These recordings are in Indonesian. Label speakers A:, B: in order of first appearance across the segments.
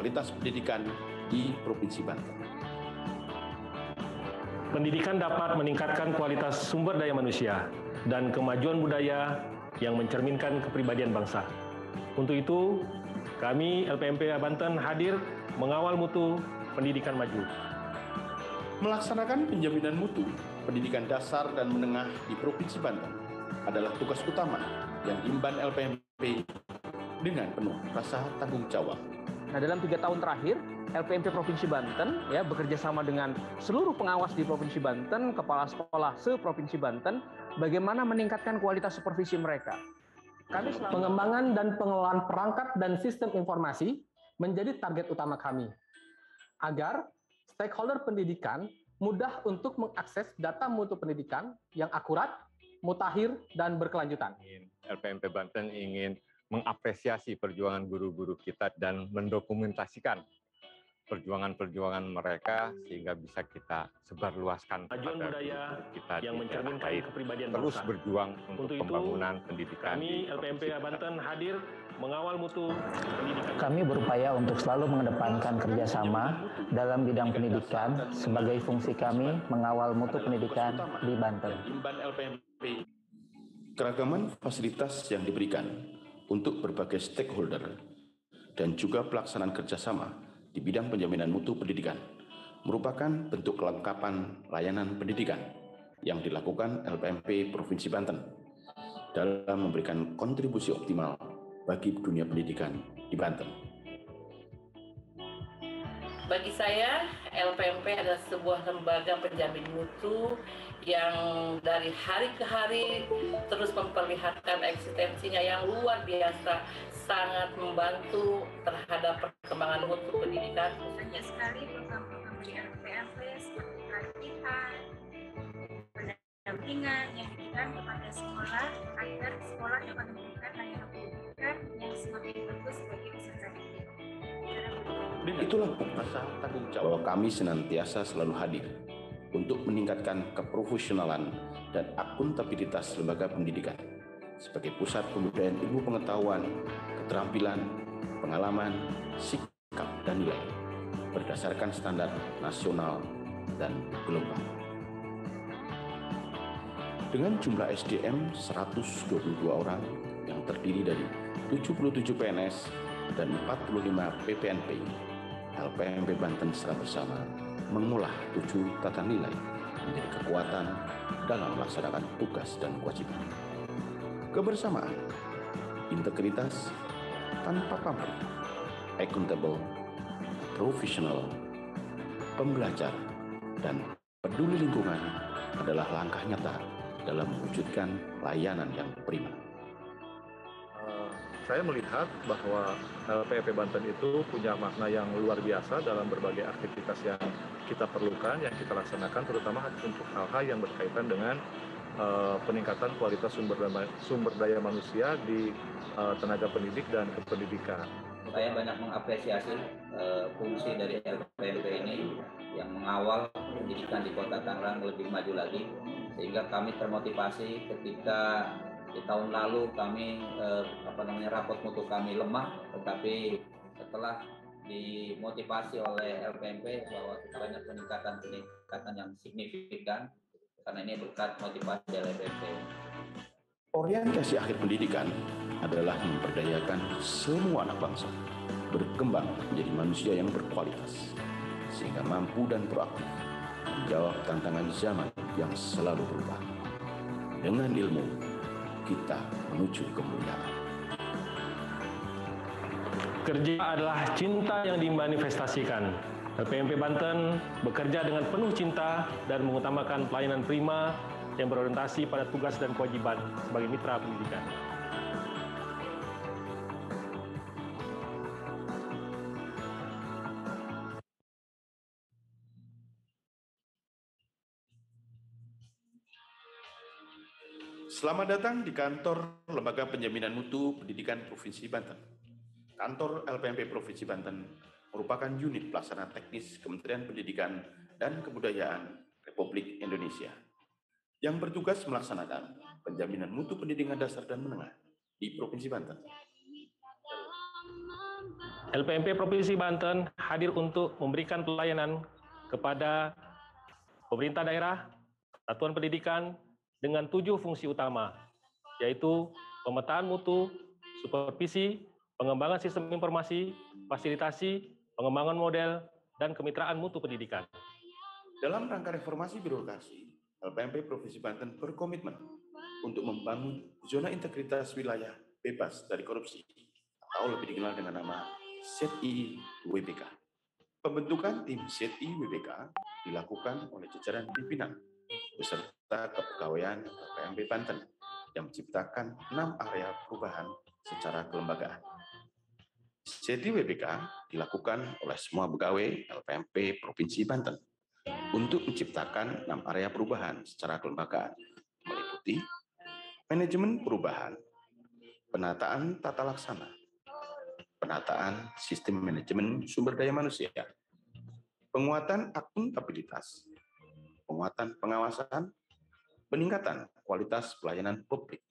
A: kualitas pendidikan di Provinsi Banten.
B: Pendidikan dapat meningkatkan kualitas sumber daya manusia dan kemajuan budaya yang mencerminkan kepribadian bangsa. Untuk itu, kami LPMP Banten hadir mengawal mutu pendidikan maju.
A: Melaksanakan penjaminan mutu pendidikan dasar dan menengah di Provinsi Banten adalah tugas utama yang diemban LPMP dengan penuh rasa tanggung jawab.
C: Nah, dalam 3 tahun terakhir, LPMP Provinsi Banten bekerja sama dengan seluruh pengawas di Provinsi Banten, kepala sekolah se-Provinsi Banten, bagaimana meningkatkan kualitas supervisi mereka.
D: Pengembangan dan pengelolaan perangkat dan sistem informasi menjadi target utama kami, agar stakeholder pendidikan mudah untuk mengakses data mutu pendidikan yang akurat, mutakhir, dan berkelanjutan.
E: LPMP Banten ingin mengapresiasi perjuangan guru-guru kita dan mendokumentasikan perjuangan-perjuangan mereka sehingga bisa kita sebarluaskan
B: Kemajuan budaya
E: kita
B: yang mencerminkan kepribadian
E: terus
B: bangsa.
E: berjuang untuk
B: itu,
E: pembangunan pendidikan.
B: Kami LPMP Banten hadir mengawal mutu pendidikan.
F: Kami berupaya untuk selalu mengedepankan kerjasama dalam bidang pendidikan sebagai fungsi kami mengawal mutu pendidikan di Banten.
A: Keragaman fasilitas yang diberikan untuk berbagai stakeholder dan juga pelaksanaan kerjasama di bidang penjaminan mutu pendidikan merupakan bentuk kelengkapan layanan pendidikan yang dilakukan LPMP Provinsi Banten dalam memberikan kontribusi optimal bagi dunia pendidikan di Banten.
G: Bagi saya, LPMP adalah sebuah lembaga penjamin mutu yang dari hari ke hari terus memperlihatkan eksistensinya yang luar biasa, sangat membantu terhadap perkembangan mutu pendidikan.
H: Banyak sekali program-program dari LPMP seperti pelatihan, pendampingan yang diberikan kepada sekolah agar sekolah dapat memberikan layanan pendidikan yang semakin bagus bagi peserta didik.
A: Itulah rasa tanggung jawab kami senantiasa selalu hadir untuk meningkatkan keprofesionalan dan akuntabilitas lembaga pendidikan sebagai pusat pembudayaan ilmu pengetahuan, keterampilan, pengalaman, sikap, dan nilai berdasarkan standar nasional dan global. Dengan jumlah SDM 122 orang yang terdiri dari 77 PNS dan 45 PPNP, LPMP Banten secara bersama mengolah 7 tata nilai menjadi kekuatan dalam melaksanakan tugas dan kewajiban. Kebersamaan, integritas, tanpa pamrih, accountable, profesional, pembelajar, dan peduli lingkungan adalah langkah nyata dalam mewujudkan layanan yang prima.
I: Saya melihat bahwa LPMP Banten itu punya makna yang luar biasa dalam berbagai aktivitas yang kita perlukan, yang kita laksanakan, terutama untuk hal-hal yang berkaitan dengan peningkatan kualitas sumber daya manusia di tenaga pendidik dan kependidikan.
J: Saya banyak mengapresiasi fungsi dari LPMP ini yang mengawal pendidikan di Kota Tangerang lebih maju lagi, sehingga kami termotivasi ketika di tahun lalu kami rapot mutu kami lemah, tetapi setelah dimotivasi oleh LPMP bahwa banyak peningkatan yang signifikan, karena ini berkat motivasi dari LPMP.
A: Orientasi akhir pendidikan adalah memperdayakan semua anak bangsa berkembang menjadi manusia yang berkualitas sehingga mampu dan proaktif menjawab tantangan zaman yang selalu berubah. Dengan ilmu kita menuju kemuliaan.
B: Kerja adalah cinta yang dimanifestasikan. LPMP Banten bekerja dengan penuh cinta dan mengutamakan pelayanan prima yang berorientasi pada tugas dan kewajiban sebagai mitra pendidikan.
A: Selamat datang di kantor Lembaga Penjaminan Mutu Pendidikan Provinsi Banten. Kantor LPMP Provinsi Banten merupakan unit pelaksana teknis Kementerian Pendidikan dan Kebudayaan Republik Indonesia yang bertugas melaksanakan penjaminan mutu pendidikan dasar dan menengah di Provinsi Banten.
B: LPMP Provinsi Banten hadir untuk memberikan pelayanan kepada pemerintah daerah, satuan pendidikan dengan 7 fungsi utama, yaitu pemetaan mutu, supervisi, pengembangan sistem informasi, fasilitasi, pengembangan model, dan kemitraan mutu pendidikan.
A: Dalam rangka reformasi birokrasi, LPMP Provinsi Banten berkomitmen untuk membangun zona integritas wilayah bebas dari korupsi, atau lebih dikenal dengan nama ZIWBK. Pembentukan tim ZIWBK dilakukan oleh jajaran pimpinan beserta kepegawaian LPMP Banten yang menciptakan 6 area perubahan secara kelembagaan. ZIWBK dilakukan oleh semua pegawai LPMP Provinsi Banten untuk menciptakan 6 area perubahan secara kelembagaan, meliputi manajemen perubahan, penataan tata laksana, penataan sistem manajemen sumber daya manusia, penguatan akuntabilitas, penguatan pengawasan, peningkatan kualitas pelayanan publik.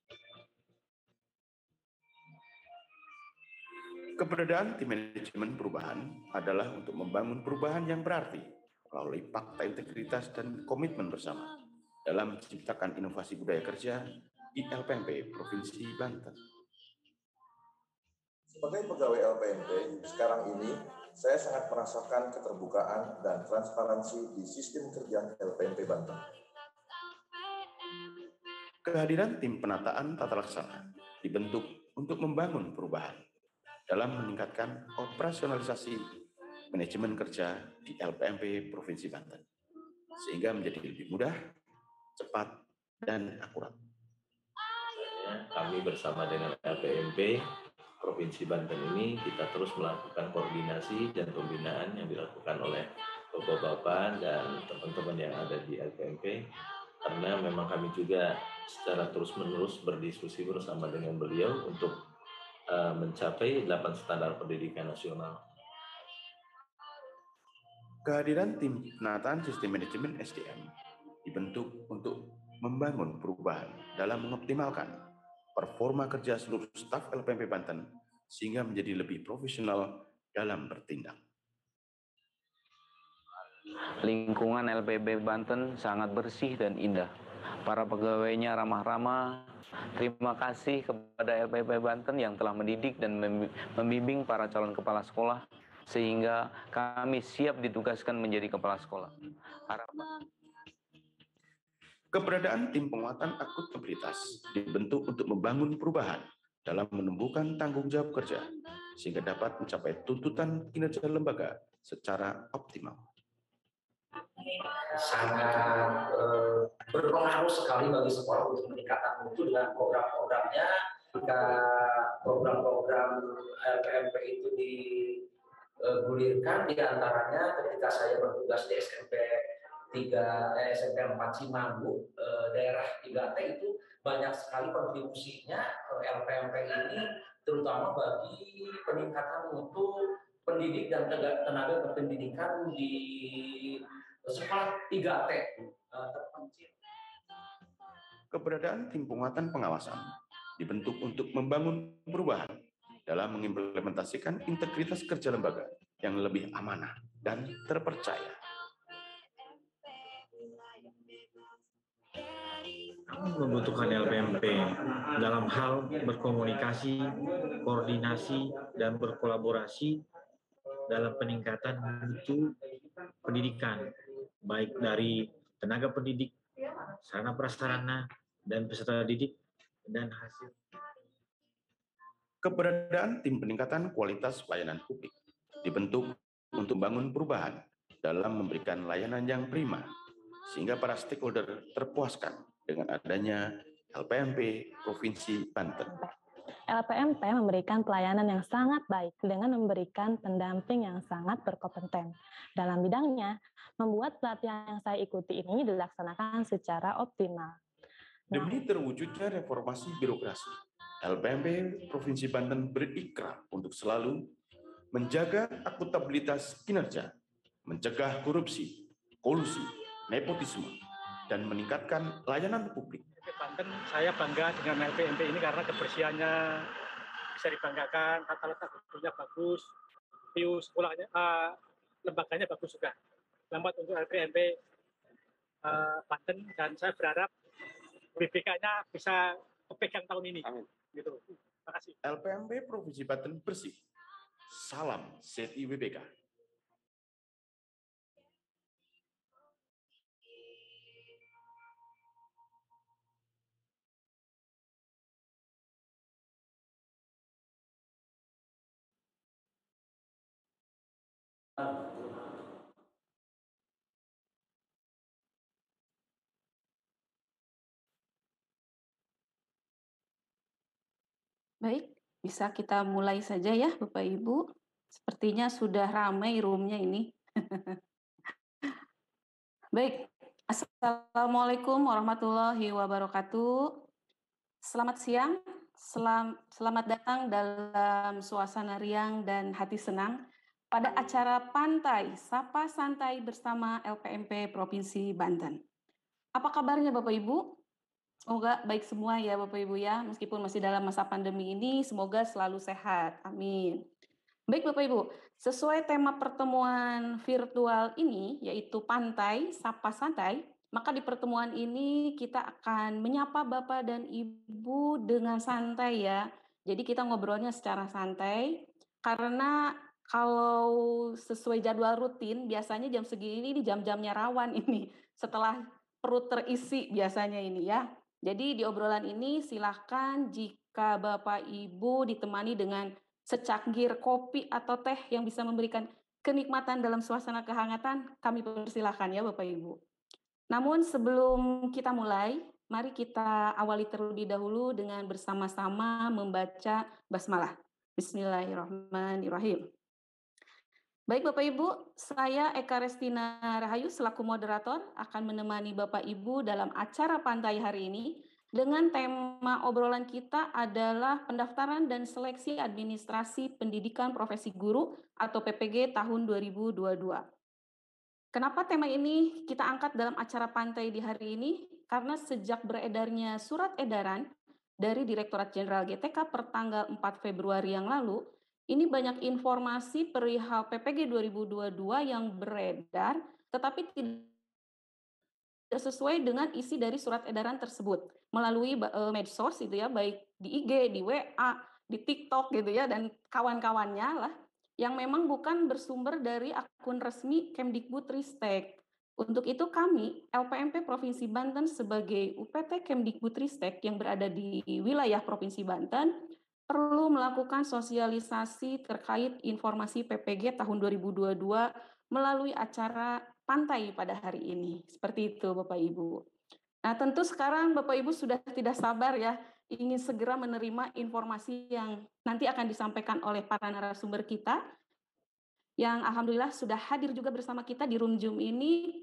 A: Keberadaan tim manajemen perubahan adalah untuk membangun perubahan yang berarti melalui fakta integritas dan komitmen bersama dalam menciptakan inovasi budaya kerja di LPMP Provinsi Banten.
K: Sebagai pegawai LPMP, sekarang ini saya sangat merasakan keterbukaan dan transparansi di sistem kerja LPMP Banten.
A: Kehadiran tim penataan tata laksana dibentuk untuk membangun perubahan dalam meningkatkan operasionalisasi manajemen kerja di LPMP Provinsi Banten, sehingga menjadi lebih mudah, cepat, dan akurat.
L: Kami bersama dengan LPMP Provinsi Banten ini kita terus melakukan koordinasi dan pembinaan yang dilakukan oleh Bapak-Bapak dan teman-teman yang ada di LPMP, karena memang kami juga secara terus-menerus berdiskusi bersama dengan beliau untuk mencapai 8 standar pendidikan nasional.
A: Kehadiran tim penataan sistem manajemen SDM dibentuk untuk membangun perubahan dalam mengoptimalkan performa kerja seluruh staf LPMP Banten sehingga menjadi lebih profesional dalam bertindak.
M: Lingkungan LPMP Banten sangat bersih dan indah. Para pegawainya ramah-ramah. Terima kasih kepada LPMP Banten yang telah mendidik dan membimbing para calon kepala sekolah sehingga kami siap ditugaskan menjadi kepala sekolah.
A: Keberadaan tim penguatan akuntabilitas dibentuk untuk membangun perubahan dalam menumbuhkan tanggung jawab kerja, sehingga dapat mencapai tuntutan kinerja lembaga secara optimal.
N: Sangat berpengaruh sekali bagi sekolah untuk meningkatkan mutu dengan program-programnya. Jika program-program LPMP itu digulirkan, diantaranya ketika saya bertugas di SMP 4 Cimanggu, daerah 3T itu banyak sekali kontribusinya LPMP ini, terutama bagi peningkatan mutu pendidik dan tenaga kependidikan di sekolah 3T terpencil.
A: Keberadaan tim penguatan pengawasan dibentuk untuk membangun perubahan dalam mengimplementasikan integritas kerja lembaga yang lebih amanah dan terpercaya.
O: Kami membutuhkan LPMP dalam hal berkomunikasi, koordinasi, dan berkolaborasi dalam peningkatan mutu pendidikan, baik dari tenaga pendidik, sarana prasarana, dan peserta didik, dan hasil.
A: Keberadaan tim peningkatan kualitas pelayanan publik dibentuk untuk membangun perubahan dalam memberikan layanan yang prima, sehingga para stakeholder terpuaskan dengan adanya LPMP Provinsi Banten.
P: LPMP memberikan pelayanan yang sangat baik dengan memberikan pendamping yang sangat berkompeten. Dalam bidangnya, membuat pelatihan yang saya ikuti ini dilaksanakan secara optimal.
A: Demi terwujudnya reformasi birokrasi, LPMP Provinsi Banten berikrar untuk selalu menjaga akuntabilitas kinerja, mencegah korupsi, kolusi, nepotisme, dan meningkatkan layanan publik.
Q: Banten, saya bangga dengan LPMP ini karena kebersihannya bisa dibanggakan, tata letak gedungnya bagus, view sekolahnya, lembaganya bagus juga. Selamat untuk LPMP Banten, dan saya berharap WBK-nya bisa kepegang tahun ini. Amin. Gitu. Terima kasih.
A: LPMP Provinsi Banten bersih. Salam ZIWBK.
R: Baik, bisa kita mulai saja ya Bapak Ibu. Sepertinya sudah ramai roomnya ini. Baik, Assalamualaikum warahmatullahi wabarakatuh. Selamat siang, selamat datang dalam suasana riang dan hati senang pada acara Pantai Sapa Santai bersama LPMP Provinsi Banten. Apa kabarnya Bapak Ibu? Semoga baik semua ya Bapak Ibu ya, meskipun masih dalam masa pandemi ini, semoga selalu sehat. Amin. Baik Bapak Ibu, sesuai tema pertemuan virtual ini, yaitu Pantai Sapa Santai, maka di pertemuan ini kita akan menyapa Bapak dan Ibu dengan santai ya. Jadi kita ngobrolnya secara santai, karena kalau sesuai jadwal rutin, biasanya jam segini ini jam-jamnya rawan ini, setelah perut terisi biasanya ini ya. Jadi di obrolan ini silahkan jika Bapak Ibu ditemani dengan secangkir kopi atau teh yang bisa memberikan kenikmatan dalam suasana kehangatan, kami persilahkan ya Bapak Ibu. Namun sebelum kita mulai, mari kita awali terlebih dahulu dengan bersama-sama membaca basmalah. Bismillahirrahmanirrahim. Baik Bapak Ibu, saya Eka Restina Rahayu selaku moderator akan menemani Bapak Ibu dalam acara Pantai hari ini dengan tema obrolan kita adalah pendaftaran dan seleksi administrasi pendidikan profesi guru atau PPG tahun 2022. Kenapa tema ini kita angkat dalam acara Pantai di hari ini? Karena sejak beredarnya surat edaran dari Direktorat Jenderal GTK per tanggal 4 Februari yang lalu, ini banyak informasi perihal PPG 2022 yang beredar, tetapi tidak sesuai dengan isi dari surat edaran tersebut melalui medsos itu ya, baik di IG, di WA, di TikTok gitu ya, dan kawan-kawannya lah, yang memang bukan bersumber dari akun resmi Kemdikbudristek. Untuk itu kami, LPMP Provinsi Banten sebagai UPT Kemdikbudristek yang berada di wilayah Provinsi Banten, perlu melakukan sosialisasi terkait informasi PPG tahun 2022 melalui acara Pantai pada hari ini. Seperti itu Bapak Ibu. Nah tentu sekarang Bapak Ibu sudah tidak sabar ya, ingin segera menerima informasi yang nanti akan disampaikan oleh para narasumber kita, yang alhamdulillah sudah hadir juga bersama kita di room Zoom ini.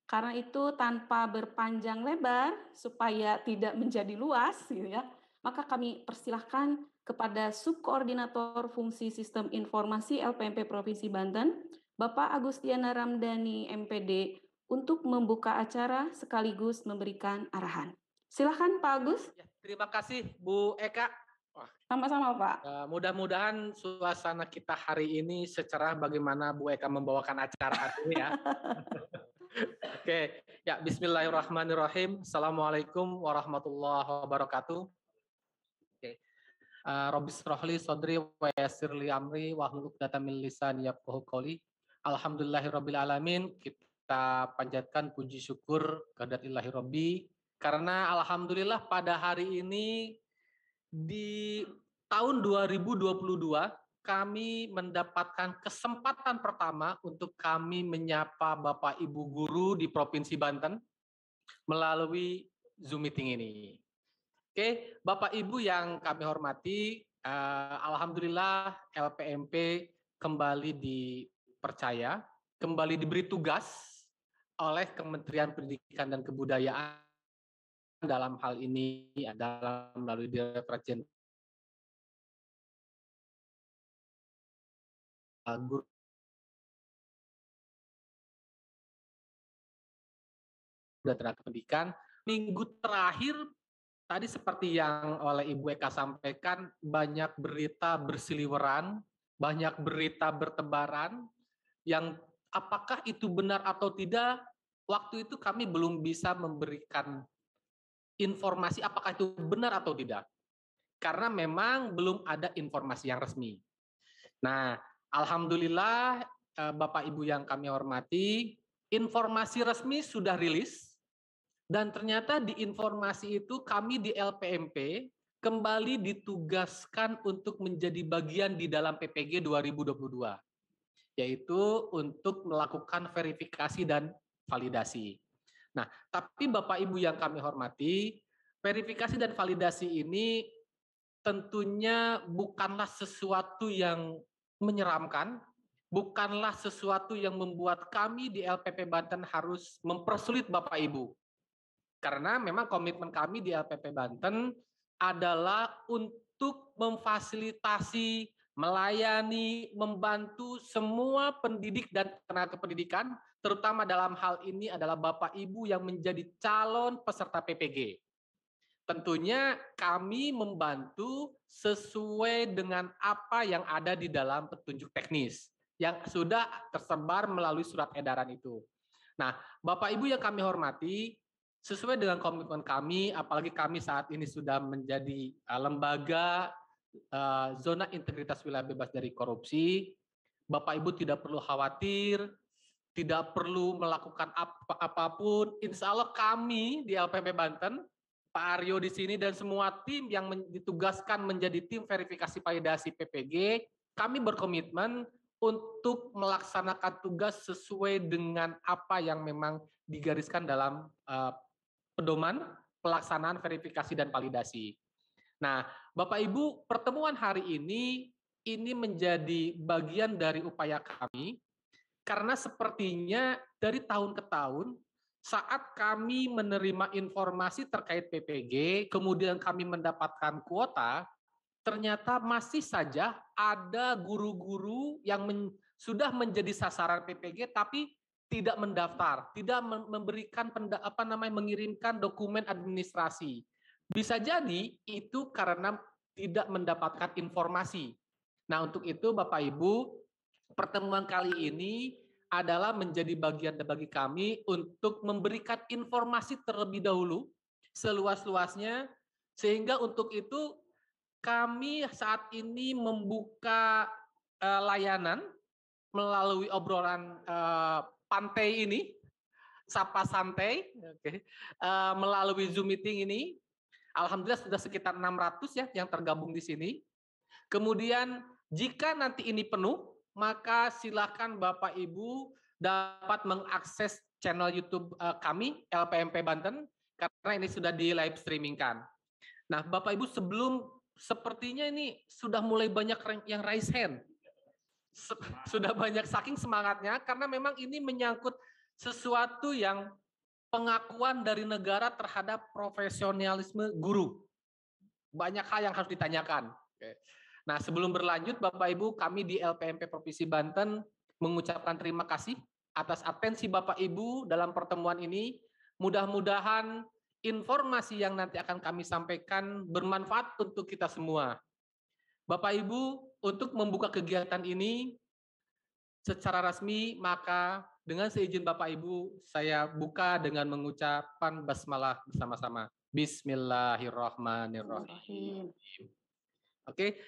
R: Karena itu tanpa berpanjang lebar, supaya tidak menjadi luas gitu ya, maka kami persilahkan kepada Subkoordinator Fungsi Sistem Informasi LPMP Provinsi Banten, Bapak Agustiana Ramdhani MPD, untuk membuka acara sekaligus memberikan arahan. Silakan Pak Agus.
D: Ya, terima kasih Bu Eka.
R: Sama-sama Pak.
D: Mudah-mudahan suasana kita hari ini secerah bagaimana Bu Eka membawakan acara hari ini ya. Oke, ya Bismillahirrahmanirrahim. Assalamualaikum warahmatullahi wabarakatuh. Oke. Robbis rohli sodri wa yassirli amri wa hlul 'uqdatam min lisani yafqahu qawli. Alhamdulillahirabbil alamin. Kita panjatkan puji syukur kehadirat Ilahi Rabbi karena alhamdulillah pada hari ini di tahun 2022 kami mendapatkan kesempatan pertama untuk kami menyapa Bapak Ibu guru di Provinsi Banten melalui Zoom meeting ini. Oke, Bapak Ibu yang kami hormati, alhamdulillah LPMP kembali dipercaya, kembali diberi tugas oleh Kementerian Pendidikan dan Kebudayaan dalam hal ini adalah melalui Direktorat Jenderal Guru dan Tenaga Pendidikan. Minggu terakhir tadi seperti yang oleh Ibu Eka sampaikan, banyak berita berseliweran banyak berita bertebaran yang apakah itu benar atau tidak, waktu itu kami belum bisa memberikan informasi apakah itu benar atau tidak. Karena memang belum ada informasi yang resmi. Nah, alhamdulillah Bapak Ibu yang kami hormati, informasi resmi sudah rilis dan ternyata di informasi itu kami di LPMP kembali ditugaskan untuk menjadi bagian di dalam PPG 2022, yaitu untuk melakukan verifikasi dan validasi. Nah, tapi Bapak Ibu yang kami hormati, verifikasi dan validasi ini tentunya bukanlah sesuatu yang menyeramkan, bukanlah sesuatu yang membuat kami di LPP Banten harus mempersulit Bapak Ibu. Karena memang komitmen kami di LPP Banten adalah untuk memfasilitasi, melayani, membantu semua pendidik dan tenaga pendidikan, terutama dalam hal ini adalah Bapak Ibu yang menjadi calon peserta PPG. Tentunya kami membantu sesuai dengan apa yang ada di dalam petunjuk teknis yang sudah tersebar melalui surat edaran itu. Nah, Bapak Ibu yang kami hormati, sesuai dengan komitmen kami, apalagi kami saat ini sudah menjadi lembaga zona integritas wilayah bebas dari korupsi, Bapak Ibu tidak perlu khawatir, tidak perlu melakukan apapun. Insya Allah kami di LPP Banten, Pak Aryo di sini dan semua tim yang ditugaskan menjadi tim verifikasi validasi PPG, kami berkomitmen untuk melaksanakan tugas sesuai dengan apa yang memang digariskan dalam pedoman pelaksanaan verifikasi dan validasi. Nah, Bapak Ibu, pertemuan hari ini menjadi bagian dari upaya kami karena sepertinya dari tahun ke tahun saat kami menerima informasi terkait PPG, kemudian kami mendapatkan kuota, ternyata masih saja ada guru-guru yang sudah menjadi sasaran PPG tapi tidak mendaftar, tidak memberikan mengirimkan dokumen administrasi. Bisa jadi itu karena tidak mendapatkan informasi. Nah, untuk itu Bapak Ibu, pertemuan kali ini adalah menjadi bagian bagi kami untuk memberikan informasi terlebih dahulu seluas-luasnya, sehingga untuk itu kami saat ini membuka layanan melalui obrolan pantai ini, sapa santai, melalui Zoom meeting ini, alhamdulillah sudah sekitar 600 ya yang tergabung di sini. Kemudian jika nanti ini penuh, maka silakan Bapak Ibu dapat mengakses channel YouTube kami LPMP Banten karena ini sudah di live streamingkan. Nah, Bapak Ibu sepertinya ini sudah mulai banyak yang raise hand. Sudah banyak saking semangatnya karena memang ini menyangkut sesuatu yang pengakuan dari negara terhadap profesionalisme guru. Banyak hal yang harus ditanyakan. Nah, sebelum berlanjut Bapak Ibu, kami di LPMP Provinsi Banten mengucapkan terima kasih atas atensi Bapak Ibu dalam pertemuan ini. Mudah-mudahan informasi yang nanti akan kami sampaikan bermanfaat untuk kita semua. Bapak Ibu, untuk membuka kegiatan ini secara resmi, maka dengan seizin Bapak Ibu, saya buka dengan mengucapkan basmalah bersama-sama. Bismillahirrahmanirrahim. Oke,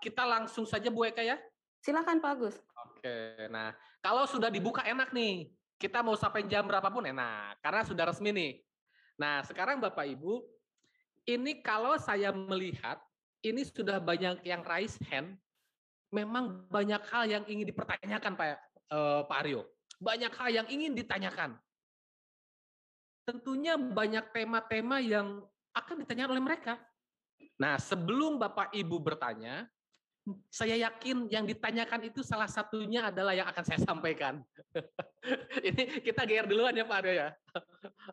D: kita langsung saja Bu Eka ya.
R: Silakan Pak Agus.
D: Oke, nah kalau sudah dibuka enak nih, kita mau sampai jam berapapun enak, karena sudah resmi nih. Nah sekarang Bapak Ibu, ini kalau saya melihat, ini sudah banyak yang raise hand, memang banyak hal yang ingin dipertanyakan Pak Aryo. Banyak hal yang ingin ditanyakan. Tentunya banyak tema-tema yang akan ditanyakan oleh mereka. Nah, sebelum Bapak Ibu bertanya, saya yakin yang ditanyakan itu salah satunya adalah yang akan saya sampaikan. Ini kita GR duluan ya Pak Aryo ya.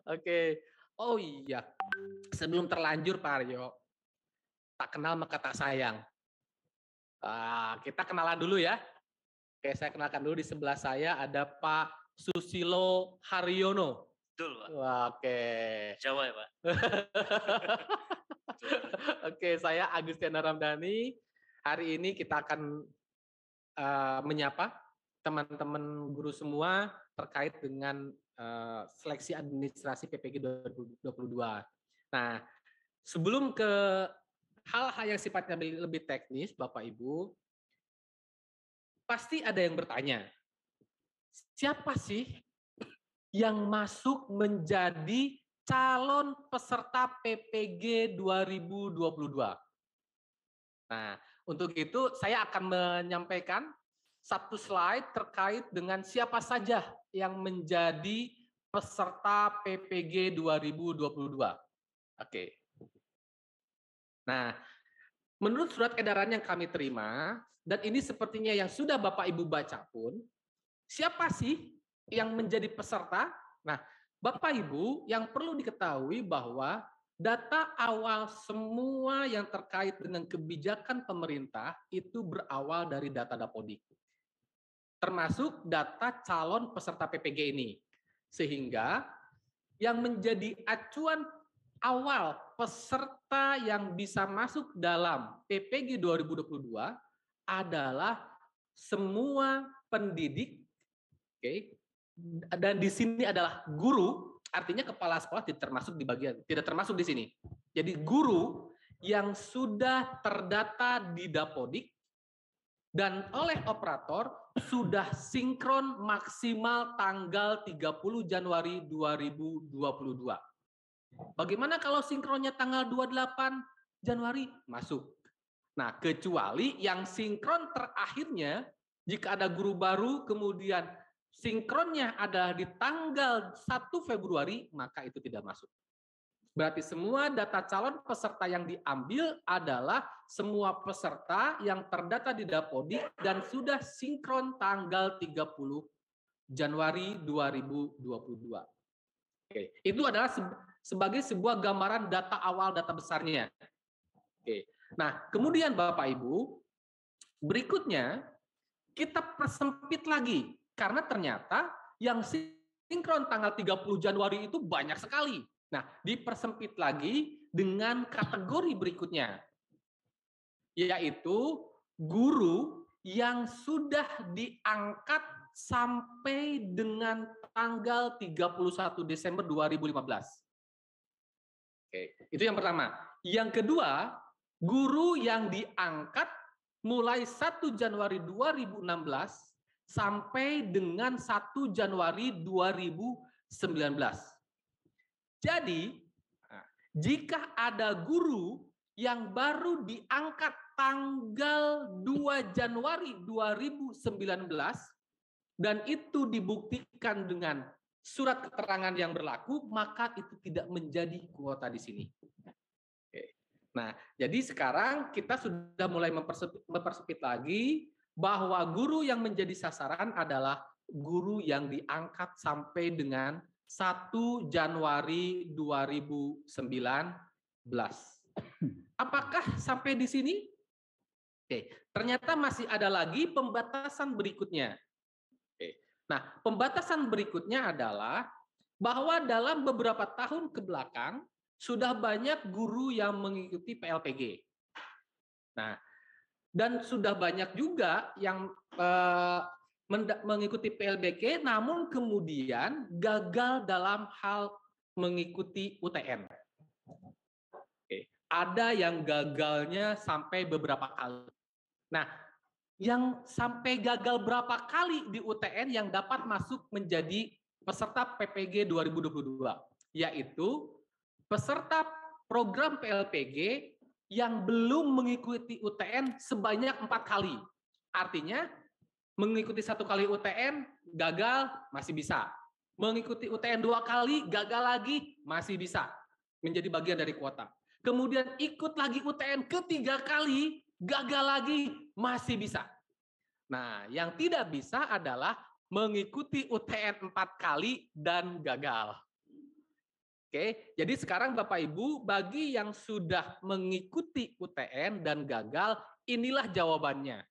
D: Oke. Oh iya, sebelum terlanjur Pak Aryo, tak kenal maka tak sayang. Kita kenalan dulu ya. Oke, saya kenalkan dulu, di sebelah saya ada Pak Susilo Haryono.
S: Betul, Pak.
D: Oke.
S: Jawa ya, Pak.
D: Oke, saya Agustiana Ramdhani. Hari ini kita akan menyapa teman-teman guru semua terkait dengan seleksi administrasi PPG 2022. Nah, sebelum ke hal-hal yang sifatnya lebih teknis, Bapak Ibu, pasti ada yang bertanya, siapa sih yang masuk menjadi calon peserta PPG 2022? Nah, untuk itu saya akan menyampaikan satu slide terkait dengan siapa saja yang menjadi peserta PPG 2022. Oke. Nah, menurut surat edaran yang kami terima, dan ini sepertinya yang sudah Bapak Ibu baca pun, siapa sih yang menjadi peserta? Nah, Bapak Ibu yang perlu diketahui bahwa data awal semua yang terkait dengan kebijakan pemerintah itu berawal dari data Dapodik, termasuk data calon peserta PPG ini. Sehingga yang menjadi acuan awal peserta yang bisa masuk dalam PPG 2022 adalah semua pendidik, oke, dan di sini adalah guru, artinya kepala sekolah tidak termasuk di sini. Jadi guru yang sudah terdata di Dapodik dan oleh operator sudah sinkron maksimal tanggal 30 Januari 2022. Bagaimana kalau sinkronnya tanggal 28 Januari? Masuk. Nah, kecuali yang sinkron terakhirnya, jika ada guru baru, kemudian sinkronnya adalah di tanggal 1 Februari, maka itu tidak masuk. Berarti semua data calon peserta yang diambil adalah semua peserta yang terdata di Dapodik dan sudah sinkron tanggal 30 Januari 2022. Oke, itu adalah sebagai sebuah gambaran data awal, data besarnya. Oke. Nah, kemudian Bapak Ibu, berikutnya kita persempit lagi karena ternyata yang sinkron tanggal 30 Januari itu banyak sekali. Nah, dipersempit lagi dengan kategori berikutnya, yaitu guru yang sudah diangkat sampai dengan tanggal 31 Desember 2015. Oke, itu yang pertama. Yang kedua, guru yang diangkat mulai 1 Januari 2016 sampai dengan 1 Januari 2019. Jadi, jika ada guru yang baru diangkat tanggal 2 Januari 2019 dan itu dibuktikan dengan surat keterangan yang berlaku, maka itu tidak menjadi kuota di sini. Oke. Nah, jadi sekarang kita sudah mulai mempersempit lagi bahwa guru yang menjadi sasaran adalah guru yang diangkat sampai dengan 1 Januari 2019. Apakah sampai di sini? Oke, ternyata masih ada lagi pembatasan berikutnya. Nah, pembatasan berikutnya adalah bahwa dalam beberapa tahun ke belakang sudah banyak guru yang mengikuti PLPG. Nah, dan sudah banyak juga yang mengikuti PLPG namun kemudian gagal dalam hal mengikuti UTN. Oke, ada yang gagalnya sampai beberapa kali. Nah, yang sampai gagal berapa kali di UTN yang dapat masuk menjadi peserta PPG 2022, yaitu peserta program PLPG yang belum mengikuti UTN sebanyak 4 kali. Artinya, mengikuti 1 kali UTN, gagal, masih bisa. Mengikuti UTN 2 kali, gagal lagi, masih bisa. Menjadi bagian dari kuota. Kemudian ikut lagi UTN ketiga kali, gagal lagi, masih bisa. Nah, yang tidak bisa adalah mengikuti UTN 4 kali dan gagal. Oke, jadi sekarang Bapak Ibu, bagi yang sudah mengikuti UTN dan gagal, inilah jawabannya.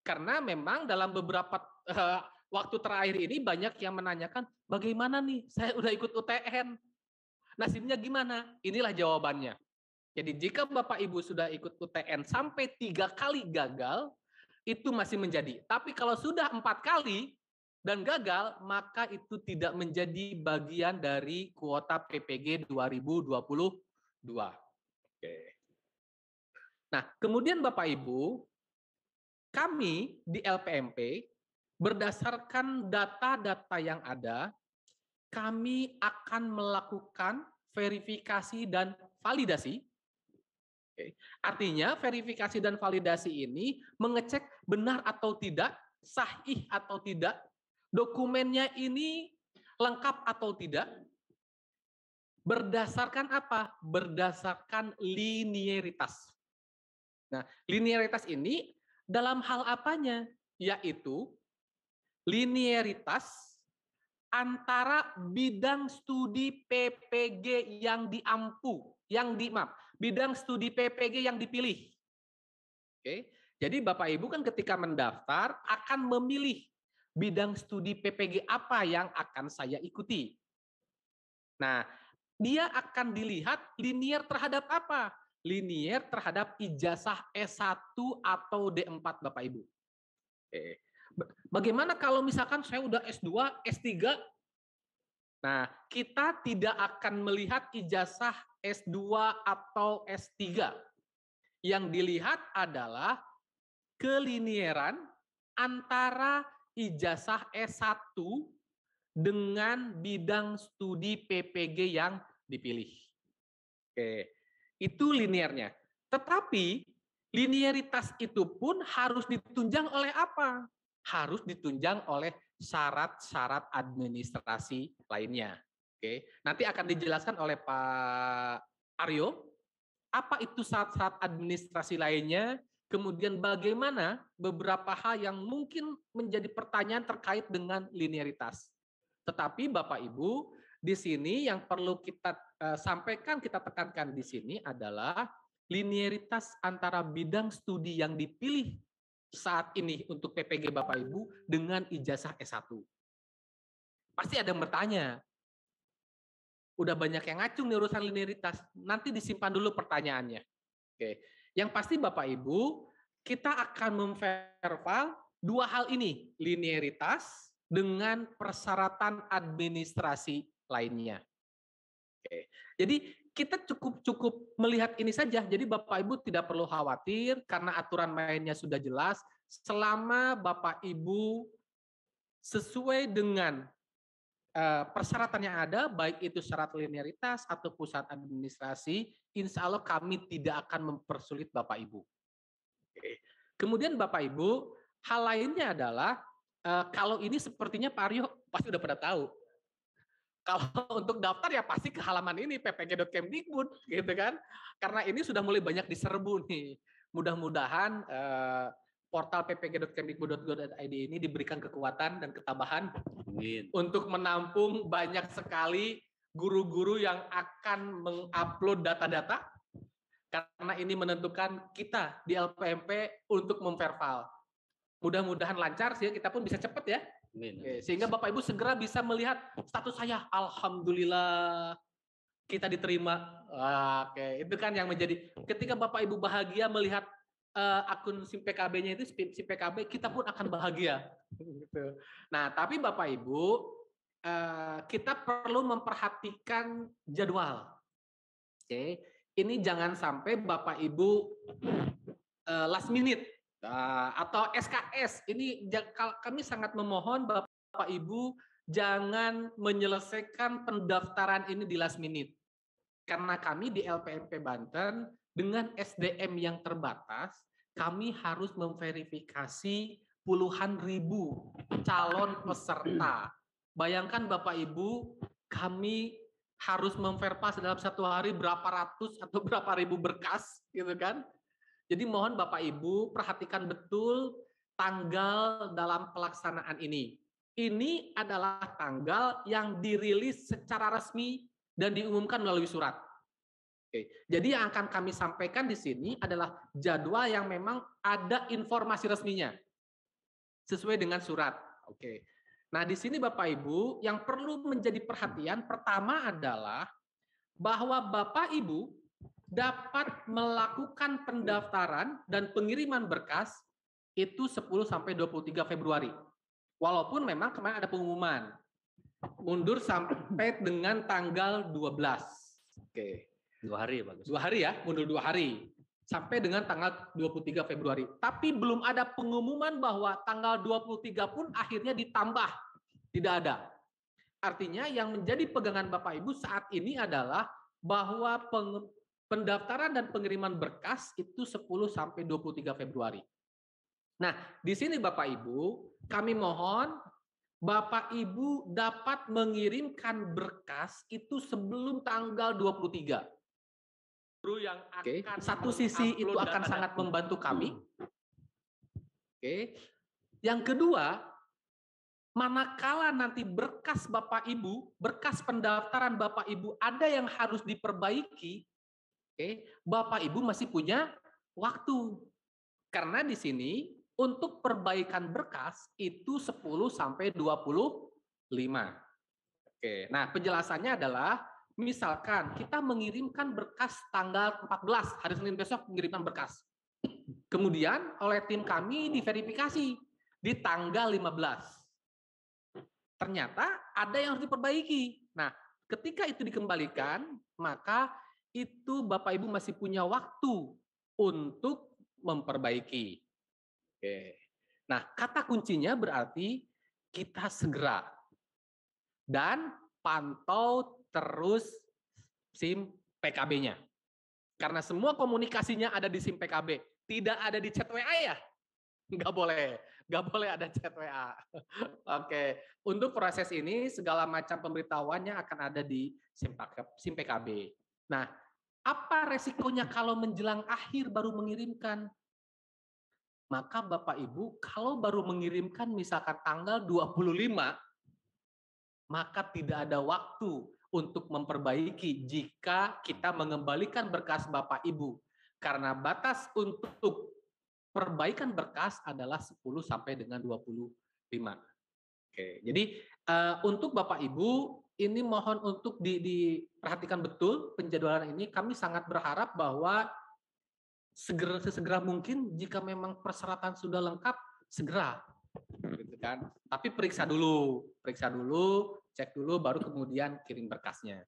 D: Karena memang dalam beberapa waktu terakhir ini banyak yang menanyakan, bagaimana nih, saya udah ikut UTN, nasibnya gimana? Inilah jawabannya. Jadi jika Bapak Ibu sudah ikut UTN sampai 3 kali gagal, itu masih menjadi. Tapi kalau sudah 4 kali dan gagal, maka itu tidak menjadi bagian dari kuota PPG 2022. Oke. Nah, kemudian Bapak Ibu, kami di LPMP berdasarkan data-data yang ada, kami akan melakukan verifikasi dan validasi. Oke. Artinya verifikasi dan validasi ini mengecek benar atau tidak, sahih atau tidak, dokumennya ini lengkap atau tidak. Berdasarkan apa? Berdasarkan linearitas. Nah, linearitas ini dalam hal apanya? Yaitu linearitas antara bidang studi PPG yang bidang studi PPG yang dipilih. Oke. Jadi Bapak Ibu kan ketika mendaftar akan memilih bidang studi PPG apa yang akan saya ikuti. Nah, dia akan dilihat linear terhadap apa? Linear terhadap ijazah S1 atau D4 Bapak Ibu. Oke. Bagaimana kalau misalkan saya udah S2, S3? Nah, kita tidak akan melihat ijazah S2 atau S3. Yang dilihat adalah kelinieran antara ijazah S1 dengan bidang studi PPG yang dipilih. Oke, itu linearnya. Tetapi linearitas itu pun harus ditunjang oleh apa? Harus ditunjang oleh syarat-syarat administrasi lainnya. Oke, nanti akan dijelaskan oleh Pak Aryo apa itu syarat-syarat administrasi lainnya, kemudian bagaimana beberapa hal yang mungkin menjadi pertanyaan terkait dengan linearitas. Tetapi Bapak Ibu, di sini yang perlu kita sampaikan, kita tekankan di sini adalah linearitas antara bidang studi yang dipilih saat ini untuk PPG Bapak Ibu dengan ijazah S1. Pasti ada yang bertanya, udah banyak yang ngacung nih urusan linearitas, nanti disimpan dulu pertanyaannya. Oke, yang pasti Bapak Ibu, kita akan memverify dua hal ini, linearitas dengan persyaratan administrasi lainnya. Oke, jadi kita cukup melihat ini saja. Jadi Bapak Ibu tidak perlu khawatir karena aturan mainnya sudah jelas. Selama Bapak Ibu sesuai dengan persyaratan yang ada, baik itu syarat linearitas atau pusat administrasi, insya Allah kami tidak akan mempersulit Bapak Ibu. Oke. Kemudian Bapak Ibu, hal lainnya adalah kalau ini sepertinya Pak Aryo pasti udah pada tahu. Kalau untuk daftar ya pasti ke halaman ini ppg.kemdikbud gitu kan. Karena ini sudah mulai banyak diserbu nih. Mudah-mudahan portal ppg.kemdikbud.go.id ini diberikan kekuatan dan ketabahan untuk menampung banyak sekali guru-guru yang akan mengupload data-data. Karena ini menentukan kita di LPMP untuk memverify. Mudah-mudahan lancar sih, kita pun bisa cepat ya. Oke, sehingga Bapak Ibu segera bisa melihat status saya, alhamdulillah kita diterima. Oke, itu kan yang menjadi ketika Bapak Ibu bahagia melihat akun SIM PKB-nya itu SIM PKB, kita pun akan bahagia. Gitu. Nah, tapi Bapak Ibu kita perlu memperhatikan jadwal. Oke, ini jangan sampai Bapak Ibu last minute. Atau SKS, ini kami sangat memohon Bapak Ibu jangan menyelesaikan pendaftaran ini di last minute. Karena kami di LPMP Banten dengan SDM yang terbatas, kami harus memverifikasi puluhan ribu calon peserta. Bayangkan Bapak Ibu, kami harus memverifikasi dalam satu hari berapa ratus atau berapa ribu berkas, gitu kan? Jadi mohon Bapak Ibu perhatikan betul tanggal dalam pelaksanaan ini. Ini adalah tanggal yang dirilis secara resmi dan diumumkan melalui surat. Oke. Jadi yang akan kami sampaikan di sini adalah jadwal yang memang ada informasi resminya sesuai dengan surat. Oke. Nah, di sini Bapak Ibu yang perlu menjadi perhatian pertama adalah bahwa Bapak Ibu dapat melakukan pendaftaran dan pengiriman berkas itu 10 sampai 23 Februari. Walaupun memang kemarin ada pengumuman mundur sampai dengan tanggal 12. Oke.
S: 2 hari ya, Bagus.
D: 2 hari ya, mundur 2 hari. Sampai dengan tanggal 23 Februari. Tapi belum ada pengumuman bahwa tanggal 23 pun akhirnya ditambah. Tidak ada. Artinya yang menjadi pegangan Bapak Ibu saat ini adalah bahwa pendaftaran dan pengiriman berkas itu 10 sampai 23 Februari. Nah, di sini Bapak Ibu, kami mohon Bapak Ibu dapat mengirimkan berkas itu sebelum tanggal 23. Yang akan satu sisi itu akan sangat membantu kami. Oke. Yang kedua, manakala nanti berkas Bapak Ibu, berkas pendaftaran Bapak Ibu ada yang harus diperbaiki, oke, Bapak Ibu masih punya waktu. Karena di sini untuk perbaikan berkas itu 10 sampai 25. Oke. Nah, penjelasannya adalah misalkan kita mengirimkan berkas tanggal 14, hari Senin besok mengirimkan berkas. Kemudian oleh tim kami diverifikasi di tanggal 15. Ternyata ada yang harus diperbaiki. Nah, ketika itu dikembalikan, maka itu Bapak Ibu masih punya waktu untuk memperbaiki. Oke. Nah, kata kuncinya berarti kita segera dan pantau terus SIM PKB-nya. Karena semua komunikasinya ada di SIM PKB, tidak ada di chat WA ya. Nggak boleh ada chat WA. Oke, untuk proses ini segala macam pemberitahuannya akan ada di SIM PKB. Nah, apa resikonya kalau menjelang akhir baru mengirimkan? Maka Bapak Ibu, kalau baru mengirimkan misalkan tanggal 25, maka tidak ada waktu untuk memperbaiki jika kita mengembalikan berkas Bapak Ibu. Karena batas untuk perbaikan berkas adalah 10 sampai dengan 25. Oke, jadi untuk Bapak Ibu, ini mohon untuk diperhatikan betul penjadwalan ini. Kami sangat berharap bahwa sesegera mungkin jika memang persyaratan sudah lengkap, segera. Gitu kan? Tapi periksa dulu, cek dulu, baru kemudian kirim berkasnya.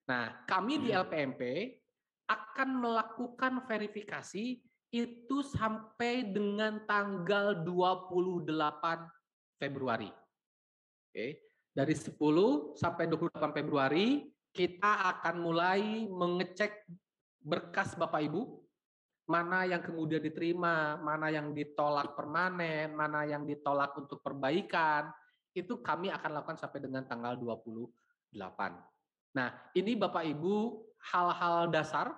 D: Nah, kami di LPMP akan melakukan verifikasi itu sampai dengan tanggal 28 Februari. Oke. Dari 10 sampai 28 Februari, kita akan mulai mengecek berkas Bapak Ibu, mana yang kemudian diterima, mana yang ditolak permanen, mana yang ditolak untuk perbaikan, itu kami akan lakukan sampai dengan tanggal 28. Nah, ini Bapak Ibu hal-hal dasar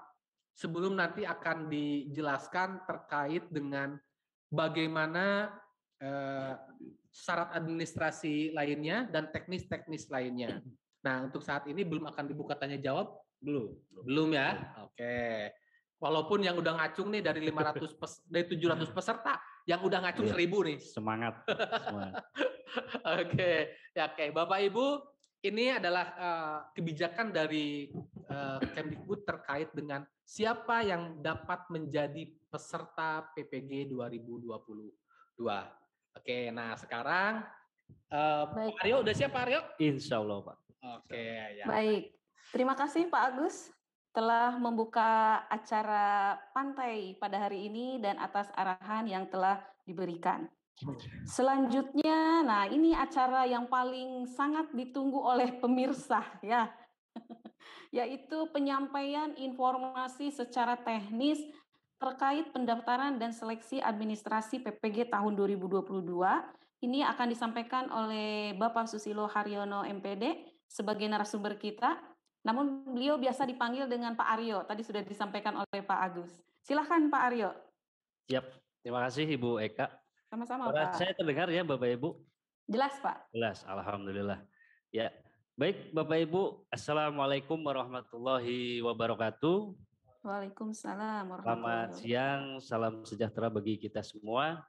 D: sebelum nanti akan dijelaskan terkait dengan bagaimana syarat administrasi lainnya dan teknis-teknis lainnya. Nah, untuk saat ini belum akan dibuka tanya jawab? Belum ya? Oke. Walaupun yang udah ngacung nih dari 700 peserta, yang udah ngacung 1000 nih.
S: Semangat.
D: Oke. Ya, oke. Bapak Ibu, ini adalah kebijakan dari Kemdikbud terkait dengan siapa yang dapat menjadi peserta PPG 2022. Oke, nah sekarang Pak Aryo udah siap Pak Aryo?
S: Insya Allah Pak.
D: Oke. Ya.
R: Baik, terima kasih Pak Agus telah membuka acara pantai pada hari ini dan atas arahan yang telah diberikan. Selanjutnya, nah ini acara yang paling sangat ditunggu oleh pemirsa ya, yaitu penyampaian informasi secara teknis terkait pendaftaran dan seleksi administrasi PPG tahun 2022. Ini akan disampaikan oleh Bapak Susilo Haryono MPD sebagai narasumber kita. Namun beliau biasa dipanggil dengan Pak Aryo, tadi sudah disampaikan oleh Pak Agus. Silahkan Pak Aryo.
S: Siap, terima kasih Ibu Eka.
R: Sama-sama
S: Suara
R: Pak.
S: saya terdengar ya Bapak Ibu?
R: Jelas Pak.
S: Jelas, Alhamdulillah. Ya, baik Bapak Ibu, Assalamualaikum warahmatullahi wabarakatuh.
R: Waalaikumsalam warahmatullahi
S: Selamat
R: wabarakatuh.
S: siang, salam sejahtera bagi kita semua.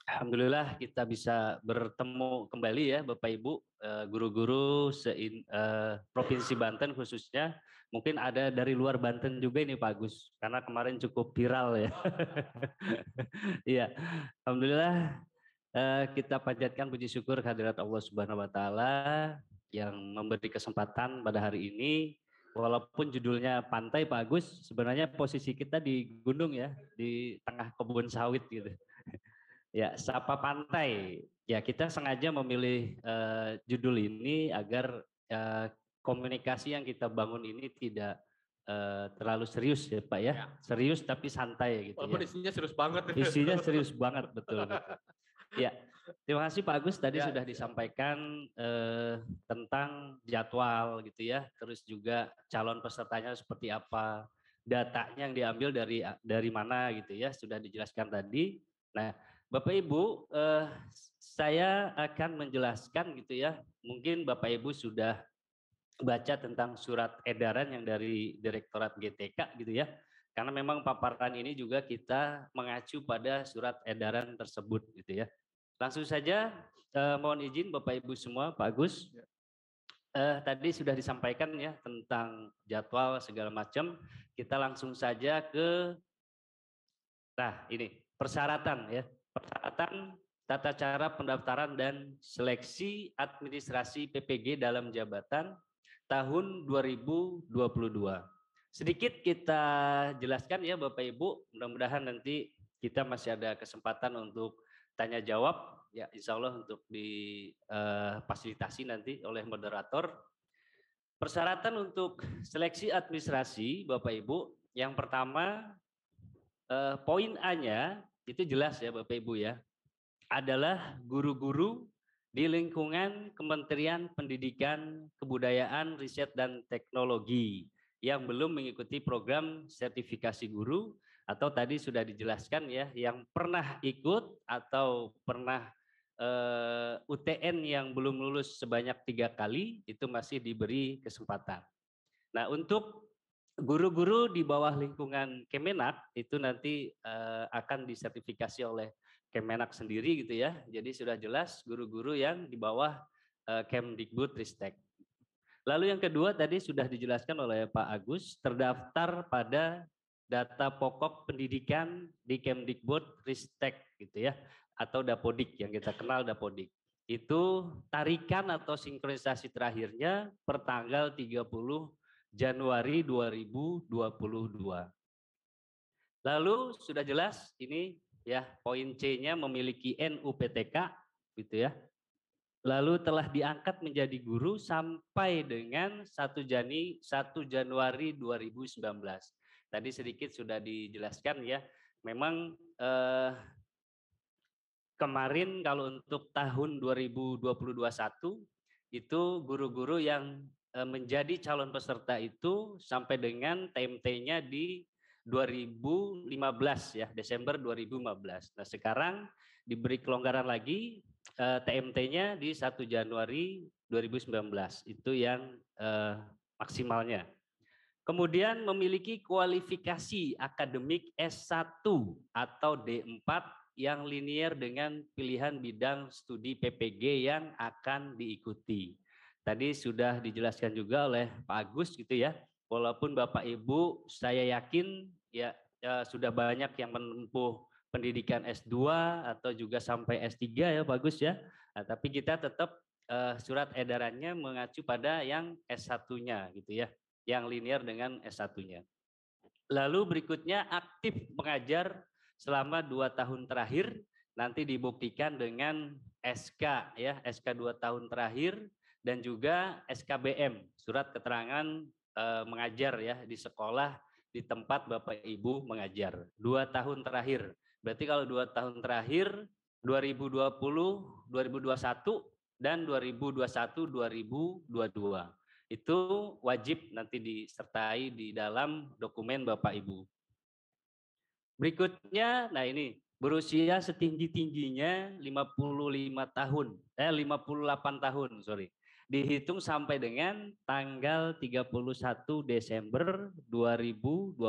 S: Alhamdulillah kita bisa bertemu kembali ya Bapak Ibu, guru-guru Provinsi Banten khususnya. Mungkin ada dari luar Banten juga ini Pak Agus, karena kemarin cukup viral ya. Iya, Alhamdulillah kita panjatkan puji syukur kehadirat Allah Subhanahu Wa Taala yang memberi kesempatan pada hari ini. Walaupun judulnya pantai Pak Agus, sebenarnya posisi kita di gunung ya, di tengah kebun sawit gitu. Ya, Sapa Pantai. Ya, kita sengaja memilih judul ini agar komunikasi yang kita bangun ini tidak terlalu serius ya Pak ya. Serius tapi santai gitu.
I: Walaupun
S: ya.
I: isinya serius banget.
S: Isinya serius banget, betul. Ya, terima kasih Pak Agus. Tadi sudah disampaikan tentang jadwal gitu ya. Terus juga calon pesertanya seperti apa, datanya yang diambil dari mana gitu ya. Sudah dijelaskan tadi. Nah, Bapak Ibu, saya akan menjelaskan gitu ya. Mungkin Bapak Ibu sudah baca tentang surat edaran yang dari Direktorat GTK gitu ya. Karena memang paparan ini juga kita mengacu pada surat edaran tersebut gitu ya. Langsung saja mohon izin Bapak Ibu semua, Pak Agus. Tadi sudah disampaikan ya tentang jadwal segala macam. Kita langsung saja ke ini persyaratan ya. Persyaratan tata cara pendaftaran dan seleksi administrasi PPG dalam jabatan tahun 2022. Sedikit kita jelaskan ya Bapak Ibu, mudah-mudahan nanti kita masih ada kesempatan untuk tanya jawab ya, insya Allah untuk difasilitasi nanti oleh moderator. Persyaratan untuk seleksi administrasi Bapak Ibu, yang pertama poin A-nya itu jelas ya Bapak Ibu ya, adalah guru-guru di lingkungan Kementerian Pendidikan, Kebudayaan, Riset dan Teknologi yang belum mengikuti program sertifikasi guru, atau tadi sudah dijelaskan ya, yang pernah ikut atau pernah UTN yang belum lulus sebanyak 3 kali, itu masih diberi kesempatan. Nah, untuk guru-guru di bawah lingkungan Kemenak itu nanti akan disertifikasi oleh Kemenak sendiri gitu ya. Jadi sudah jelas guru-guru yang di bawah Kemdikbud-Ristek. Lalu yang kedua tadi sudah dijelaskan oleh Pak Agus, terdaftar pada data pokok pendidikan di Kemdikbud-Ristek gitu ya, atau Dapodik yang kita kenal Dapodik. Itu tarikan atau sinkronisasi terakhirnya per tanggal 30 Januari 2022. Lalu sudah jelas ini ya, poin C-nya memiliki NUPTK gitu ya. Lalu telah diangkat menjadi guru sampai dengan 1 Januari 2019. Tadi sedikit sudah dijelaskan ya. Memang kemarin kalau untuk tahun 2021 itu guru-guru yang menjadi calon peserta itu sampai dengan TMT-nya di 2015 ya, Desember 2015. Nah, sekarang diberi kelonggaran lagi, TMT-nya di 1 Januari 2019. Itu yang maksimalnya. Kemudian memiliki kualifikasi akademik S1 atau D4 yang linier dengan pilihan bidang studi PPG yang akan diikuti. Tadi sudah dijelaskan juga oleh Pak Agus gitu ya. Walaupun Bapak Ibu saya yakin ya sudah banyak yang menempuh pendidikan S2 atau juga sampai S3 ya Pak Agus ya. Nah, tapi kita tetap surat edarannya mengacu pada yang S1-nya gitu ya. Yang linear dengan S1-nya. Lalu berikutnya aktif mengajar selama 2 tahun terakhir, nanti dibuktikan dengan SK ya, SK 2 tahun terakhir dan juga SKBM, surat keterangan mengajar ya di sekolah di tempat Bapak Ibu mengajar. 2 tahun terakhir. Berarti kalau 2 tahun terakhir 2020, 2021 dan 2021-2022. Itu wajib nanti disertai di dalam dokumen Bapak Ibu. Berikutnya, nah ini berusia setinggi-tingginya 58 tahun, dihitung sampai dengan tanggal 31 Desember 2022.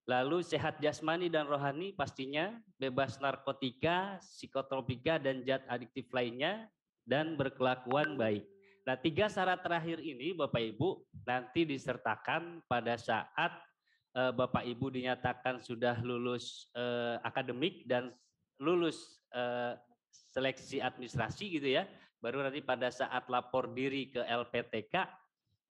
S: lalu sehat jasmani dan rohani pastinya, bebas narkotika, psikotropika, dan zat adiktif lainnya, dan berkelakuan baik. Nah, 3 syarat terakhir ini Bapak Ibu nanti disertakan pada saat Bapak Ibu dinyatakan sudah lulus akademik dan lulus seleksi administrasi gitu ya, baru nanti pada saat lapor diri ke LPTK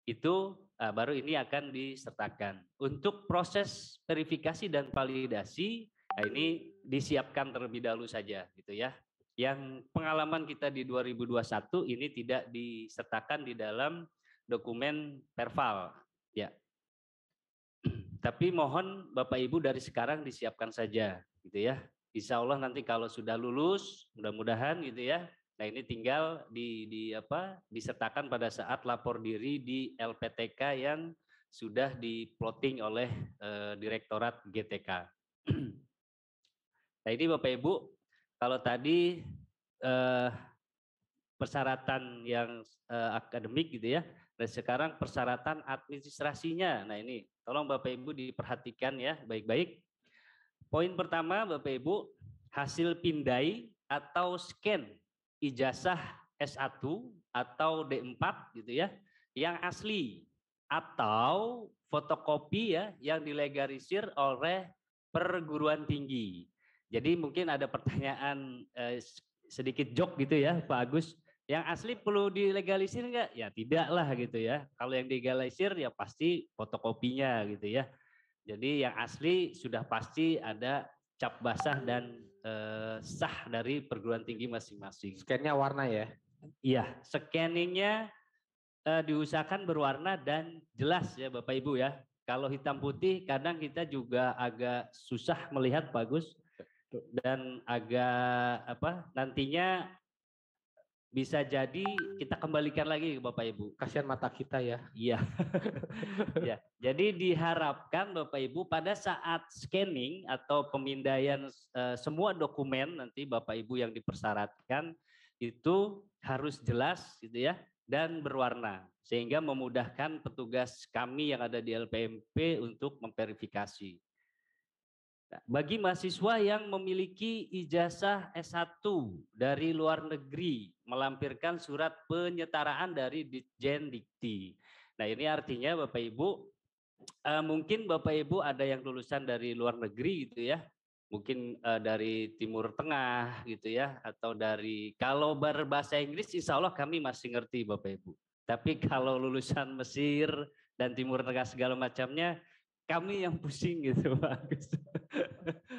S: itu baru ini akan disertakan. Untuk proses verifikasi dan validasi, nah ini disiapkan terlebih dahulu saja gitu ya. Yang pengalaman kita di 2021 ini tidak disertakan di dalam dokumen perval ya. Tapi mohon Bapak Ibu dari sekarang disiapkan saja gitu ya. Insya Allah nanti kalau sudah lulus, mudah-mudahan gitu ya. Nah ini tinggal disertakan pada saat lapor diri di LPTK yang sudah diplotting oleh Direktorat GTK. Nah ini Bapak Ibu, kalau tadi persyaratan yang akademik gitu ya, dan sekarang persyaratan administrasinya. Nah ini tolong Bapak Ibu diperhatikan ya baik-baik. Poin pertama Bapak Ibu, hasil pindai atau scan ijazah S1 atau D4 gitu ya, yang asli atau fotokopi ya yang dilegalisir oleh perguruan tinggi. Jadi mungkin ada pertanyaan sedikit jok gitu ya Pak Agus, yang asli perlu dilegalisir enggak? Ya tidak lah gitu ya. Kalau yang dilegalisir ya pasti fotokopinya gitu ya. Jadi yang asli sudah pasti ada cap basah dan sah dari perguruan tinggi masing-masing.
C: Scan-nya warna ya?
S: Iya, scanningnya diusahakan berwarna dan jelas ya Bapak Ibu ya. Kalau hitam putih kadang kita juga agak susah melihat Pak Agus, dan agak nantinya bisa jadi kita kembalikan lagi ke Bapak Ibu.
C: Kasihan mata kita ya.
S: Iya. Ya, jadi diharapkan Bapak Ibu pada saat scanning atau pemindaian semua dokumen nanti Bapak Ibu yang dipersyaratkan itu harus jelas gitu ya dan berwarna sehingga memudahkan petugas kami yang ada di LPMP untuk memverifikasi. Nah, bagi mahasiswa yang memiliki ijazah S1 dari luar negeri melampirkan surat penyetaraan dari Ditjen Dikti. Nah ini artinya Bapak Ibu, mungkin Bapak Ibu ada yang lulusan dari luar negeri gitu ya, mungkin dari Timur Tengah gitu ya, atau dari, kalau berbahasa Inggris insya Allah kami masih ngerti Bapak Ibu. Tapi kalau lulusan Mesir dan Timur Tengah segala macamnya, kami yang pusing gitu Pak Agus.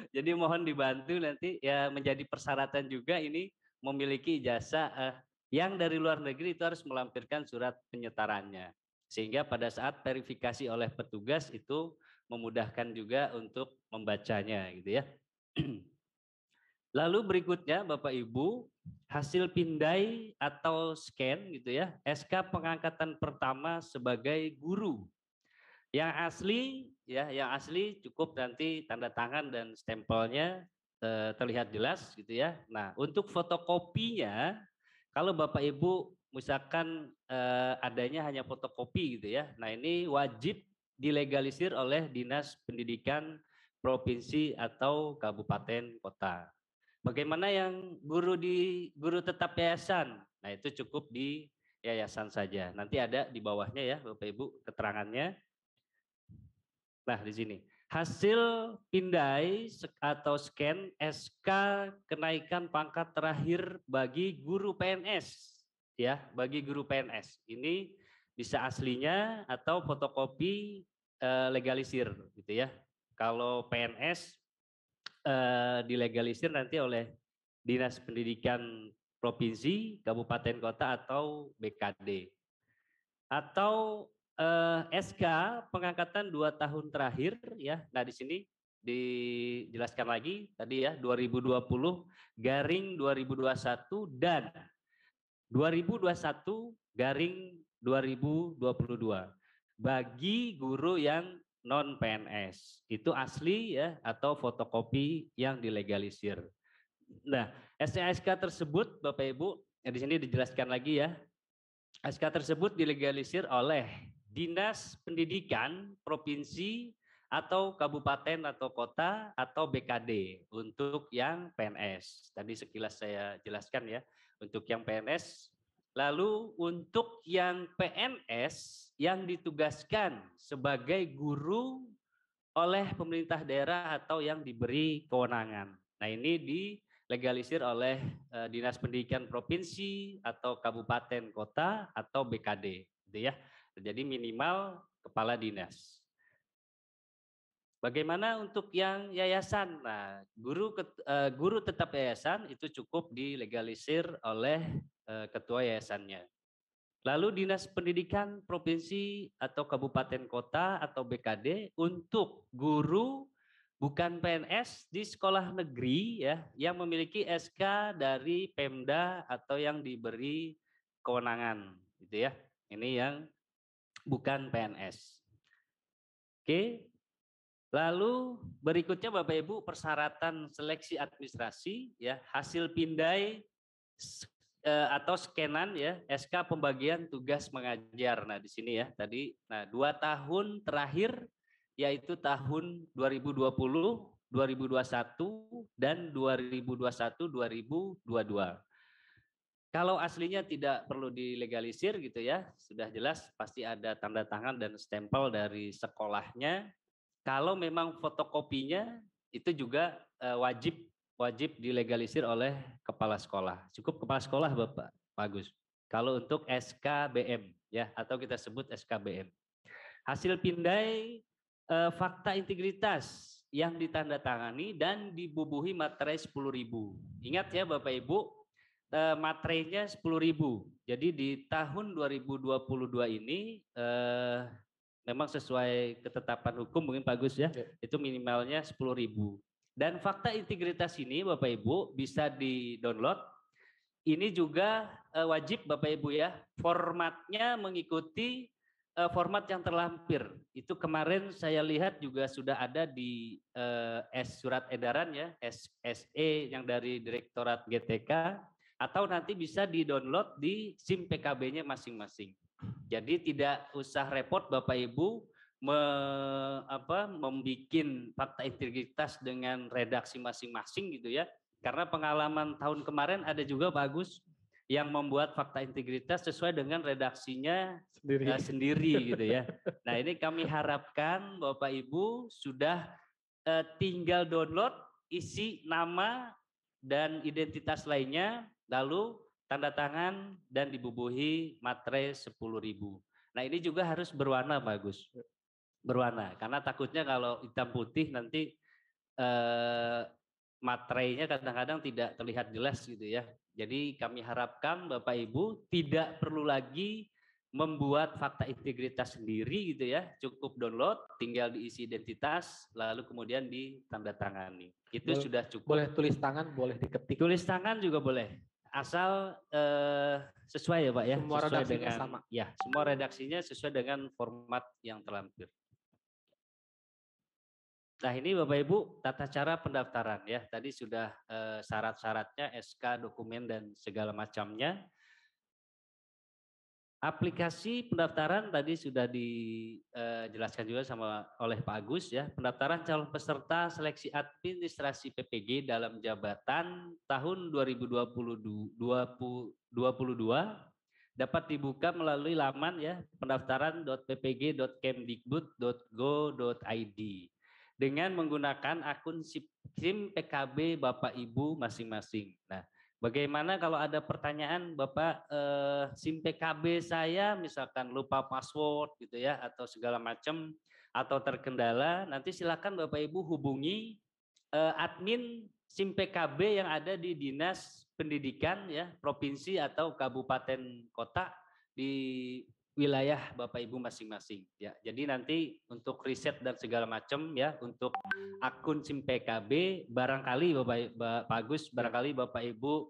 S: Jadi mohon dibantu nanti ya, menjadi persyaratan juga ini memiliki ijazah yang dari luar negeri itu harus melampirkan surat penyetarannya. Sehingga pada saat verifikasi oleh petugas itu memudahkan juga untuk membacanya gitu ya. Lalu berikutnya Bapak Ibu, hasil pindai atau scan gitu ya, SK pengangkatan pertama sebagai guru. Yang asli ya, yang asli cukup nanti tanda tangan dan stempelnya terlihat jelas gitu ya. Nah, untuk fotokopinya kalau Bapak Ibu misalkan adanya hanya fotokopi gitu ya. Nah, ini wajib dilegalisir oleh Dinas Pendidikan Provinsi atau Kabupaten Kota. Bagaimana yang guru tetap yayasan? Nah, itu cukup di yayasan saja. Nanti ada di bawahnya ya Bapak Ibu keterangannya. Nah, di sini hasil pindai atau scan SK kenaikan pangkat terakhir bagi guru PNS ya, bagi guru PNS. Ini bisa aslinya atau fotokopi legalisir gitu ya. Kalau PNS dilegalisir nanti oleh Dinas Pendidikan Provinsi, Kabupaten Kota atau BKD. Atau SK pengangkatan 2 tahun terakhir ya. Nah, di sini dijelaskan lagi tadi ya 2020-2021 dan 2021-2022 bagi guru yang non PNS. Itu asli ya atau fotokopi yang dilegalisir. Nah, SK tersebut Bapak Ibu, di sini dijelaskan lagi ya. SK tersebut dilegalisir oleh Dinas Pendidikan Provinsi atau kabupaten atau kota atau BKD untuk yang PNS. Tadi sekilas saya jelaskan ya untuk yang PNS. Lalu untuk yang PNS yang ditugaskan sebagai guru oleh pemerintah daerah atau yang diberi kewenangan. Nah, ini dilegalisir oleh Dinas Pendidikan Provinsi atau kabupaten kota atau BKD, gitu ya. Jadi minimal kepala dinas. Bagaimana untuk yang yayasan? Nah, guru tetap yayasan itu cukup dilegalisir oleh ketua yayasannya. Lalu Dinas Pendidikan Provinsi atau Kabupaten Kota atau BKD untuk guru bukan PNS di sekolah negeri ya yang memiliki SK dari Pemda atau yang diberi kewenangan gitu ya. Ini yang bukan PNS. Oke. Lalu berikutnya Bapak Ibu persyaratan seleksi administrasi ya, hasil pindai atau scanan ya, SK pembagian tugas mengajar. Nah, di sini ya tadi. Nah, 2 tahun terakhir yaitu tahun 2020, 2021 dan 2021-2022. Kalau aslinya tidak perlu dilegalisir gitu ya, sudah jelas pasti ada tanda tangan dan stempel dari sekolahnya. Kalau memang fotokopinya itu juga wajib dilegalisir oleh kepala sekolah. Cukup kepala sekolah Bapak Agus. Kalau untuk SKBM ya atau kita sebut SKBM. Hasil pindai fakta integritas yang ditandatangani dan dibubuhi materai 10.000. Ingat ya Bapak Ibu, materainya 10.000. Jadi di tahun 2022 ini memang sesuai ketetapan hukum mungkin Pak Gus ya, itu minimalnya 10.000. Dan fakta integritas ini Bapak Ibu bisa di-download. Ini juga wajib Bapak Ibu ya, formatnya mengikuti format yang terlampir. Itu kemarin saya lihat juga sudah ada di surat edaran ya, SE yang dari Direktorat GTK, atau nanti bisa di-download di SIM PKB-nya masing-masing. Jadi tidak usah repot Bapak Ibu membuat fakta integritas dengan redaksi masing-masing gitu ya. Karena pengalaman tahun kemarin ada juga Pak Agus yang membuat fakta integritas sesuai dengan redaksinya sendiri gitu ya. Nah, ini kami harapkan Bapak Ibu sudah tinggal download isi nama dan identitas lainnya, lalu tanda tangan dan dibubuhi materai 10.000. Nah, ini juga harus berwarna bagus. Berwarna, karena takutnya kalau hitam putih nanti materainya kadang-kadang tidak terlihat jelas gitu ya. Jadi kami harapkan Bapak Ibu tidak perlu lagi membuat fakta integritas sendiri gitu ya. Cukup download, tinggal diisi identitas, lalu kemudian ditandatangani. Itu sudah cukup.
D: Boleh tulis tangan, boleh diketik.
S: Tulis tangan juga boleh. Asal sesuai ya Pak ya.
D: Semua
S: sesuai
D: redaksinya
S: dengan,
D: sama.
S: Ya, semua redaksinya sesuai dengan format yang terlampir. Nah, ini Bapak Ibu tata cara pendaftaran ya. Tadi sudah syarat-syaratnya, SK, dokumen dan segala macamnya. Aplikasi pendaftaran tadi sudah dijelaskan juga oleh Pak Agus ya. Pendaftaran calon peserta seleksi administrasi PPG dalam jabatan tahun 2022 dapat dibuka melalui laman ya pendaftaran.ppg.kemdikbud.go.id dengan menggunakan akun SIM PKB Bapak Ibu masing-masing. Nah, bagaimana kalau ada pertanyaan Bapak, SIM PKB saya misalkan lupa password gitu ya atau segala macam atau terkendala, nanti silakan Bapak Ibu hubungi admin SIM PKB yang ada di Dinas Pendidikan ya, provinsi atau kabupaten kota di wilayah Bapak Ibu masing-masing ya. Jadi nanti untuk riset dan segala macam ya, untuk akun SIM PKB barangkali Bapak Agus, barangkali Bapak Ibu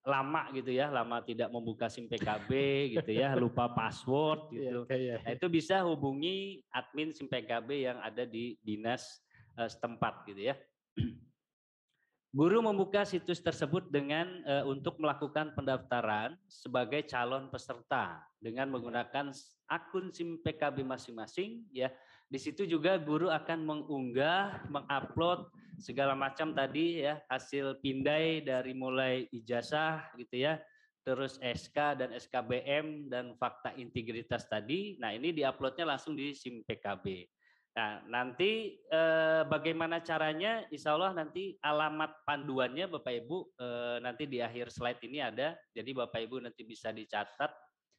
S: lama gitu ya, lama tidak membuka SIM PKB gitu ya, lupa password gitu. Nah, itu bisa hubungi admin SIM PKB yang ada di dinas setempat gitu ya. Guru membuka situs tersebut dengan untuk melakukan pendaftaran sebagai calon peserta dengan menggunakan akun SIM PKB masing-masing ya. Di situ juga guru akan mengunggah, mengupload segala macam tadi ya, hasil pindai dari mulai ijazah gitu ya, terus SK dan SKBM dan fakta integritas tadi. Nah, ini diuploadnya langsung di SIM PKB. Nah, nanti bagaimana caranya? Insya Allah nanti alamat panduannya Bapak Ibu nanti di akhir slide ini ada. Jadi Bapak Ibu nanti bisa dicatat.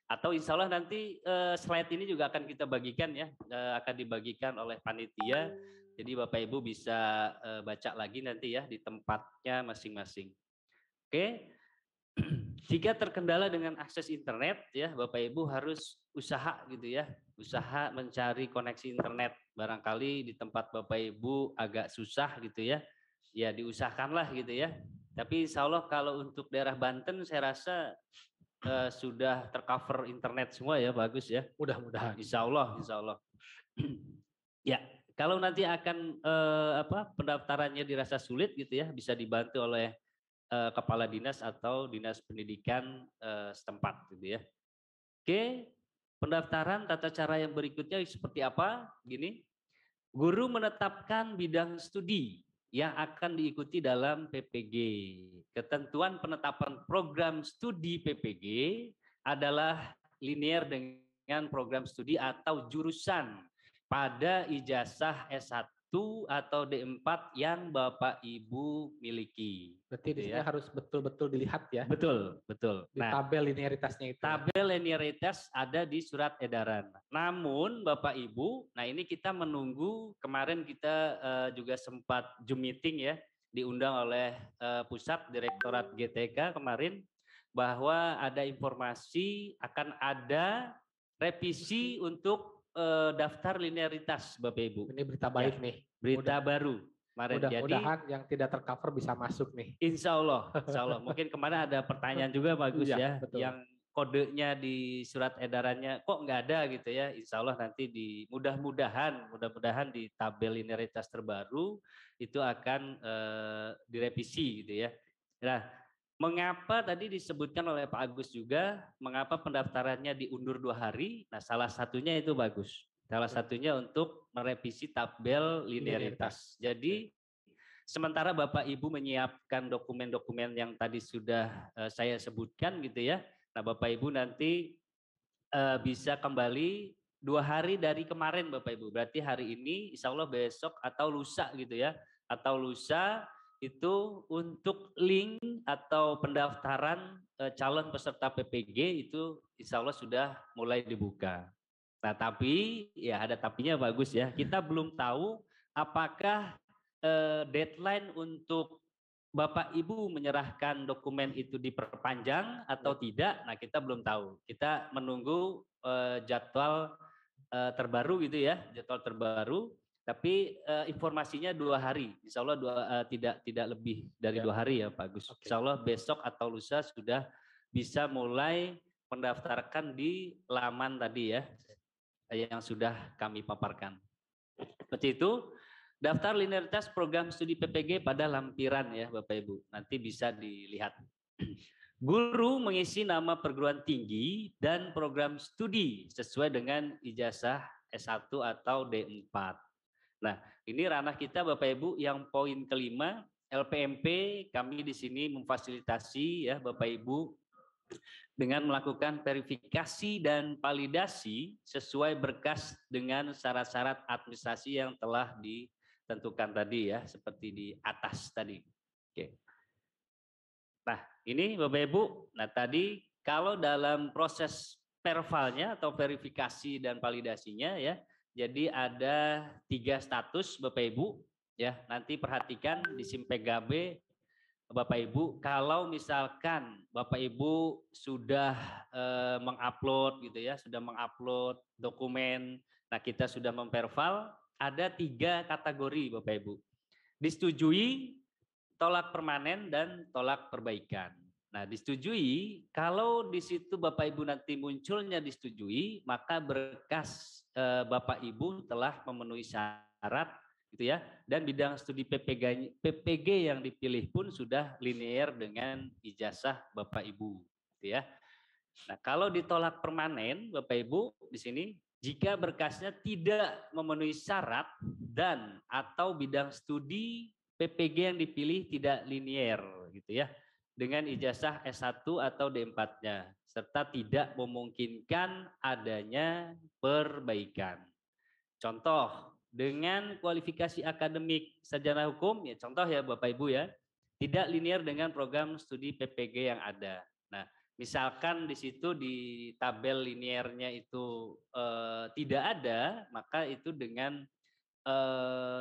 S: Atau insya Allah nanti slide ini juga akan kita bagikan ya. Akan dibagikan oleh panitia. Jadi Bapak Ibu bisa baca lagi nanti ya di tempatnya masing-masing. Oke. Jika terkendala dengan akses internet ya Bapak Ibu harus usaha gitu ya, usaha mencari koneksi internet. Barangkali di tempat Bapak Ibu agak susah gitu ya, ya diusahakanlah gitu ya. Tapi insya Allah kalau untuk daerah Banten saya rasa sudah tercover internet semua ya, bagus ya.
D: Mudah-mudahan.
S: Insya Allah, insya Allah. Ya, kalau nanti akan pendaftarannya dirasa sulit gitu ya, bisa dibantu oleh kepala dinas atau dinas pendidikan setempat gitu ya. Oke, pendaftaran tata cara yang berikutnya seperti apa? Gini, guru menetapkan bidang studi yang akan diikuti dalam PPG. Ketentuan penetapan program studi PPG adalah linear dengan program studi atau jurusan pada ijazah S1 atau D4 yang Bapak Ibu miliki.
D: Berarti di sini harus betul-betul dilihat ya.
S: Betul, betul.
D: Di tabel linearitasnya itu.
S: Tabel linearitas ada di surat edaran. Namun Bapak Ibu, nah ini kita menunggu, kemarin kita juga sempat Zoom meeting ya, diundang oleh Pusat Direktorat GTK kemarin, bahwa ada informasi akan ada revisi untuk daftar linearitas Bapak Ibu.
D: Ini berita baik nih.
S: Berita baru.
D: Mudah-mudahan yang tidak tercover bisa masuk nih.
S: Insya Allah, insya Allah. Mungkin kemarin ada pertanyaan juga bagus ya,
D: betul.
S: yang kodenya di surat edarannya kok nggak ada gitu ya. Insya Allah nanti di mudah-mudahan di tabel linearitas terbaru itu akan direvisi gitu ya. Nah, mengapa tadi disebutkan oleh Pak Agus juga, mengapa pendaftarannya diundur 2 hari? Nah, salah satunya itu bagus. Salah satunya untuk merevisi tabel linearitas. Jadi, sementara Bapak Ibu menyiapkan dokumen-dokumen yang tadi sudah saya sebutkan gitu ya. Nah, Bapak Ibu nanti bisa kembali 2 hari dari kemarin Bapak Ibu. Berarti hari ini, insya Allah besok atau lusa gitu ya. Atau lusa, itu untuk link atau pendaftaran calon peserta PPG itu insya Allah sudah mulai dibuka. Nah tapi ya ada tapinya bagus ya, kita belum tahu apakah deadline untuk Bapak Ibu menyerahkan dokumen itu diperpanjang atau tidak. Nah kita belum tahu, kita menunggu jadwal terbaru gitu ya, jadwal terbaru. Tapi informasinya 2 hari, insya Allah tidak lebih dari 2 hari ya Pak Agus. Insya Allah besok atau lusa sudah bisa mulai mendaftarkan di laman tadi ya, yang sudah kami paparkan. Seperti itu, daftar linearitas program studi PPG pada lampiran ya Bapak Ibu, nanti bisa dilihat. Guru mengisi nama perguruan tinggi dan program studi sesuai dengan ijazah S1 atau D4. Nah, ini ranah kita Bapak Ibu yang poin kelima, LPMP kami di sini memfasilitasi ya Bapak Ibu dengan melakukan verifikasi dan validasi sesuai berkas dengan syarat-syarat administrasi yang telah ditentukan tadi ya, seperti di atas tadi. Oke. Nah, ini Bapak Ibu, nah tadi kalau dalam proses pervalnya atau verifikasi dan validasinya ya, jadi ada 3 status Bapak Ibu ya. Nanti perhatikan di SIM PKB Bapak Ibu, kalau misalkan Bapak Ibu sudah mengupload gitu ya, sudah mengupload dokumen, nah kita sudah memperval, ada 3 kategori Bapak Ibu. Disetujui, tolak permanen dan tolak perbaikan. Nah, disetujui, kalau di situ Bapak Ibu nanti munculnya disetujui, maka berkas Bapak Ibu telah memenuhi syarat gitu ya. Dan bidang studi PPG yang dipilih pun sudah linear dengan ijazah Bapak Ibu, gitu ya. Nah, kalau ditolak permanen, Bapak Ibu, di sini jika berkasnya tidak memenuhi syarat dan atau bidang studi PPG yang dipilih tidak linear, gitu ya, dengan ijazah S1 atau D4-nya, serta tidak memungkinkan adanya perbaikan. Contoh, dengan kualifikasi akademik sarjana hukum, ya contoh ya Bapak Ibu ya, tidak linear dengan program studi PPG yang ada. Nah, misalkan di situ di tabel linearnya itu tidak ada, maka itu dengan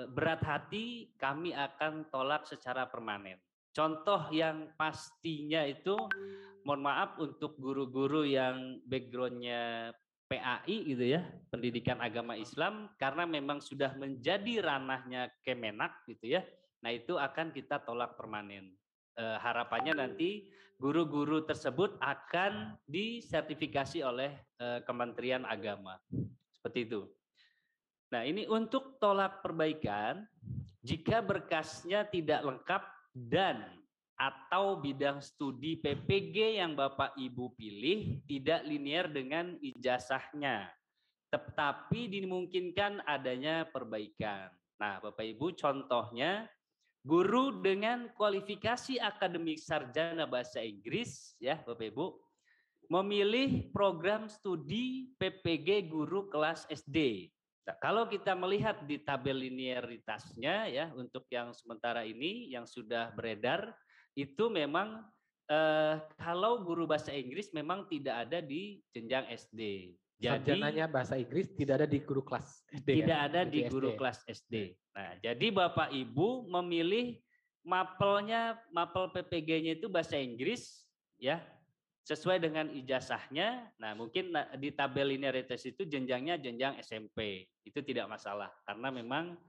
S: berat hati kami akan tolak secara permanen. Contoh yang pastinya itu, mohon maaf untuk guru-guru yang backgroundnya PAI gitu ya, pendidikan agama Islam, karena memang sudah menjadi ranahnya Kemenak gitu ya. Nah itu akan kita tolak permanen. Harapannya nanti guru-guru tersebut akan disertifikasi oleh Kementerian Agama. Seperti itu. Nah ini untuk tolak perbaikan, jika berkasnya tidak lengkap dan atau bidang studi PPG yang Bapak Ibu pilih tidak linear dengan ijazahnya, tetapi dimungkinkan adanya perbaikan. Nah Bapak Ibu contohnya, guru dengan kualifikasi akademik sarjana bahasa Inggris ya Bapak Ibu, memilih program studi PPG guru kelas SD. Nah, kalau kita melihat di tabel linearitasnya ya untuk yang sementara ini yang sudah beredar itu memang kalau guru bahasa Inggris memang tidak ada di jenjang SD. Jadi
D: sarjananya bahasa Inggris tidak ada di guru kelas SD.
S: Tidak
D: ya?
S: ada di guru kelas SD. Nah, jadi Bapak Ibu memilih mapel PPG-nya itu bahasa Inggris ya. Sesuai dengan ijazahnya, nah mungkin di tabel linearitas itu jenjangnya jenjang SMP, itu tidak masalah karena memang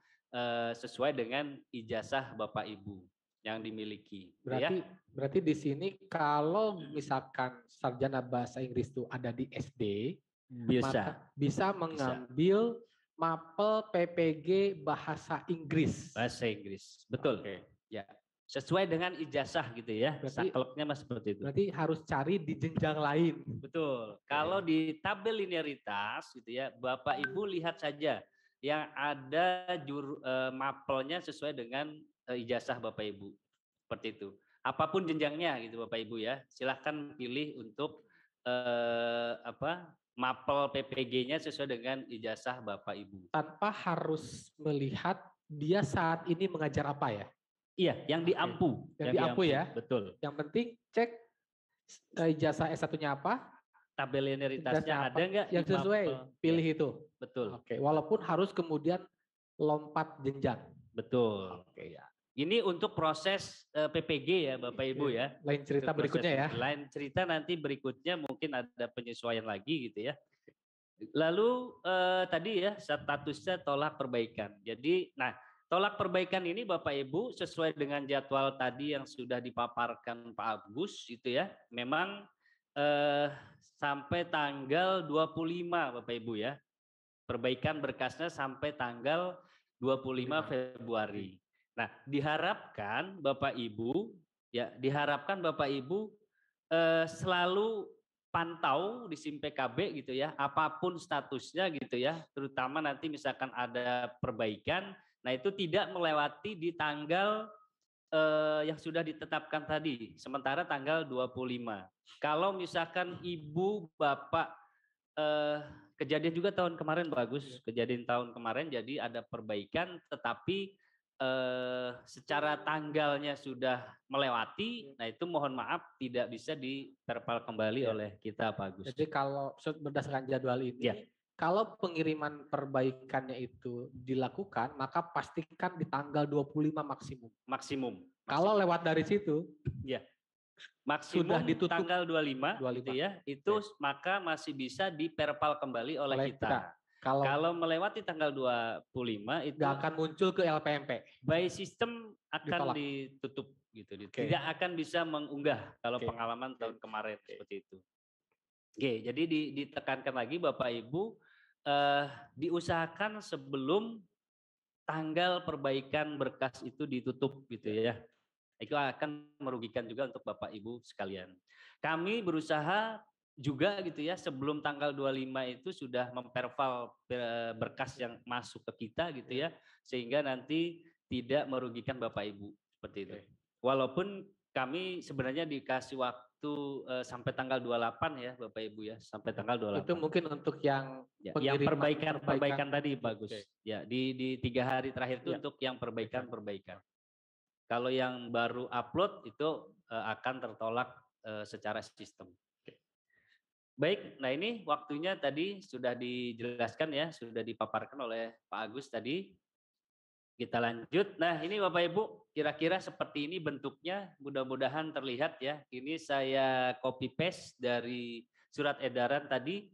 S: sesuai dengan ijazah Bapak Ibu yang dimiliki.
D: Berarti di sini kalau misalkan sarjana bahasa Inggris itu ada di SD, maka bisa mengambil mapel PPG bahasa Inggris.
S: Bahasa Inggris, betul. Ya. Sesuai dengan ijazah gitu ya, sakleknya mas seperti itu.
D: Berarti harus cari di jenjang lain.
S: Betul. Kalau di tabel linearitas gitu ya, Bapak Ibu lihat saja yang ada mapelnya sesuai dengan ijazah Bapak Ibu. Seperti itu. Apapun jenjangnya gitu Bapak Ibu ya, silahkan pilih untuk mapel PPG-nya sesuai dengan ijazah Bapak Ibu.
D: Tanpa harus melihat dia saat ini mengajar apa ya?
S: Iya, yang diampu.
D: Yang diampu ya.
S: Betul.
D: Yang penting cek ijazah S1-nya apa,
S: tabel linearitasnya ada nggak
D: yang sesuai, pilih itu.
S: Betul.
D: Oke, walaupun harus kemudian lompat jenjang.
S: Betul. Oke ya. Ini untuk proses PPG ya Bapak Ibu ya.
D: Lain cerita berikutnya ya.
S: Lain cerita nanti berikutnya mungkin ada penyesuaian lagi gitu ya. Lalu tadi ya statusnya tolak perbaikan. Jadi tolak perbaikan ini Bapak Ibu sesuai dengan jadwal tadi yang sudah dipaparkan Pak Agus itu ya. Memang sampai tanggal 25 Bapak Ibu ya. Perbaikan berkasnya sampai tanggal 25 Februari. Nah, diharapkan Bapak Ibu selalu pantau di SIM PKB gitu ya. Apapun statusnya gitu ya. Terutama nanti misalkan ada perbaikan, nah itu tidak melewati di tanggal yang sudah ditetapkan tadi, sementara tanggal 25. Kalau misalkan Ibu, Bapak, kejadian juga tahun kemarin bagus, kejadian tahun kemarin jadi ada perbaikan, tetapi secara tanggalnya sudah melewati, nah itu mohon maaf tidak bisa diterpal kembali oleh kita Pak Agus.
D: Jadi kalau berdasarkan jadwal ini, kalau pengiriman perbaikannya itu dilakukan, maka pastikan di tanggal 25 maksimum. Kalau lewat dari situ,
S: ya maksimum
D: sudah ditutup
S: tanggal 25. Gitu ya, itu maka masih bisa diperpal kembali oleh kita. Kalau melewati tanggal 25 itu
D: nggak akan muncul ke LPMP.
S: By system akan ditutup gitu. Tidak akan bisa mengunggah kalau pengalaman tahun kemarin seperti itu. Oke, jadi ditekankan lagi Bapak Ibu diusahakan sebelum tanggal perbaikan berkas itu ditutup gitu ya. Itu akan merugikan juga untuk Bapak Ibu sekalian. Kami berusaha juga gitu ya, sebelum tanggal 25 itu sudah memperval berkas yang masuk ke kita gitu ya, sehingga nanti tidak merugikan Bapak Ibu seperti itu. Walaupun kami sebenarnya dikasih waktu sampai tanggal 28 ya Bapak Ibu ya, sampai tanggal 28.
D: Itu mungkin untuk yang
S: yang perbaikan tadi bagus. Ya, di 3 hari terakhir itu untuk yang perbaikan. Kalau yang baru upload itu akan tertolak secara sistem. Baik, nah ini waktunya tadi sudah dijelaskan ya, sudah dipaparkan oleh Pak Agus tadi. Kita lanjut. Nah ini Bapak Ibu, kira-kira seperti ini bentuknya, mudah-mudahan terlihat ya. Ini saya copy paste dari surat edaran tadi.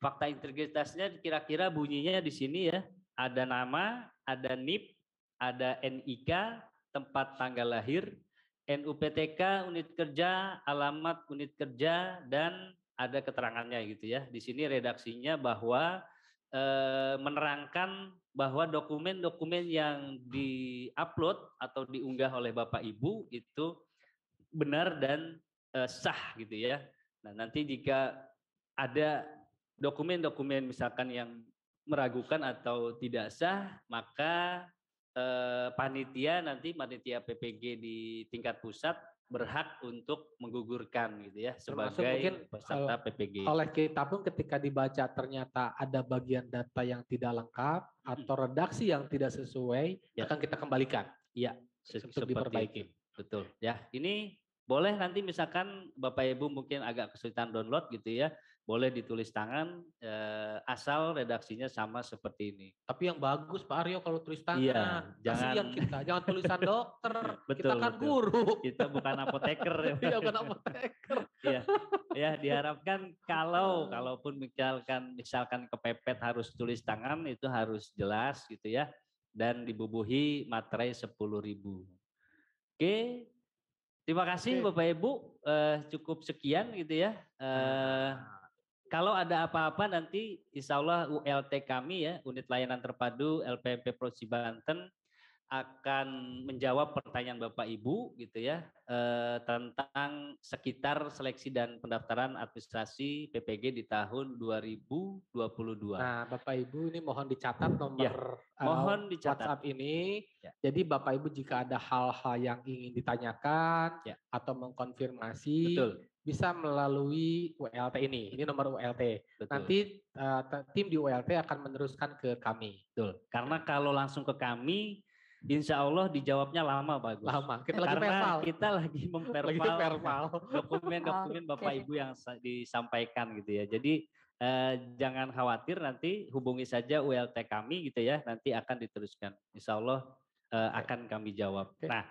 S: Fakta integritasnya kira-kira bunyinya di sini ya. Ada nama, ada NIP, ada NIK, tempat tanggal lahir, NUPTK, unit kerja, alamat unit kerja, dan ada keterangannya gitu ya. Di sini redaksinya bahwa menerangkan bahwa dokumen-dokumen yang di-upload atau diunggah oleh Bapak Ibu itu benar dan sah gitu ya. Nah, nanti jika ada dokumen-dokumen misalkan yang meragukan atau tidak sah, maka panitia PPG di tingkat pusat berhak untuk menggugurkan gitu ya sebagai peserta PPG.
D: Oleh kita pun ketika dibaca ternyata ada bagian data yang tidak lengkap atau redaksi yang tidak sesuai, akan kita kembalikan.
S: Iya,
D: untuk diperbaiki.
S: Betul. Ya, ini boleh nanti misalkan Bapak Ibu mungkin agak kesulitan download gitu ya, boleh ditulis tangan asal redaksinya sama seperti ini.
D: Tapi yang bagus Pak Aryo kalau tulis tangan.
S: Iya,
D: kasihan kita, jangan tulisan dokter.
S: Betul,
D: kita kan guru.
S: Kita bukan apoteker.
D: Iya, bukan apoteker.
S: Iya. Ya, diharapkan kalaupun misalkan kepepet harus tulis tangan itu harus jelas gitu ya, dan dibubuhi materai 10.000. Oke. Terima kasih Bapak Ibu, cukup sekian gitu ya. Kalau ada apa-apa nanti insya Allah ULT kami ya, Unit Layanan Terpadu LPMP Provinsi Banten akan menjawab pertanyaan Bapak Ibu gitu ya, tentang sekitar seleksi dan pendaftaran administrasi PPG di tahun 2022.
D: Nah Bapak Ibu ini mohon dicatat nomor
S: mohon dicatat.
D: WhatsApp ini. Jadi Bapak Ibu jika ada hal-hal yang ingin ditanyakan atau mengkonfirmasi, bisa melalui ULT ini. Ini nomor ULT.
S: Betul.
D: Nanti tim di ULT akan meneruskan ke kami.
S: Betul. Karena kalau langsung ke kami, insya Allah dijawabnya lama Pak Agus.
D: Lama.
S: Kita lagi memperval dokumen-dokumen Bapak Ibu yang disampaikan gitu ya. Jadi jangan khawatir, nanti hubungi saja ULT kami gitu ya. Nanti akan diteruskan. Insya Allah akan kami jawab. Nah,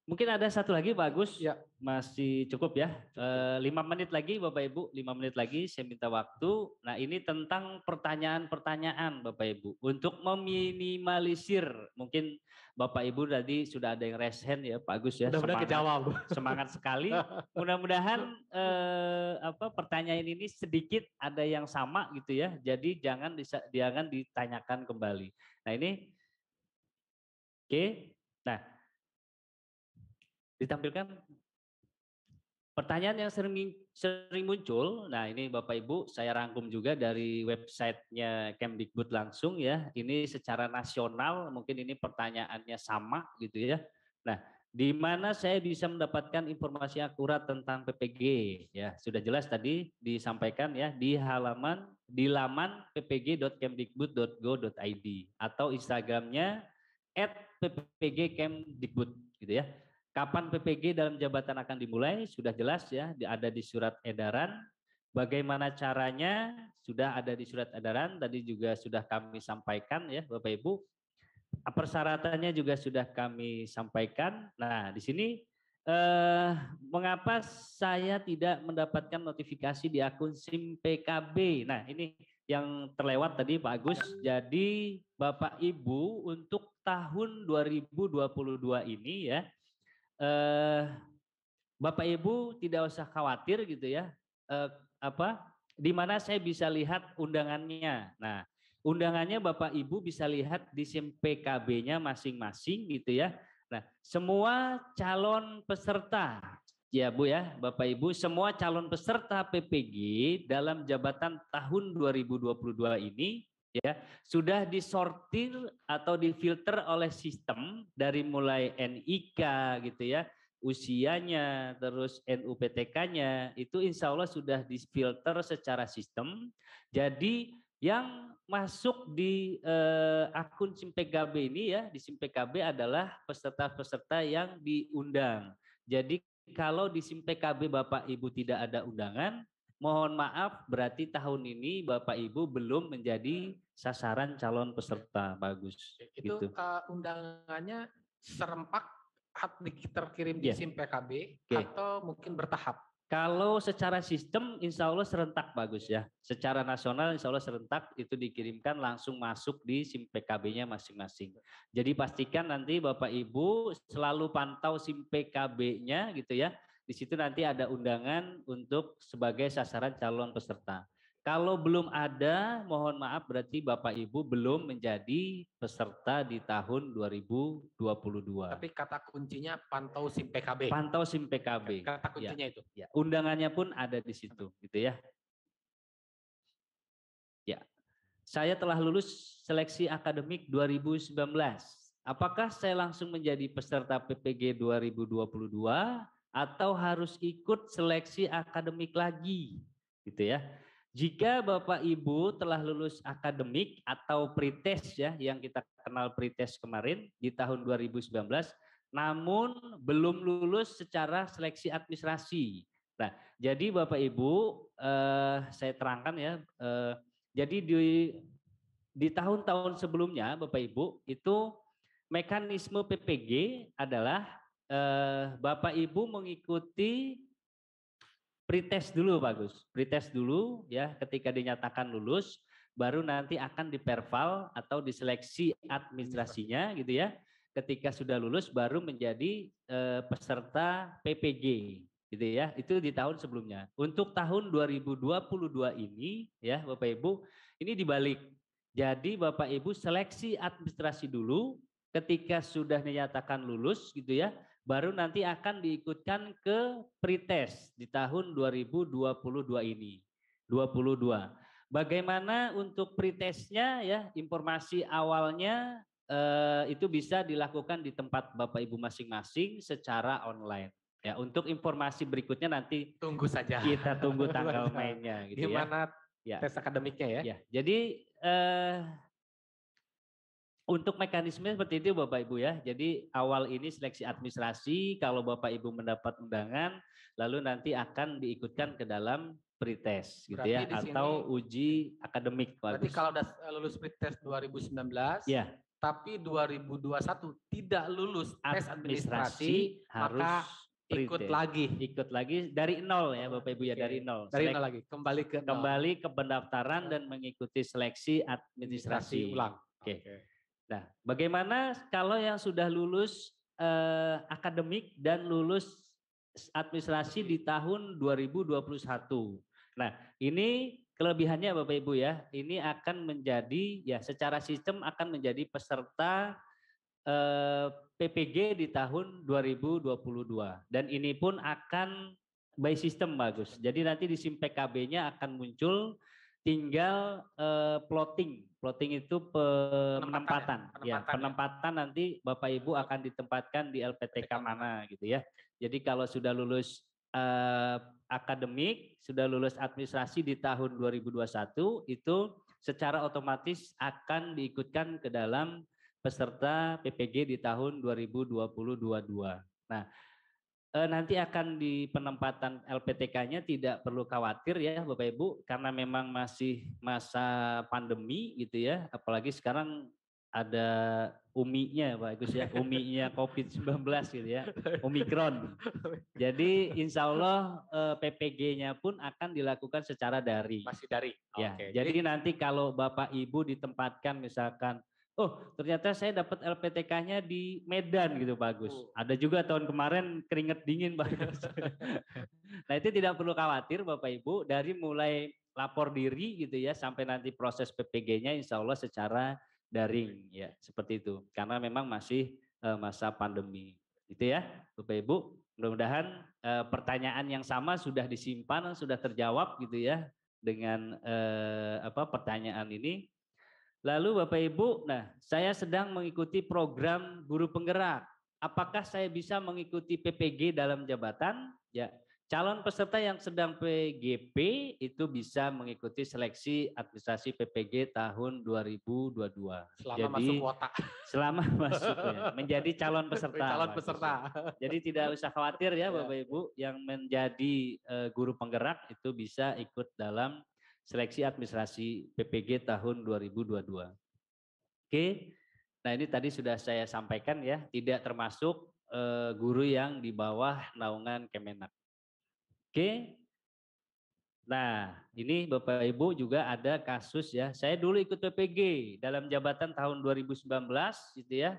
S: mungkin ada satu lagi Pak Agus, masih cukup ya, 5 menit lagi Bapak Ibu, 5 menit lagi saya minta waktu. Nah ini tentang pertanyaan-pertanyaan Bapak Ibu, untuk meminimalisir, mungkin Bapak Ibu tadi sudah ada yang raise hand ya Pak Agus ya, semangat sekali. Mudah-mudahan pertanyaan ini sedikit ada yang sama gitu ya, jadi jangan ditanyakan kembali. Nah ini, oke. Nah, ditampilkan pertanyaan yang sering muncul. Nah ini Bapak Ibu saya rangkum juga dari websitenya Kemdikbud langsung ya. Ini secara nasional mungkin ini pertanyaannya sama gitu ya. Nah di mana saya bisa mendapatkan informasi akurat tentang PPG ya, sudah jelas tadi disampaikan ya di laman ppg.kemdikbud.go.id atau Instagramnya @ppgkemdikbud gitu ya. Kapan PPG dalam jabatan akan dimulai? Sudah jelas ya, ada di surat edaran. Bagaimana caranya? Sudah ada di surat edaran, tadi juga sudah kami sampaikan ya Bapak Ibu. Persyaratannya juga sudah kami sampaikan. Nah di sini mengapa saya tidak mendapatkan notifikasi di akun SIM PKB? Nah ini yang terlewat tadi Pak Agus. Jadi Bapak Ibu untuk tahun 2022 ini ya, Bapak Ibu tidak usah khawatir gitu ya, di mana saya bisa lihat undangannya. Nah undangannya Bapak Ibu bisa lihat di SIM PKB-nya masing-masing gitu ya. Nah, semua calon peserta ya Bu ya, Bapak Ibu, semua calon peserta PPG dalam jabatan tahun 2022 ini ya sudah disortir atau difilter oleh sistem dari mulai NIK gitu ya, usianya, terus NUPTK-nya itu insya Allah sudah difilter secara sistem. Jadi yang masuk di akun SIM PKB ini ya, di SIM PKB adalah peserta-peserta yang diundang. Jadi kalau di SIM PKB Bapak Ibu tidak ada undangan, mohon maaf berarti tahun ini Bapak Ibu belum menjadi sasaran calon peserta. Bagus.
D: Itu
S: gitu.
D: Undangannya serempak terkirim di SIM PKB atau mungkin bertahap?
S: Kalau secara sistem insya Allah serentak bagus ya. Secara nasional insya Allah serentak itu dikirimkan langsung masuk di SIM PKB-nya masing-masing. Jadi pastikan nanti Bapak Ibu selalu pantau SIM PKB-nya gitu ya. Di situ nanti ada undangan untuk sebagai sasaran calon peserta. Kalau belum ada, mohon maaf berarti Bapak Ibu belum menjadi peserta di tahun 2022.
D: Tapi kata kuncinya pantau SIM PKB.
S: Pantau SIM PKB.
D: Kata kuncinya itu.
S: Ya, undangannya pun ada di situ, gitu ya. Ya, saya telah lulus seleksi akademik 2019. Apakah saya langsung menjadi peserta PPG 2022 atau harus ikut seleksi akademik lagi, gitu ya? Jika Bapak Ibu telah lulus akademik atau pretest ya, yang kita kenal pretest kemarin di tahun 2019, namun belum lulus secara seleksi administrasi. Nah, jadi Bapak Ibu, saya terangkan ya, jadi di tahun-tahun sebelumnya Bapak Ibu itu mekanisme PPG adalah Bapak Ibu mengikuti pretest dulu bagus, pretest dulu ya, ketika dinyatakan lulus baru nanti akan diperval atau diseleksi administrasinya gitu ya. Ketika sudah lulus baru menjadi peserta PPG gitu ya. Itu di tahun sebelumnya. Untuk tahun 2022 ini ya Bapak Ibu, ini dibalik. Jadi Bapak Ibu seleksi administrasi dulu, ketika sudah dinyatakan lulus gitu ya, baru nanti akan diikutkan ke pretest di tahun 2022 ini. 22. Bagaimana untuk pretestnya ya, informasi awalnya itu bisa dilakukan di tempat Bapak Ibu masing-masing secara online. Ya, untuk informasi berikutnya nanti
D: tunggu saja.
S: Kita tunggu tanggal mainnya gitu
D: Gimana
S: ya.
D: Tes akademiknya ya?
S: Ya, jadi untuk mekanisme seperti itu Bapak Ibu ya. Jadi awal ini seleksi administrasi, kalau Bapak Ibu mendapat undangan, lalu nanti akan diikutkan ke dalam pretest gitu ya, atau uji akademik.
D: Berarti kalau udah lulus pretest 2019,
S: ya,
D: tapi 2021 tidak lulus tes administrasi,
S: harus
D: maka ikut
S: lagi dari nol ya Bapak Ibu ya, dari nol.
D: Dari nol lagi, kembali
S: ke pendaftaran dan mengikuti seleksi administrasi
D: ulang.
S: Oke. Nah, bagaimana kalau yang sudah lulus akademik dan lulus administrasi di tahun 2021? Nah, ini kelebihannya Bapak Ibu ya, ini akan menjadi ya secara sistem akan menjadi peserta PPG di tahun 2022 dan ini pun akan by system bagus. Jadi nanti di SIM PKB-nya akan muncul, tinggal plotting itu penempatan. Penempatan nanti Bapak Ibu akan ditempatkan di LPTK mana gitu ya. Jadi kalau sudah lulus akademik, sudah lulus administrasi di tahun 2021 itu secara otomatis akan diikutkan ke dalam peserta PPG di tahun 2022. Nah, nanti akan di penempatan LPTK-nya tidak perlu khawatir ya Bapak Ibu, karena memang masih masa pandemi gitu ya, apalagi sekarang ada UMI-nya Pak Agus ya, UMI-nya COVID-19 gitu ya, Omikron. Jadi insya Allah PPG-nya pun akan dilakukan secara daring.
D: Masih daring.
S: Ya,
D: Oke.
S: jadi nanti kalau Bapak Ibu ditempatkan misalkan, oh ternyata saya dapat LPTK-nya di Medan gitu Pak Agus. Ada juga tahun kemarin keringet dingin Pak Agus. Nah itu tidak perlu khawatir Bapak Ibu, dari mulai lapor diri gitu ya, sampai nanti proses PPG-nya insya Allah secara daring ya, seperti itu. Karena memang masih masa pandemi. Gitu ya, Bapak Ibu. Mudah-mudahan pertanyaan yang sama sudah disimpan, sudah terjawab gitu ya dengan pertanyaan ini. Lalu Bapak Ibu, nah saya sedang mengikuti program guru penggerak. Apakah saya bisa mengikuti PPG dalam jabatan? Ya, calon peserta yang sedang PGP itu bisa mengikuti seleksi administrasi PPG tahun 2022.
D: Selama masuk kuota.
S: Selama masuk ya, menjadi calon peserta.
D: Calon peserta.
S: Jadi tidak usah khawatir ya Bapak Ibu, yang menjadi guru penggerak itu bisa ikut dalam seleksi administrasi PPG tahun 2022. Oke, nah ini tadi sudah saya sampaikan ya, tidak termasuk guru yang di bawah naungan Kemenak. Oke, nah ini Bapak Ibu juga ada kasus ya, saya dulu ikut PPG dalam jabatan tahun 2019 gitu ya,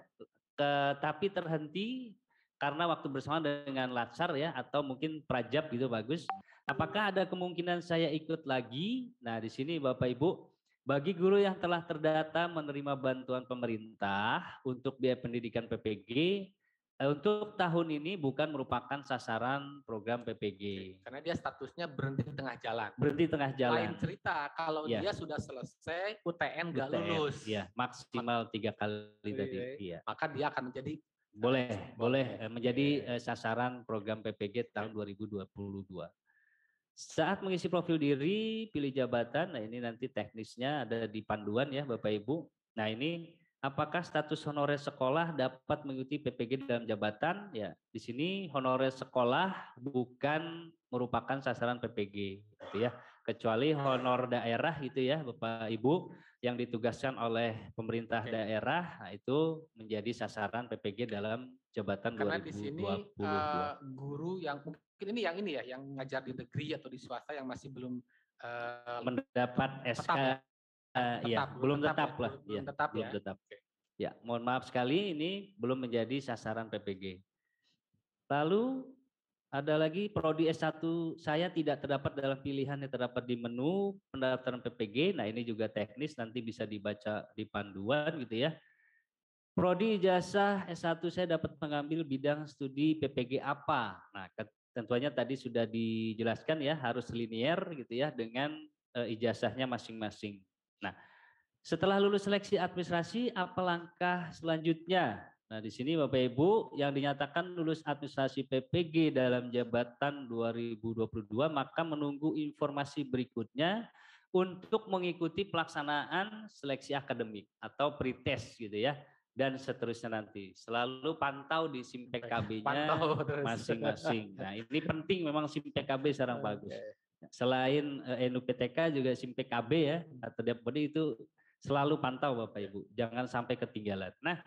S: tapi terhenti karena waktu bersama dengan Latsar ya, atau mungkin Prajab gitu bagus. Apakah ada kemungkinan saya ikut lagi? Nah, di sini Bapak Ibu, bagi guru yang telah terdata menerima bantuan pemerintah untuk biaya pendidikan PPG, untuk tahun ini bukan merupakan sasaran program PPG.
D: Karena dia statusnya berhenti di tengah jalan.
S: Berhenti tengah jalan.
D: Lain cerita kalau dia sudah selesai UTN nggak lulus.
S: Ya, maksimal 3 kali tadi. Iya.
D: Maka dia akan menjadi
S: boleh menjadi sasaran program PPG tahun 2022. Saat mengisi profil diri, pilih jabatan. Nah ini nanti teknisnya ada di panduan ya Bapak Ibu. Nah ini apakah status honorer sekolah dapat mengikuti PPG dalam jabatan? Ya di sini honorer sekolah bukan merupakan sasaran PPG, gitu ya. Kecuali honor daerah gitu ya Bapak Ibu yang ditugaskan oleh pemerintah daerah, nah itu menjadi sasaran PPG dalam jabatan 2022.
D: Karena di sini guru yang mungkin ini ya yang ngajar di negeri atau di swasta yang masih belum
S: mendapat SK belum tetap ya. Ya, mohon maaf sekali ini belum menjadi sasaran PPG. Lalu ada lagi prodi S1 saya tidak terdapat dalam pilihan yang terdapat di menu pendaftaran PPG. Nah, ini juga teknis nanti bisa dibaca di panduan gitu ya. Prodi ijazah S1 saya dapat mengambil bidang studi PPG apa? Nah, tentunya tadi sudah dijelaskan ya, harus linear gitu ya dengan ijazahnya masing-masing. Nah, setelah lulus seleksi administrasi, apa langkah selanjutnya? Nah, di sini Bapak Ibu yang dinyatakan lulus administrasi PPG dalam jabatan 2022, maka menunggu informasi berikutnya untuk mengikuti pelaksanaan seleksi akademik atau pretest gitu ya. Dan seterusnya nanti. Selalu pantau di SIM PKB-nya masing-masing. Nah ini penting memang SIM PKB sekarang bagus. Selain NUPTK juga SIM PKB ya, atau Depodi itu selalu pantau Bapak Ibu. Jangan sampai ketinggalan. Nah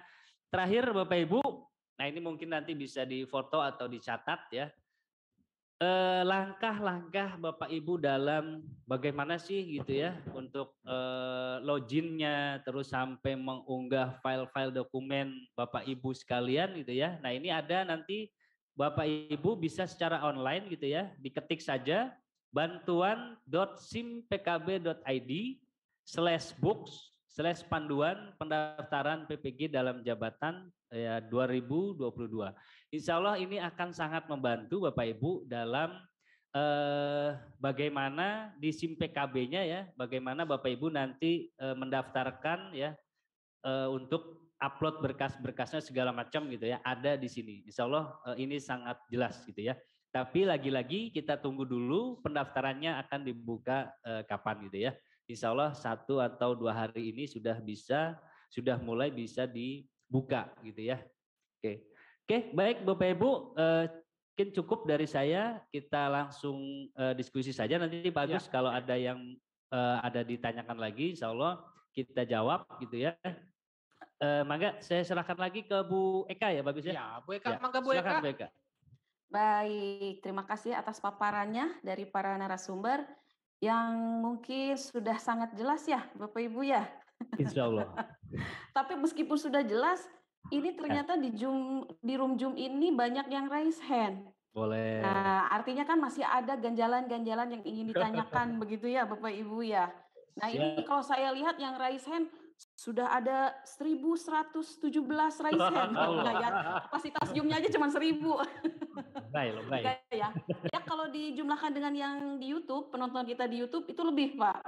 S: terakhir Bapak Ibu, nah ini mungkin nanti bisa difoto atau dicatat ya. Langkah-langkah Bapak Ibu dalam bagaimana sih gitu ya untuk loginnya terus sampai mengunggah file-file dokumen Bapak Ibu sekalian gitu ya. Nah ini ada nanti Bapak Ibu bisa secara online gitu ya, diketik saja bantuan.simpkb.id/books/panduan pendaftaran PPG dalam jabatan ya 2022. Insya Allah ini akan sangat membantu Bapak Ibu dalam bagaimana di SIM PKB-nya ya, bagaimana Bapak Ibu nanti mendaftarkan ya untuk upload berkas-berkasnya segala macam gitu ya, ada di sini. Insya Allah ini sangat jelas gitu ya. Tapi lagi-lagi kita tunggu dulu pendaftarannya akan dibuka kapan gitu ya. Insya Allah 1 atau 2 hari ini sudah mulai bisa dibuka gitu ya. Oke, baik Bapak Ibu, mungkin cukup dari saya. Kita langsung diskusi saja nanti Pak Agus ya. Kalau ada yang ada ditanyakan lagi, insya Allah kita jawab gitu ya. Mangga saya serahkan lagi ke Bu Eka ya Pak Agus ya.
D: Ya, Bu Eka, mangga Bu Eka.
S: Silakan Bu Eka.
R: Baik, terima kasih atas paparannya dari para narasumber yang mungkin sudah sangat jelas ya Bapak Ibu ya.
S: Insya Allah.
R: Tapi meskipun sudah jelas, ini ternyata di room Zoom ini banyak yang raise hand.
S: Boleh.
R: Nah, artinya kan masih ada ganjalan-ganjalan yang ingin ditanyakan begitu ya Bapak Ibu ya. Nah, ini kalau saya lihat yang raise hand sudah ada 1.117 raise hand. Nah, ya, kapasitas Zoom-nya aja cuma 1.000.
S: Lebay.
R: Enggak ya. Ya kalau dijumlahkan dengan yang di YouTube, penonton kita di YouTube itu lebih, Pak.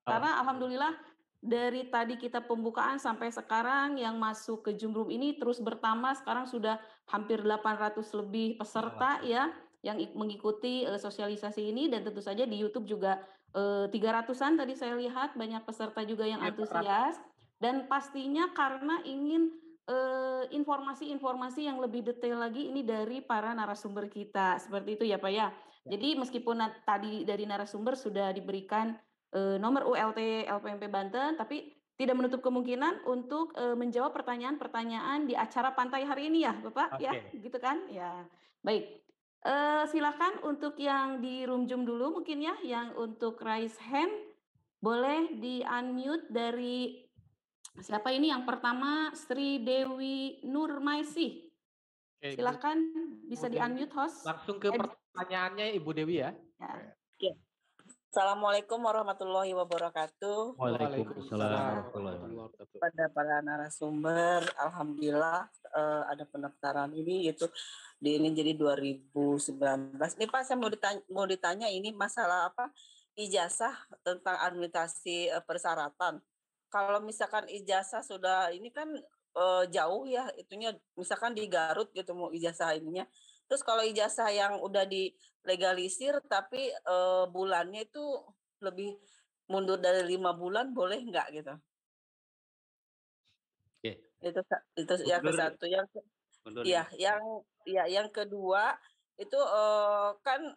R: Karena alhamdulillah dari tadi kita pembukaan sampai sekarang yang masuk ke Zoom Room ini terus bertambah, sekarang sudah hampir 800 lebih peserta ya yang mengikuti sosialisasi ini, dan tentu saja di YouTube juga 300-an tadi saya lihat, banyak peserta juga yang antusias, dan pastinya karena ingin informasi-informasi yang lebih detail lagi ini dari para narasumber kita, seperti itu ya Pak ya. Jadi meskipun tadi dari narasumber sudah diberikan nomor ULT LPMP Banten, tapi tidak menutup kemungkinan untuk menjawab pertanyaan-pertanyaan di acara pantai hari ini ya Bapak ya, gitu kan ya. Baik, silakan untuk yang di room Zoom dulu mungkin ya, yang untuk raise hand boleh di unmute dari siapa ini yang pertama, Sri Dewi Nurmaisi. Silakan bisa di unmute host.
T: Langsung ke pertanyaannya Ibu Dewi ya.
U: Ya. Assalamualaikum warahmatullahi wabarakatuh.
S: Waalaikumsalam.
U: Pada para narasumber, alhamdulillah ada pendaftaran ini yaitu di ini jadi 2019. Ini Pak, saya mau ditanya ini masalah apa? Ijazah tentang administrasi persyaratan. Kalau misalkan ijazah sudah ini kan jauh ya itunya, misalkan di Garut gitu mau ijazah ininya. Terus kalau ijazah yang udah dilegalisir tapi bulannya itu lebih mundur dari 5 bulan, boleh nggak gitu? Itu yang ke satu. Yang kedua itu kan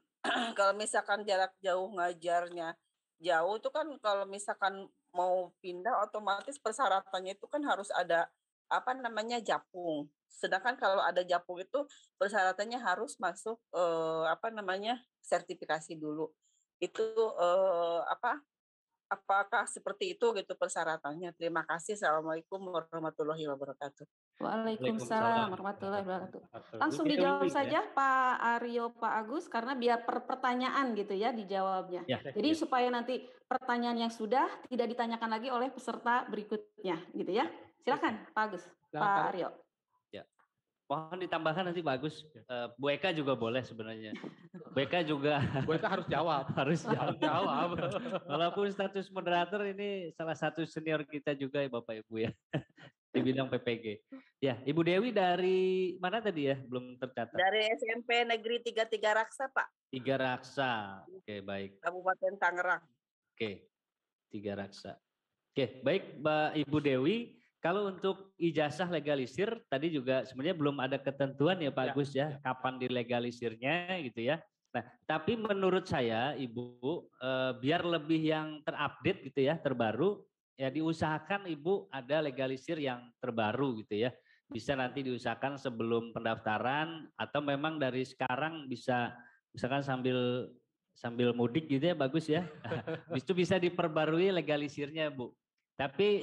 U: kalau misalkan jarak jauh ngajarnya jauh itu kan kalau misalkan mau pindah otomatis persyaratannya itu kan harus ada apa namanya japung. Sedangkan kalau ada japung itu persyaratannya harus masuk apa namanya sertifikasi dulu. Itu apakah seperti itu gitu persyaratannya? Terima kasih. Assalamualaikum warahmatullahi wabarakatuh.
R: Waalaikumsalam warahmatullahi wabarakatuh. Langsung dijawab saja Pak Aryo, Pak Agus, karena biar pertanyaan gitu ya dijawabnya. Jadi supaya nanti pertanyaan yang sudah tidak ditanyakan lagi oleh peserta berikutnya gitu ya. Silakan Pak Agus, Pak Aryo.
S: Ya. Mohon ditambahkan nanti Pak Agus. Bu Eka juga boleh sebenarnya. Bu Eka juga.
T: Bu Eka harus jawab.
S: harus jawab. Walaupun status moderator ini salah satu senior kita juga ya Bapak Ibu ya. Di bidang PPG. Ya, Ibu Dewi dari mana tadi ya? Belum tercatat.
U: Dari SMP Negeri 33 Raksa, Pak.
S: 3 Raksa. Oke, baik.
U: Kabupaten Tangerang.
S: Oke. 3 Raksa. Oke, baik Mbak Ibu Dewi. Kalau untuk ijazah legalisir tadi juga sebenarnya belum ada ketentuan ya Pak Agus ya, kapan dilegalisirnya gitu ya. Nah, tapi menurut saya Ibu biar lebih yang terupdate gitu ya, terbaru, ya diusahakan Ibu ada legalisir yang terbaru gitu ya. Bisa nanti diusahakan sebelum pendaftaran atau memang dari sekarang bisa misalkan sambil mudik gitu ya bagus ya. Itu bisa diperbarui legalisirnya Bu. Tapi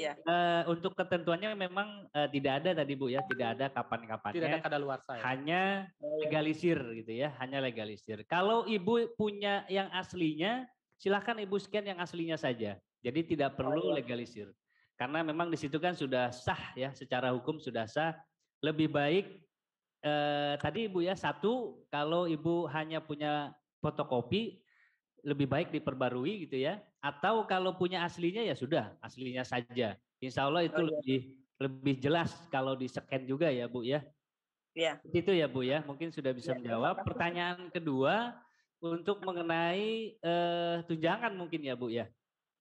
S: untuk ketentuannya memang tidak ada tadi Bu ya, tidak ada kapan-kapannya.
T: Tidak ada kadaluarsa ya.
S: Hanya legalisir gitu ya, hanya legalisir. Kalau Ibu punya yang aslinya, silakan Ibu scan yang aslinya saja. Jadi tidak perlu legalisir. Karena memang di situ kan sudah sah ya, secara hukum sudah sah. Lebih baik tadi Ibu ya, satu kalau Ibu hanya punya fotokopi, lebih baik diperbarui gitu ya. Atau kalau punya aslinya ya sudah, aslinya saja. Insya Allah itu lebih jelas kalau di-scan juga ya Bu ya.
U: Iya.
S: Itu ya Bu ya, mungkin sudah bisa menjawab. Pertanyaan kedua untuk mengenai tunjangan mungkin ya Bu ya.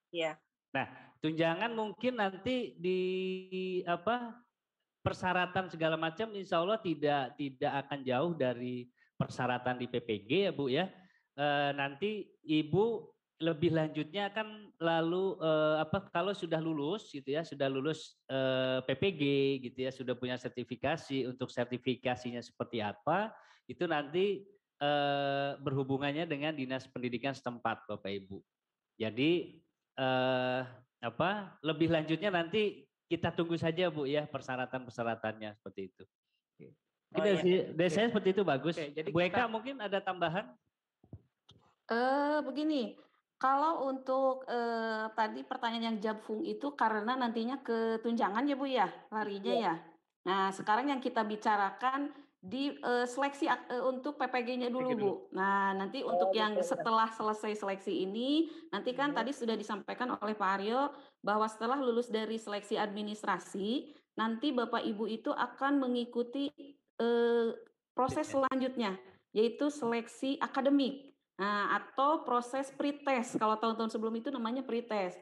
U: Iya.
S: Nah, tunjangan mungkin nanti di persyaratan segala macam insya Allah tidak akan jauh dari persyaratan di PPG ya Bu ya. Nanti Ibu lebih lanjutnya kan lalu kalau sudah lulus gitu ya, sudah lulus PPG gitu ya, sudah punya sertifikasi, untuk sertifikasinya seperti apa itu nanti berhubungannya dengan Dinas Pendidikan setempat Bapak Ibu. Jadi lebih lanjutnya nanti kita tunggu saja Bu ya persyaratan-persyaratannya seperti itu. Desanya seperti itu bagus.
T: Jadi
S: Bu Eka mungkin ada tambahan?
R: Begini, kalau untuk tadi pertanyaan yang Jabfung itu karena nantinya ketunjangan ya Bu ya, larinya ya. Nah sekarang yang kita bicarakan di seleksi untuk PPG-nya dulu Bu. Nah nanti untuk yang setelah selesai seleksi ini, nanti kan tadi sudah disampaikan oleh Pak Aryo bahwa setelah lulus dari seleksi administrasi, nanti Bapak Ibu itu akan mengikuti proses selanjutnya, yaitu seleksi akademik. Nah, atau proses pretest. Kalau tahun-tahun sebelum itu namanya pretest.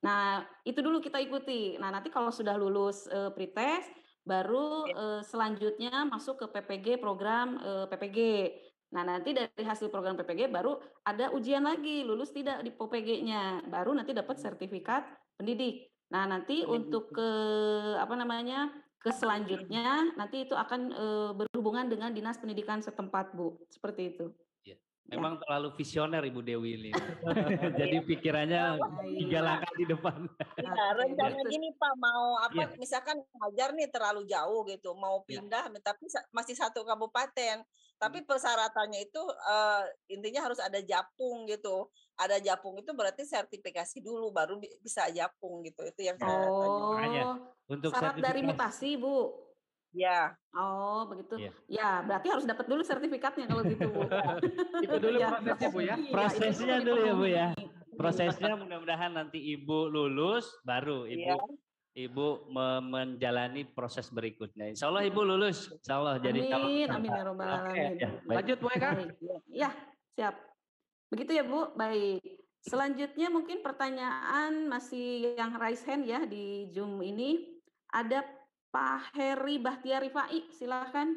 R: Nah, itu dulu kita ikuti. Nah, nanti kalau sudah lulus pretest, baru selanjutnya masuk ke PPG, program PPG. Nah, nanti dari hasil program PPG baru ada ujian lagi, lulus tidak di PPG-nya. Baru nanti dapat sertifikat pendidik. Nah, nanti untuk ke selanjutnya, nanti itu akan berhubungan dengan Dinas Pendidikan setempat, Bu. Seperti itu.
S: Memang terlalu visioner Ibu Dewi ini. Jadi pikirannya 3 langkah di depan.
U: Nah, rencana gini Pak, mau misalkan ngajar nih terlalu jauh gitu, mau pindah tapi masih satu kabupaten. Tapi persyaratannya itu intinya harus ada japung gitu. Ada japung itu berarti sertifikasi dulu baru bisa japung gitu. Itu yang saya tanya.
S: Untuk
R: syarat dari mutasi, Bu.
U: Ya.
R: Oh, begitu. Ya, berarti harus dapat dulu sertifikatnya kalau gitu, Bu.
T: Itu dulu prosesnya, Bu ya.
S: Prosesnya dulu ya, Bu ya. Prosesnya mudah-mudahan nanti Ibu lulus, baru Ibu menjalani proses berikutnya. Insya Allah Ibu lulus. Insya Allah jadi
R: amin ya robbal alamin.
T: Lanjut Bu Eka.
R: Ya, siap. Begitu ya Bu. Baik. Selanjutnya mungkin pertanyaan masih yang raise hand ya di Zoom ini. Ada Pak Heri Bahtiar Rifai, silakan.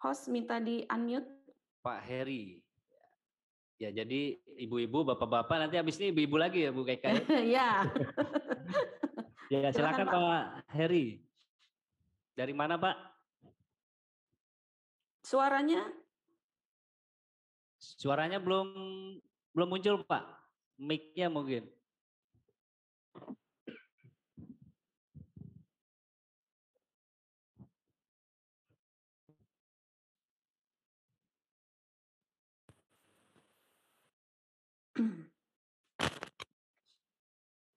R: Host minta di unmute.
S: Pak Heri. Ya, jadi ibu-ibu, bapak-bapak, nanti habis ini ibu-ibu lagi ya Bu Eka.
R: Ya.
S: Ya, silakan Pak Heri. Dari mana Pak? Suaranya belum muncul Pak. Mic-nya mungkin.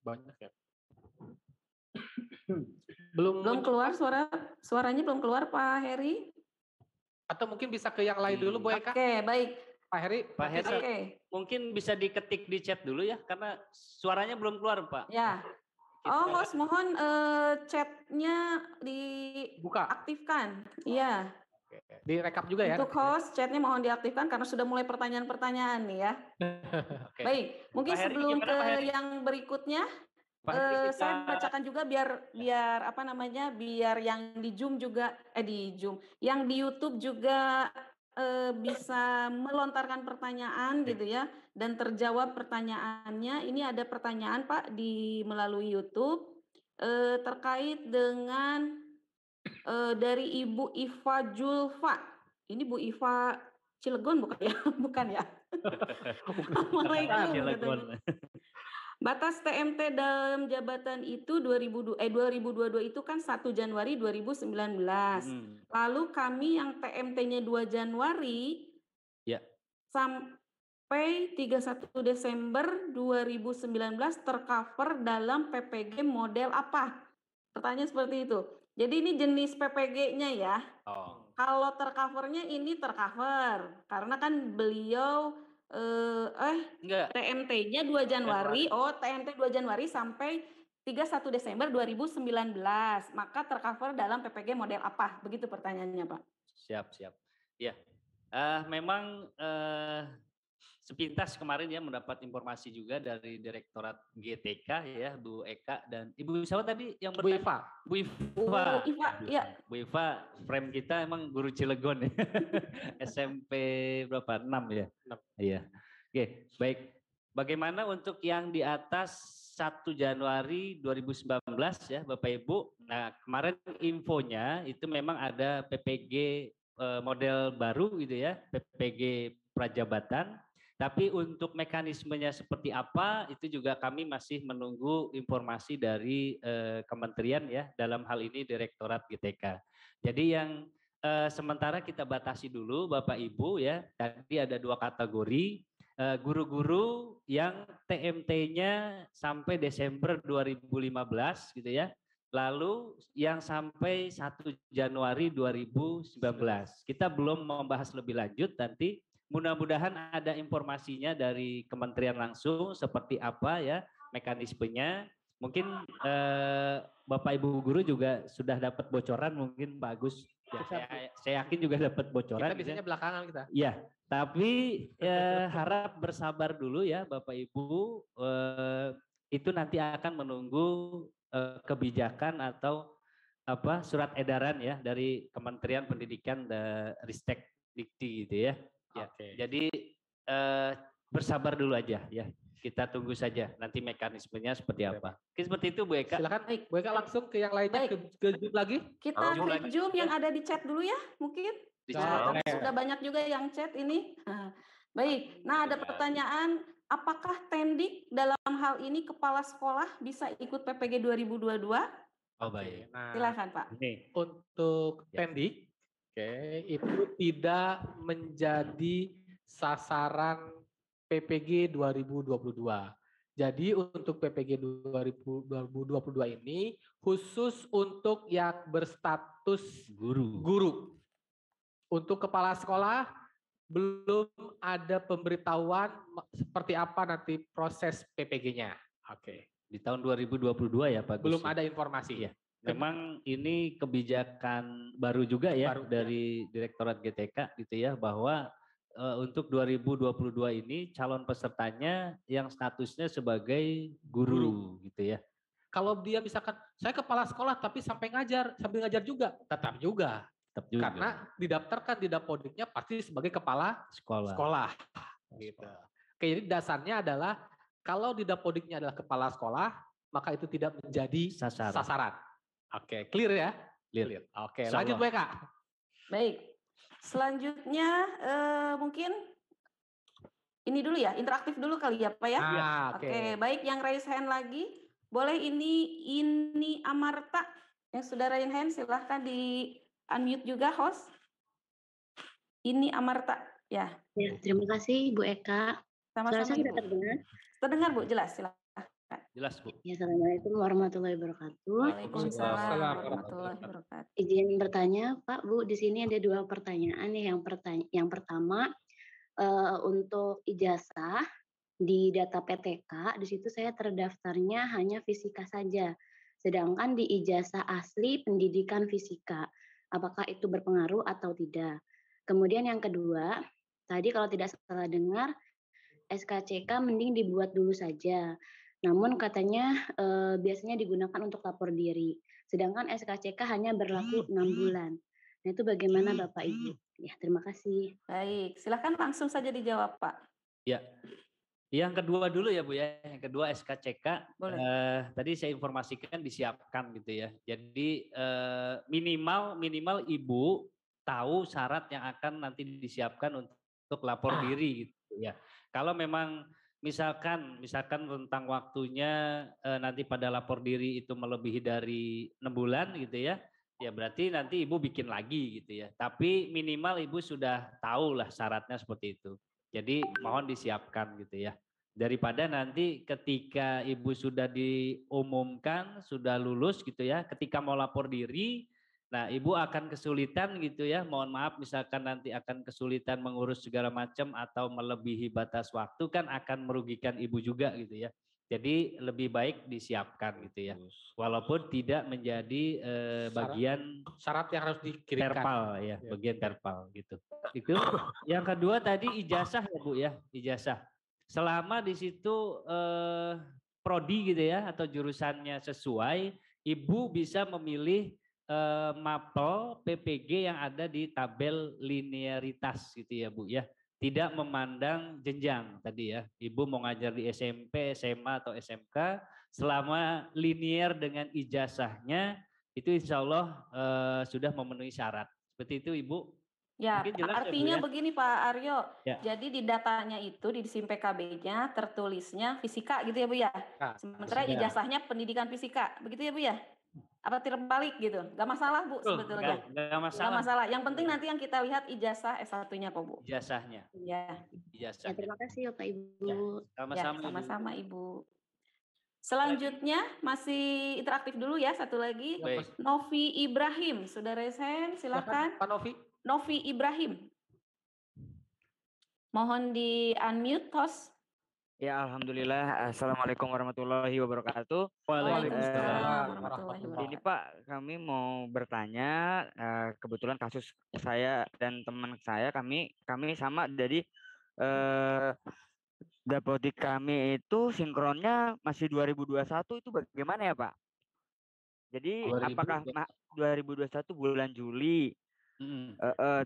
T: Banyak ya.
R: Belum keluar suaranya belum keluar Pak Heri.
T: Atau mungkin bisa ke yang lain dulu Bu Eka.
R: Oke, baik.
T: Pak
S: Heri mungkin bisa diketik di chat dulu ya karena suaranya belum keluar Pak.
R: Ya. Host mohon chatnya diaktifkan. Iya.
T: Direkap juga ya.
R: Untuk host chatnya mohon diaktifkan karena sudah mulai pertanyaan-pertanyaan nih ya. Baik, mungkin sebelum ke yang berikutnya saya bacakan juga biar yang di Zoom juga yang di YouTube juga bisa melontarkan pertanyaan gitu ya dan terjawab pertanyaannya. Ini ada pertanyaan Pak melalui YouTube terkait dengan dari Ibu Iva Julfa. Ini Bu Iva Cilegon bukan ya? Bukan ya? Assalamualaikum. Batas TMT dalam jabatan itu 2022 itu kan 1 Januari 2019. Lalu kami yang TMT-nya 2 Januari sampai 31 Desember 2019 tercover dalam PPG model apa? Pertanyaan seperti itu. Jadi ini jenis PPG-nya ya. Kalau tercovernya ini tercover karena kan beliau TMT-nya 2 Januari. TMT 2 Januari sampai 31 Desember 2019. Maka tercover dalam PPG model apa? Begitu pertanyaannya, Pak.
S: Siap. Ya. Memang sepintas kemarin ya mendapat informasi juga dari Direktorat GTK ya Bu Eka dan Ibu siapa tadi yang bertanya? Bu Iva, frame kita emang guru Cilegon ya. SMP berapa? 6 ya? 6. Iya. Oke, baik. Bagaimana untuk yang di atas 1 Januari 2019 ya Bapak Ibu. Nah, kemarin infonya itu memang ada PPG model baru gitu ya, PPG prajabatan. Tapi untuk mekanismenya seperti apa itu juga kami masih menunggu informasi dari kementerian ya dalam hal ini Direktorat GTK. Jadi yang sementara kita batasi dulu Bapak Ibu ya. Tadi ada 2 kategori. Guru-guru yang TMT-nya sampai Desember 2015 gitu ya. Lalu yang sampai 1 Januari 2019. Kita belum membahas lebih lanjut nanti. Mudah-mudahan ada informasinya dari kementerian langsung seperti apa ya mekanismenya. Mungkin Bapak Ibu guru juga sudah dapat bocoran mungkin Pak Agus. Ya, saya yakin juga dapat bocoran.
T: Kita biasanya belakangan kita.
S: Iya, tapi harap bersabar dulu ya Bapak Ibu. Itu nanti akan menunggu kebijakan atau surat edaran ya dari Kementerian Pendidikan dan Ristek Dikti gitu ya. Ya. Jadi bersabar dulu aja ya. Kita tunggu saja nanti mekanismenya seperti apa. Seperti itu Bu Eka.
T: Silakan Bu Eka langsung ke yang lainnya ke Zoom lagi.
R: Kita ke Zoom yang ada di chat dulu ya mungkin. Sudah banyak juga yang chat ini. Baik. Nah ada pertanyaan, apakah Tendik dalam hal ini kepala sekolah bisa ikut PPG 2022?
S: Oh baik.
T: Nah,
R: silakan Pak.
T: Untuk Tendik, itu tidak menjadi sasaran PPG 2022. Jadi untuk PPG 2022 ini khusus untuk yang berstatus guru. Untuk kepala sekolah belum ada pemberitahuan seperti apa nanti proses PPG-nya. Oke.
S: Di tahun 2022 ya Pak Gus.
T: Belum ada informasi ya.
S: Memang ini kebijakan baru juga ya dari Direktorat GTK gitu ya, bahwa untuk 2022 ini calon pesertanya yang statusnya sebagai guru gitu ya.
T: Kalau dia misalkan saya kepala sekolah tapi sambil ngajar juga, tetap juga. Karena didaftarkan di Dapodiknya pasti sebagai kepala sekolah. Gitu. Oke, jadi dasarnya adalah kalau di Dapodiknya adalah kepala sekolah, maka itu tidak menjadi sasaran. Oke, clear ya? Clear. Oke, lanjut Bu Eka.
R: Baik. Selanjutnya mungkin ini dulu ya, interaktif dulu kali ya Pak ya. Oke, baik yang raise hand lagi. Boleh ini Amarta yang sudah raise hand, silahkan di unmute juga host. Ini Amarta ya.
E: Ya, terima kasih Bu Eka.
R: Sama-sama
E: Suara saya
R: Ibu.
E: terdengar?
R: Terdengar Bu, jelas silahkan.
S: Jelas Bu.
E: Ya, Assalamualaikum warahmatullahi wabarakatuh.
R: Waalaikumsalam warahmatullahi wabarakatuh.
E: Izin bertanya, Pak, Bu, di sini ada 2 pertanyaan ya. Yang pertama untuk ijazah di data PTK, di situ saya terdaftarnya hanya fisika saja. Sedangkan di ijazah asli pendidikan fisika, apakah itu berpengaruh atau tidak? Kemudian yang kedua, tadi kalau tidak salah dengar, SKCK mending dibuat dulu saja. Namun katanya biasanya digunakan untuk lapor diri. Sedangkan SKCK hanya berlaku 6 bulan. Nah itu bagaimana Bapak Ibu? Ya terima kasih.
R: Baik, silakan langsung saja dijawab Pak.
S: Ya. Yang kedua dulu ya Bu ya. Yang kedua SKCK. Tadi saya informasikan disiapkan gitu ya. Jadi minimal Ibu tahu syarat yang akan nanti disiapkan untuk lapor diri gitu ya. Kalau memang misalkan rentang waktunya nanti pada lapor diri itu melebihi dari 6 bulan gitu ya, ya berarti nanti Ibu bikin lagi gitu ya. Tapi minimal Ibu sudah tahu lah syaratnya seperti itu. Jadi mohon disiapkan gitu ya. Daripada nanti ketika Ibu sudah diumumkan, sudah lulus gitu ya, ketika mau lapor diri, nah Ibu akan kesulitan gitu ya, mohon maaf misalkan nanti akan kesulitan mengurus segala macam atau melebihi batas waktu kan akan merugikan Ibu juga gitu ya. Jadi lebih baik disiapkan gitu ya. Walaupun tidak menjadi bagian
T: syarat yang harus dikirimkan.
S: Terpal ya, bagian terpal gitu. Itu. Yang kedua tadi ijazah ya Bu ya, ijazah. Selama di situ prodi gitu ya atau jurusannya sesuai, Ibu bisa memilih mapel PPG yang ada di tabel linearitas gitu ya Bu ya. Tidak memandang jenjang tadi ya. Ibu mau ngajar di SMP, SMA atau SMK selama linear dengan ijazahnya itu insya Allah sudah memenuhi syarat. Seperti itu Ibu.
R: Ya,
S: Jelas
R: artinya
S: ya, Bu, ya?
R: begini Pak Aryo.
S: Ya.
R: Jadi di datanya itu di SIM PKB-nya tertulisnya fisika gitu ya Bu ya. Sementara
S: fisika.
R: ijazahnya pendidikan fisika. Begitu ya Bu ya? apa terbalik gitu. Gak masalah Bu sebetulnya.
S: Nggak masalah.
R: Gak masalah. Yang penting nanti yang kita lihat ijazah S1-nya kok Bu.
S: Ijazahnya.
R: Iya.
S: Ijazahnya.
E: Ya, terima kasih Bapak Ibu.
S: Sama-sama,
R: Ya, sama-sama Ibu. Selanjutnya masih interaktif dulu ya, satu lagi.
S: Baik.
R: Novi Ibrahim, Saudara Sen, silakan.
T: Pak Novi.
R: Novi Ibrahim. Mohon di-unmute, host.
F: Ya, alhamdulillah. Assalamualaikum warahmatullahi wabarakatuh.
R: Waalaikumsalam warahmatullahi wabarakatuh.
F: Ini Pak, kami mau bertanya. Kebetulan kasus saya dan teman saya, kami sama. Jadi dapodik kami itu sinkronnya masih 2021, itu bagaimana ya Pak? Jadi
S: 2000.
F: apakah 2021 bulan Juli?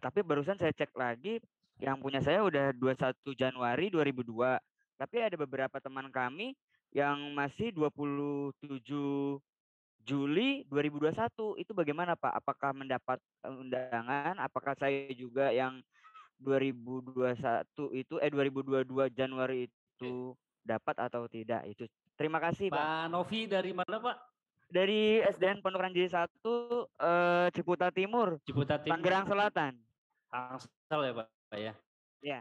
F: Tapi barusan saya cek lagi, yang punya saya udah 21 Januari 2002. Tapi ada beberapa teman kami yang masih 27 Juli 2021. Itu bagaimana Pak? Apakah mendapat undangan? Apakah saya juga yang 2022 Januari itu dapat atau tidak? Itu. Terima kasih Pak.
S: Pak Novi dari mana Pak?
F: Dari SDN Pondok Ranji 1 Ciputa Timur.
S: Ciputa Timur.
F: Tangerang Selatan.
S: Tangsel ya Pak ya.
F: Ya.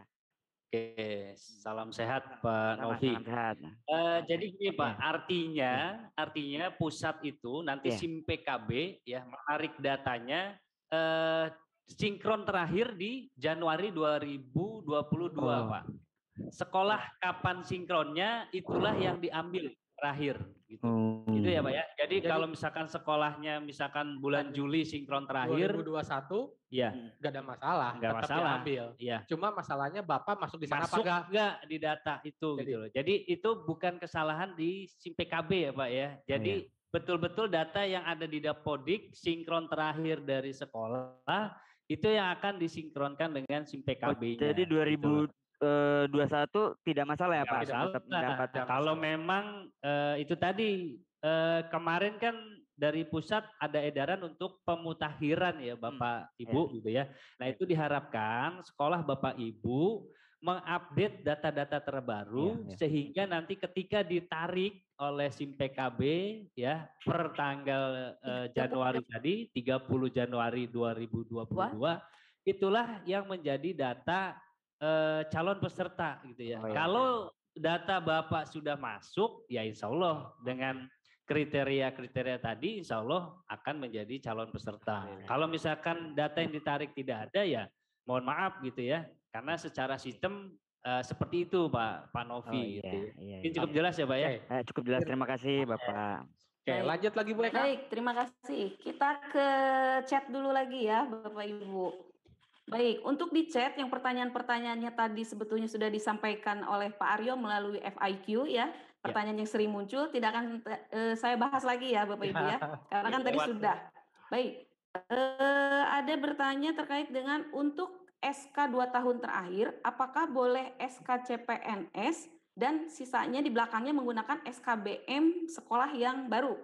S: Oke, salam sehat Pak Novi.
F: Salam sehat.
S: Jadi gini Pak, artinya pusat itu nanti SIM PKB ya menarik datanya sinkron terakhir di Januari 2022 Pak. Sekolah kapan sinkronnya itulah yang diambil terakhir gitu. Gitu ya Pak ya. Jadi kalau misalkan sekolahnya misalkan bulan Juli sinkron terakhir
T: 2021
S: ya
T: nggak ada masalah,
S: nggak
T: tetap
S: masalah.
T: diambil.
S: Ya.
T: Cuma masalahnya Bapak masuk di sana
S: Masuk
T: apa
S: nggak di data itu gitu loh. Jadi itu bukan kesalahan di SIM PKB ya Pak ya. Jadi betul-betul data yang ada di Dapodik sinkron terakhir dari sekolah itu yang akan disinkronkan dengan SIM PKB-nya.
F: Jadi 2021 tidak masalah ya Pak?
S: Tetap mendapat. Kalau memang itu tadi kemarin kan dari pusat ada edaran untuk pemutakhiran ya Bapak Ibu gitu ya. Nah itu diharapkan sekolah Bapak Ibu mengupdate data-data terbaru sehingga nanti ketika ditarik oleh SIM PKB ya per tanggal Januari tadi 30 Januari 2022 itulah yang menjadi data calon peserta gitu ya. Kalau data Bapak sudah masuk ya insya Allah dengan kriteria-kriteria tadi insya Allah akan menjadi calon peserta. Kalau misalkan data yang ditarik tidak ada ya mohon maaf gitu ya. Karena secara sistem seperti itu Pak Novi. Gitu. Ini cukup jelas ya Pak ya?
F: Cukup jelas, terima kasih Bapak.
T: Oke, lanjut lagi Bu Eka.
R: Baik, terima kasih. Kita ke chat dulu lagi ya Bapak Ibu. Baik, untuk di chat yang pertanyaan-pertanyaannya tadi sebetulnya sudah disampaikan oleh Pak Aryo melalui FIQ ya. Pertanyaan yang sering muncul tidak akan saya bahas lagi ya Bapak Ibu ya. Karena kan tadi sudah. Baik, ada bertanya terkait dengan untuk SK 2 tahun terakhir, apakah boleh SK CPNS dan sisanya di belakangnya menggunakan SKBM sekolah yang baru?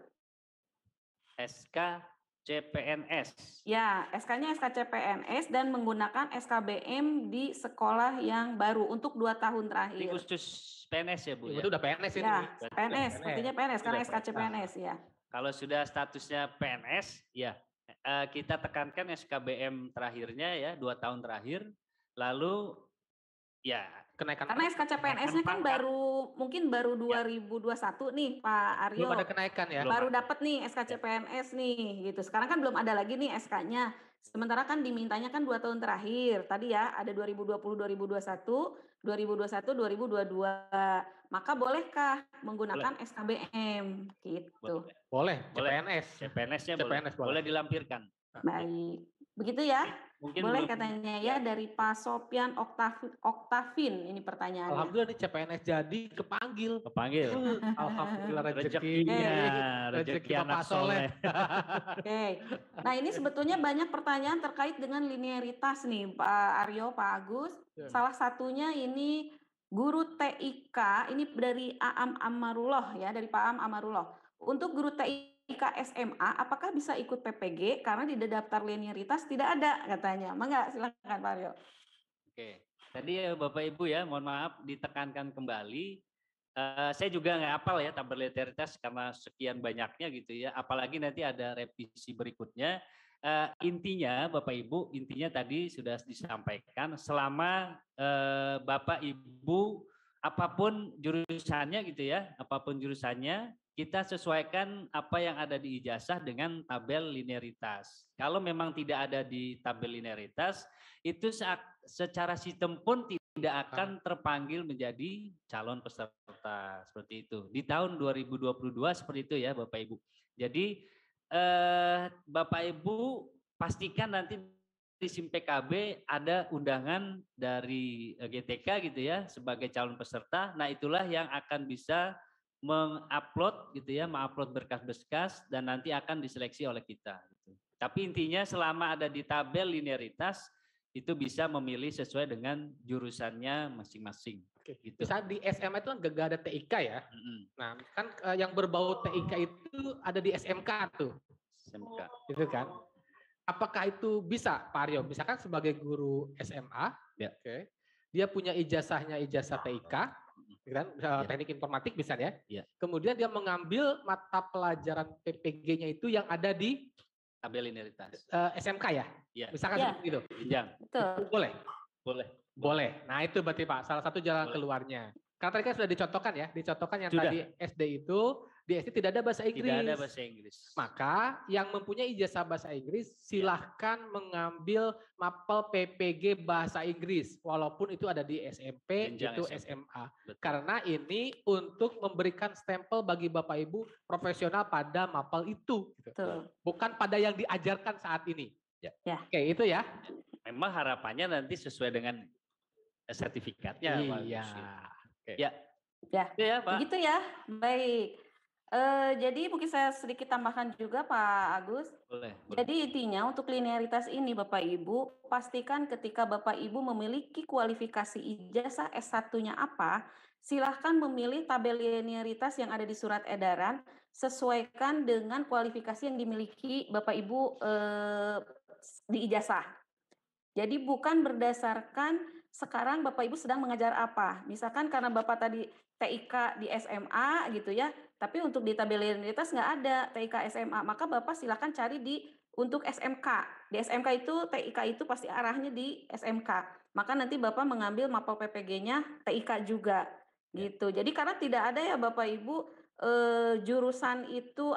S: SK CPNS.
R: Ya, SK-nya SK CPNS dan menggunakan SKBM di sekolah yang baru untuk 2 tahun terakhir.
S: Ini khusus PNS ya Bu?
T: Itu udah PNS ini.
R: Ya, PNS, sepertinya PNS karena SK CPNS ya.
S: Kalau sudah statusnya PNS, ya kita tekankan SKBM terakhirnya ya 2 tahun terakhir, lalu ya
T: kenaikan.
R: Karena SK CPNS-nya kan mungkin baru 2021 nih Pak Aryo.
T: Belum ada kenaikan ya.
R: Baru dapat nih SK CPNS nih gitu. Sekarang kan belum ada lagi nih SK-nya. Sementara kan dimintanya kan 2 tahun terakhir. Tadi ya ada 2020, 2021, 2021, 2022. Maka bolehkah menggunakan SKBM gitu?
T: Boleh. CPNS.
S: CPNS-nya boleh dilampirkan.
R: Baik. Begitu ya?
S: Mungkin
R: boleh katanya ya dari Pak Sopyan Oktavin ini pertanyaannya.
T: Alhamdulillah nih CPNS jadi kepanggil. Alhamdulillah
S: rezeki anak soleh.
R: Oke. Nah ini sebetulnya banyak pertanyaan terkait dengan linearitas nih Pak Aryo, Pak Agus. Salah satunya ini guru TIK, ini dari Aam Amarullah ya, dari Pak Aam Amarullah. Untuk guru TIK SMA, apakah bisa ikut PPG karena di daftar linearitas tidak ada katanya. Mangga silakan Pak Aryo.
S: Oke, tadi ya Bapak Ibu ya, mohon maaf ditekankan kembali Saya juga nggak hafal ya tabel linearitas karena sekian banyaknya gitu ya. Apalagi nanti ada revisi berikutnya. Intinya Bapak Ibu, intinya tadi sudah disampaikan selama Bapak Ibu apapun jurusannya gitu ya, apapun jurusannya kita sesuaikan apa yang ada di ijazah dengan tabel linearitas. Kalau memang tidak ada di tabel linearitas, itu secara sistem pun tidak akan terpanggil menjadi calon peserta seperti itu. Di tahun 2022 seperti itu ya Bapak Ibu. Jadi Bapak Ibu pastikan nanti di SIM PKB ada undangan dari GTK gitu ya sebagai calon peserta. Nah, itulah yang akan bisa mengupload gitu ya, mengupload berkas-berkas dan nanti akan diseleksi oleh kita gitu. Tapi intinya selama ada di tabel linearitas itu bisa memilih sesuai dengan jurusannya masing-masing. Gitu.
T: Bisa di SMA itu kan gak ada TIK ya. Nah, kan yang berbau TIK itu ada di SMK tuh.
S: SMK.
T: Gitu kan. Apakah itu bisa, Pak Aryo? Misalkan sebagai guru SMA,
S: ya.
T: Dia punya ijazahnya ijazah TIK, kan? Teknik informatik bisa ya.
S: Ya.
T: Kemudian dia mengambil mata pelajaran PPG-nya itu yang ada di
S: tabel linearitas.
T: SMK ya?
S: Ya.
T: Misalkan seperti itu.
S: Jenjang.
T: Boleh?
S: Boleh.
T: Nah itu berarti Pak, salah satu jalan keluarnya. Karena tadi kan sudah dicontohkan ya, yang
S: sudah.
T: tadi SD itu, di SD tidak ada bahasa Inggris.
S: Tidak ada bahasa Inggris.
T: Maka yang mempunyai ijazah bahasa Inggris, silahkan mengambil mapel PPG bahasa Inggris. Walaupun itu ada di SMP,
S: Jenjang
T: itu
S: SMP.
T: SMA.
S: Betul.
T: Karena ini untuk memberikan stempel bagi Bapak Ibu profesional pada mapel itu.
R: Betul.
T: Bukan pada yang diajarkan saat ini.
S: Ya.
T: Oke, itu ya.
S: Memang harapannya nanti sesuai dengan sertifikatnya.
T: Iya.
S: Oke. Ya.
R: Ya,
S: Pak.
R: begitu ya. Baik. Jadi mungkin saya sedikit tambahkan juga Pak Agus.
S: Boleh.
R: Jadi intinya untuk linearitas ini Bapak Ibu, pastikan ketika Bapak Ibu memiliki kualifikasi ijazah S1-nya apa, silahkan memilih tabel linearitas yang ada di surat edaran, sesuaikan dengan kualifikasi yang dimiliki Bapak Ibu di ijazah. Jadi bukan berdasarkan sekarang Bapak Ibu sedang mengajar apa. Misalkan karena Bapak tadi TIK di SMA gitu ya, tapi untuk di tabel linearitas nggak ada TIK SMA, maka Bapak silakan cari untuk SMK. Di SMK itu TIK itu pasti arahnya di SMK. Maka nanti Bapak mengambil mapel PPG-nya TIK juga gitu. Jadi karena tidak ada ya Bapak Ibu jurusan itu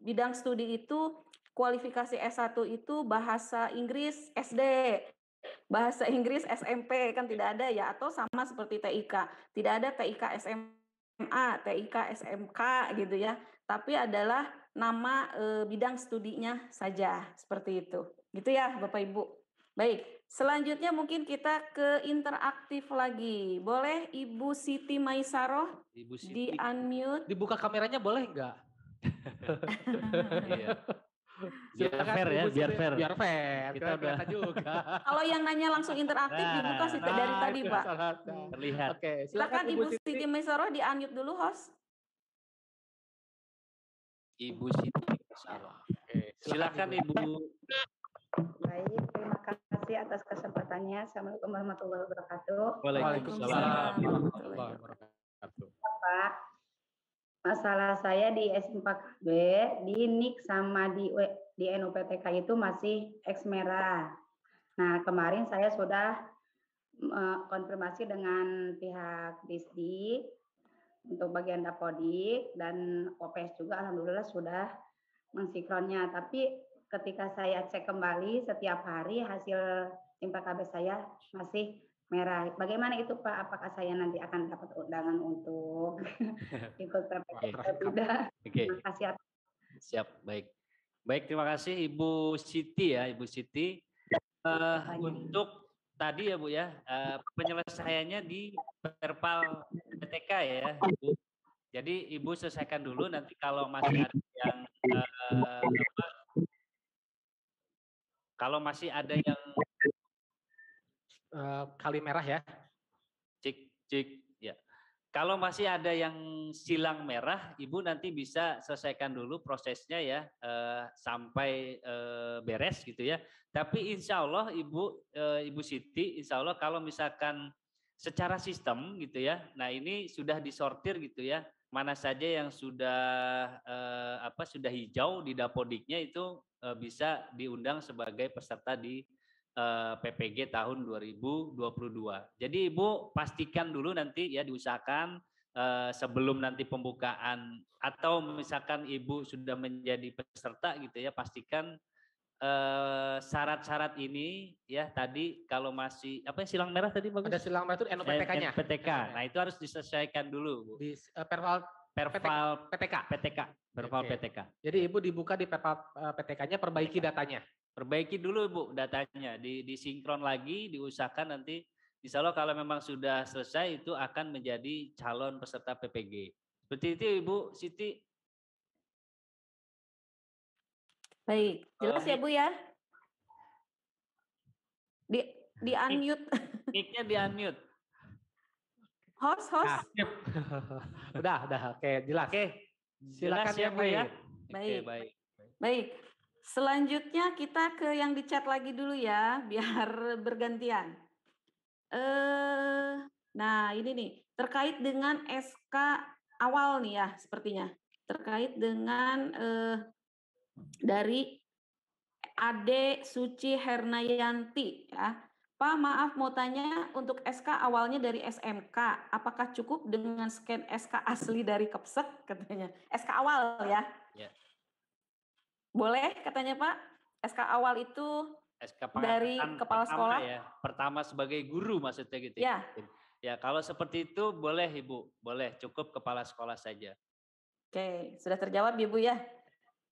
R: bidang studi itu kualifikasi S1 itu bahasa Inggris SD, bahasa Inggris SMP, kan tidak ada ya, atau sama seperti TIK. Tidak ada TIK SMA, TIK SMK gitu ya. Tapi adalah nama bidang studinya saja, seperti itu. Gitu ya Bapak Ibu. Baik, selanjutnya mungkin kita ke interaktif lagi. Boleh Ibu Siti Maisaroh di unmute?
T: Dibuka kameranya boleh enggak?
S: Iya. Biar fair ya, biar fair.
T: Biar fair.
S: Kita udah
T: juga.
R: Kalau yang nanya langsung interaktif dibuka sih dari tadi, Pak.
S: Terlihat.
T: Oke,
R: silakan Ibu Siti Maisaroh di unmute dulu, host.
S: Ibu Siti Maisaroh. Silakan Ibu.
G: Baik, terima kasih atas kesempatannya. Assalamualaikum warahmatullahi wabarakatuh.
S: Waalaikumsalam.
G: Pak, masalah saya di S4KB, di NIK sama di NUPTK itu masih X merah. Nah, kemarin saya sudah konfirmasi dengan pihak Disdik untuk bagian Dapodik dan OPS juga alhamdulillah sudah mensinkronnya. Tapi ketika saya cek kembali setiap hari hasil SIM PKB saya masih merah. Bagaimana itu Pak? Apakah saya nanti akan dapat undangan untuk ikut PPK atau tidak? Terima kasih.
S: Siap, baik. Baik, terima kasih Ibu Siti ya, Ibu Siti. Untuk tadi ya Bu ya, penyelesaiannya di Perpal PTK ya, Ibu. Jadi Ibu selesaikan dulu, nanti kalau masih ada yang kalau masih ada yang
T: kali merah ya.
S: Cik ya. Kalau masih ada yang silang merah, Ibu nanti bisa selesaikan dulu prosesnya ya sampai beres gitu ya. Tapi insya Allah Ibu Siti, insya Allah kalau misalkan secara sistem gitu ya. Nah, ini sudah disortir gitu ya. Mana saja yang sudah sudah hijau di Dapodiknya itu bisa diundang sebagai peserta di PPG tahun 2022. Jadi Ibu pastikan dulu nanti ya, diusahakan sebelum nanti pembukaan, atau misalkan Ibu sudah menjadi peserta gitu ya, pastikan syarat-syarat ini ya, tadi kalau masih apa ya, silang merah tadi bagus.
T: Ada silang merah itu NUPTK-nya.
S: NPTK. Nah, itu harus diselesaikan dulu, Bu.
T: Di Perval PTK.
S: Perval PTK.
T: Jadi Ibu dibuka di Perval PTK-nya, perbaiki datanya.
S: Perbaiki dulu Bu datanya, disinkron lagi, diusahakan nanti insya Allah kalau memang sudah selesai itu akan menjadi calon peserta PPG. Seperti itu Ibu Siti.
R: Baik, jelas ya Bu ya? Di unmute.
S: Mic-nya di unmute.
R: Host.
T: Udah, oke, jelas.
S: Oke.
T: Silakan
S: ya Bu ya.
R: Baik.
S: Oke, baik.
R: Baik. Selanjutnya kita ke yang di chat lagi dulu ya, biar bergantian. Nah ini nih, terkait dengan SK awal nih ya, sepertinya. Terkait dengan dari Ade Suci Hernayanti ya. Pak, maaf mau tanya, untuk SK awalnya dari SMK, apakah cukup dengan scan SK asli dari Kepsek katanya? SK awal ya?
S: Ya.
R: Boleh katanya Pak? SK awal itu
S: SK
R: dari kepala sekolah
S: ya, pertama sebagai guru maksudnya gitu
R: ya?
S: Ya, kalau seperti itu boleh Ibu, boleh, cukup kepala sekolah saja.
R: Oke, sudah terjawab Ibu ya.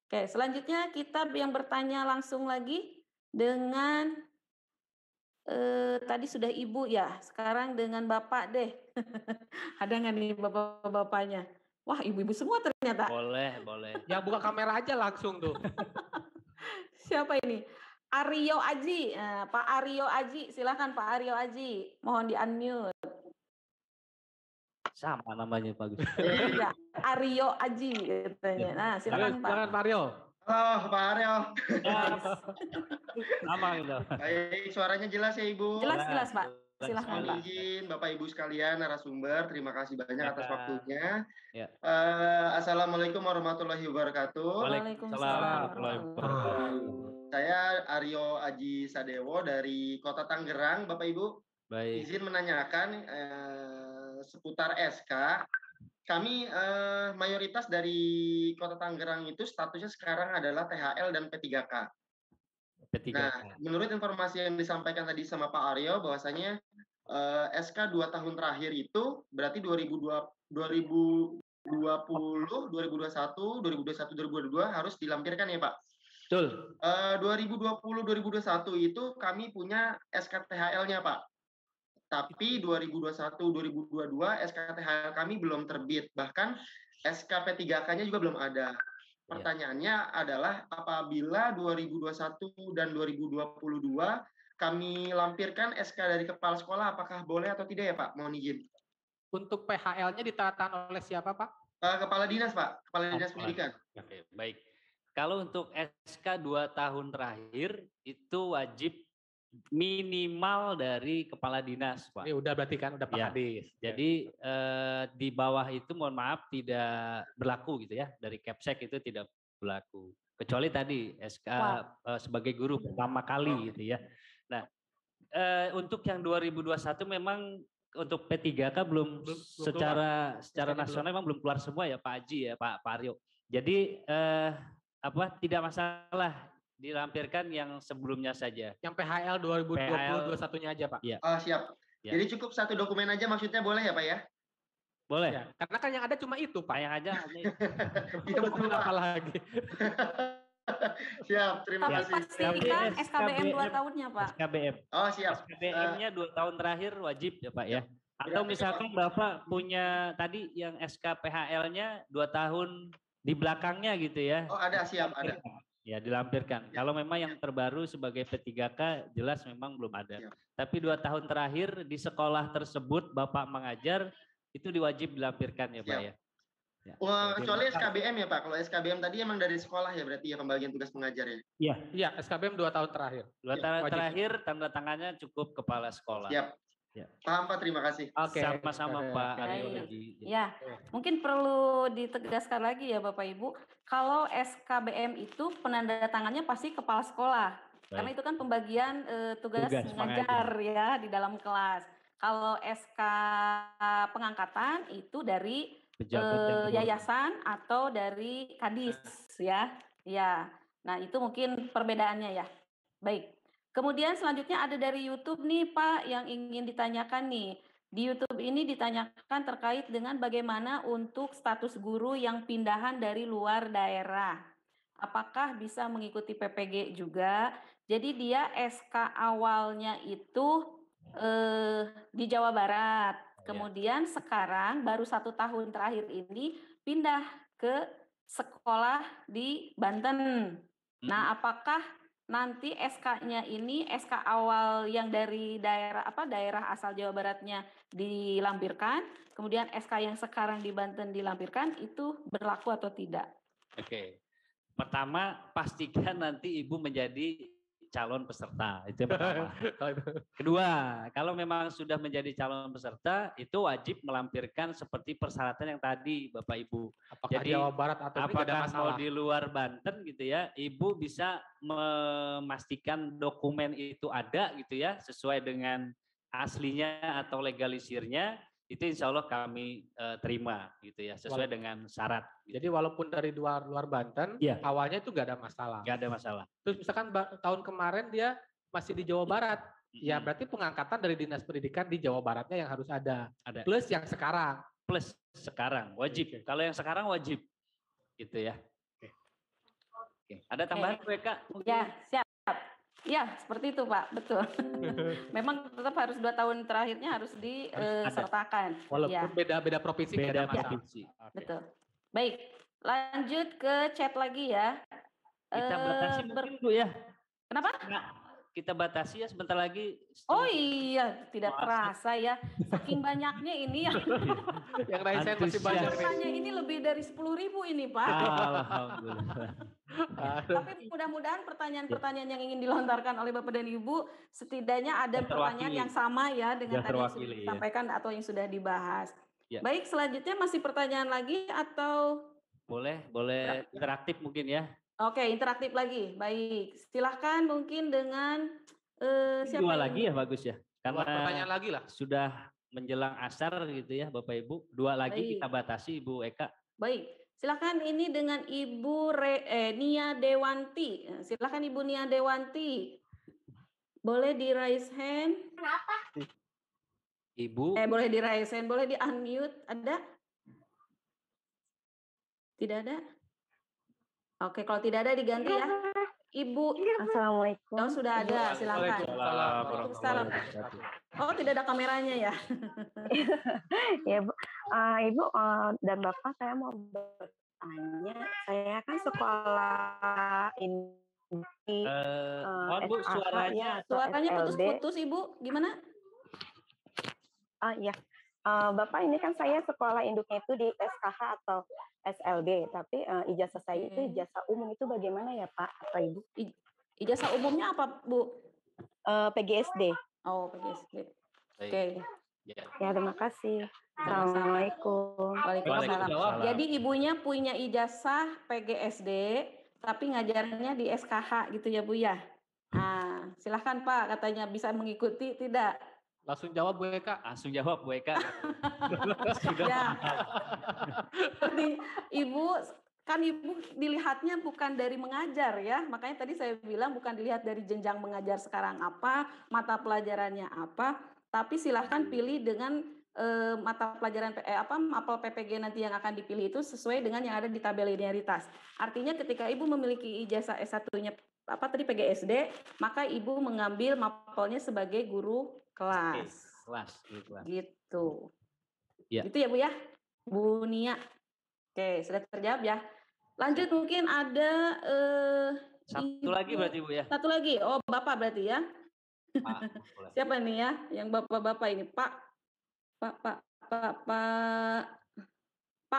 R: Oke, selanjutnya kita yang bertanya langsung lagi dengan tadi sudah Ibu ya, sekarang dengan Bapak deh. Ada nggak nih bapak-bapaknya? Wah, ibu-ibu semua ternyata.
S: Boleh.
T: Ya buka kamera aja langsung tuh.
R: Siapa ini? Aryo Aji. Nah, Pak Aryo Aji, silakan Pak Aryo Aji. Mohon di-unmute.
S: Sama namanya Pak Gus.
R: Iya, Aryo Aji katanya. Nah, silakan Pak.
T: Silakan Pak Aryo.
H: Halo Pak Aryo.
S: Sama gitu.
H: Baik, suaranya jelas ya Ibu?
R: Jelas Pak. Silakan Pak.
H: Izin Bapak Ibu sekalian, narasumber, terima kasih banyak atas waktunya.
S: Ya.
H: Assalamualaikum warahmatullahi wabarakatuh.
S: Waalaikumsalam warahmatullahi wabarakatuh.
H: Saya Aryo Aji Sadewo dari Kota Tangerang, Bapak Ibu.
S: Baik.
H: Izin menanyakan seputar SK. Kami mayoritas dari Kota Tangerang itu statusnya sekarang adalah THL dan P3K. Nah, menurut informasi yang disampaikan tadi sama Pak Aryo, bahwasanya SK 2 tahun terakhir itu berarti 2020, 2021, 2022 harus dilampirkan ya Pak?
S: Betul.
H: 2020, 2021 itu kami punya SK THL-nya Pak. Tapi 2021, 2022 SKTHL kami belum terbit, bahkan SK P3K-nya juga belum ada. Pertanyaannya adalah apabila 2021 dan 2022 kami lampirkan SK dari kepala sekolah, apakah boleh atau tidak ya Pak? Mohon izin.
T: Untuk PHL-nya ditandatangani oleh siapa Pak?
H: Kepala Dinas Pak, Kepala Dinas Pendidikan.
S: Oke, baik. Kalau untuk SK 2 tahun terakhir itu wajib minimal dari kepala dinas, Pak.
T: Ini udah berarti kan udah Pak Hadis.
S: Jadi di bawah itu mohon maaf tidak berlaku gitu ya. Dari Kepsek itu tidak berlaku. Kecuali tadi SK sebagai guru pertama kali gitu ya. Nah, untuk yang 2021 memang untuk P3K belum secara nasional memang belum keluar semua ya Pak Haji ya, Pak Aryo. Jadi tidak masalah dilampirkan yang sebelumnya saja.
T: Yang PHL 2020-2021-nya aja Pak.
S: Ya.
H: Siap. Ya. Jadi cukup satu dokumen aja maksudnya boleh ya Pak ya?
S: Boleh.
T: Ya, karena kan yang ada cuma itu Pak.
S: Yang aja.
T: Apa lagi?
H: Siap, terima kasih.
R: Pastikan SKBM 2 tahunnya Pak.
S: SKBM.
H: Oh siap.
S: SKBM-nya 2 tahun terakhir wajib ya Pak ya. Atau misalkan Bapak punya tadi yang SK PHL-nya 2 tahun di belakangnya gitu ya.
H: Oh ada, siap, ada.
S: Ya dilampirkan. Ya. Kalau memang yang terbaru sebagai P3K jelas memang belum ada. Ya. Tapi 2 tahun terakhir di sekolah tersebut Bapak mengajar itu diwajib dilampirkan ya Pak ya.
H: Ya. Wah, kecuali SKBM ya Pak. Kalau SKBM tadi emang dari sekolah ya berarti ya pembagian tugas pengajar ya.
S: Iya.
T: Iya, SKBM 2 tahun terakhir.
S: 2 tahun terakhir tanda tangannya cukup kepala sekolah.
H: Siap.
S: Ya.
H: Paham Pak, terima kasih.
T: Oke.
S: Sama-sama Pak Aryo
R: Baik.
S: lagi.
R: Ya, mungkin perlu ditegaskan lagi ya Bapak Ibu, kalau SKBM itu penandatangannya pasti kepala sekolah. Karena itu kan pembagian tugas
S: Tugas
R: mengajar ya di dalam kelas. Kalau SK pengangkatan itu dari
S: Pejabat yang
R: yayasan atau dari kadis ya. Ya. Nah, itu mungkin perbedaannya ya. Baik. Kemudian selanjutnya ada dari YouTube nih Pak yang ingin ditanyakan nih. Di YouTube ini ditanyakan terkait dengan bagaimana untuk status guru yang pindahan dari luar daerah. Apakah bisa mengikuti PPG juga? Jadi dia SK awalnya itu di Jawa Barat. Kemudian sekarang baru 1 tahun terakhir ini pindah ke sekolah di Banten. Nah, apakah nanti SK-nya ini SK awal yang dari daerah asal Jawa Baratnya dilampirkan, kemudian SK yang sekarang di Banten dilampirkan, itu berlaku atau tidak?
S: Oke. Pertama, pastikan nanti Ibu menjadi calon peserta. Itu yang pertama. Kedua, kalau memang sudah menjadi calon peserta, itu wajib melampirkan seperti persyaratan yang tadi, Bapak Ibu.
T: Apakah
S: Jadi,
T: Jawa Barat atau ini tidak ada
S: apakah mau
T: masalah?
S: di luar Banten gitu ya, Ibu bisa memastikan dokumen itu ada gitu ya, sesuai dengan aslinya atau legalisirnya, itu insya Allah kami terima gitu ya, sesuai dengan syarat.
T: Jadi walaupun dari luar Banten,
S: Iya.
T: awalnya itu nggak ada masalah.
S: Nggak ada masalah.
T: Terus misalkan tahun kemarin dia masih di Jawa Barat, ya berarti pengangkatan dari Dinas Pendidikan di Jawa Baratnya yang harus ada.
S: Ada.
T: Plus yang sekarang.
S: Plus sekarang wajib. Kalau yang sekarang wajib, gitu ya. Oke. Ada tambahan WK?
R: Ya, siap. Ya, seperti itu Pak, betul. Memang tetap harus 2 tahun terakhirnya harus disertakan.
T: Walaupun beda-beda provinsi,
S: beda
T: nggak ada masalah.
S: provinsi.
R: Betul. Baik, lanjut ke chat lagi ya.
S: Kita batasi mungkin Bu ya.
R: Kenapa?
S: Kita batasi ya sebentar lagi.
R: Oh iya, tidak terasa ya. Saking banyaknya ini yang
T: Yang raisen masih banyak.
R: pesertanya ini lebih dari 10.000 ini Pak.
S: Alhamdulillah.
R: Tapi mudah-mudahan pertanyaan-pertanyaan yang ingin dilontarkan oleh Bapak dan Ibu setidaknya ada pertanyaan yang sama ya dengan tadi yang sudah disampaikan atau yang sudah dibahas.
S: Ya.
R: Baik, selanjutnya masih pertanyaan lagi atau
S: Boleh interaktif mungkin ya.
R: Oke, interaktif lagi. Baik, silahkan mungkin dengan siapa
S: Dua
R: yang-
S: lagi ya bagus ya. Karena
T: pertanyaan lagi lah.
S: Sudah menjelang asar gitu ya Bapak Ibu. 2 lagi
R: Baik.
S: kita batasi Ibu Eka.
R: Baik, silakan ini dengan Ibu Nia Dewanti. Silakan Ibu Nia Dewanti. Boleh di raise hand?
E: Kenapa?
S: Ibu.
R: Boleh di raise hand, boleh di unmute. Ada? Tidak ada? Oke, kalau tidak ada diganti ya. Ibu.
E: Assalamualaikum.
R: Oh, sudah ada, silakan. Waalaikumsalam. Oh, tidak ada kameranya ya.
E: Ya, Bu. Ibu dan Bapak, saya mau bertanya. Saya kan sekolah ini
S: mohon Bu, suaranya
R: putus-putus Ibu. Gimana?
E: Iya. Bapak, ini kan saya sekolah induknya itu di SKH atau SLB, tapi ijazah saya itu ijazah umum, itu bagaimana ya Pak atau Ibu?
R: Ijazah umumnya apa Bu?
E: PGSD.
R: Oh, PGSD. Oke.
E: Ya, terima kasih. Assalamualaikum.
R: Waalaikumsalam. Jadi ibunya punya ijazah PGSD, tapi ngajarnya di SKH gitu ya Bu ya? Nah, silahkan Pak, katanya bisa mengikuti, tidak?
T: Langsung jawab Bu Eka.
S: Langsung jawab Bu Eka.
R: Ya. Ibu dilihatnya bukan dari mengajar ya. Makanya tadi saya bilang bukan dilihat dari jenjang mengajar sekarang apa, mata pelajarannya apa, tapi silahkan pilih dengan mata pelajaran mapel PPG nanti yang akan dipilih itu sesuai dengan yang ada di tabel linearitas. Artinya ketika Ibu memiliki ijazah S1-nya PGSD, maka Ibu mengambil mapelnya sebagai guru kelas. Gitu.
S: Ya.
R: Gitu ya Bu ya. Bu Nia. Oke, sudah terjawab ya. Lanjut mungkin ada
S: Satu lagi berarti Bu ya.
R: Satu lagi. Oh, Bapak berarti ya. Siapa nih ya? Yang Bapak-bapak ini, Pak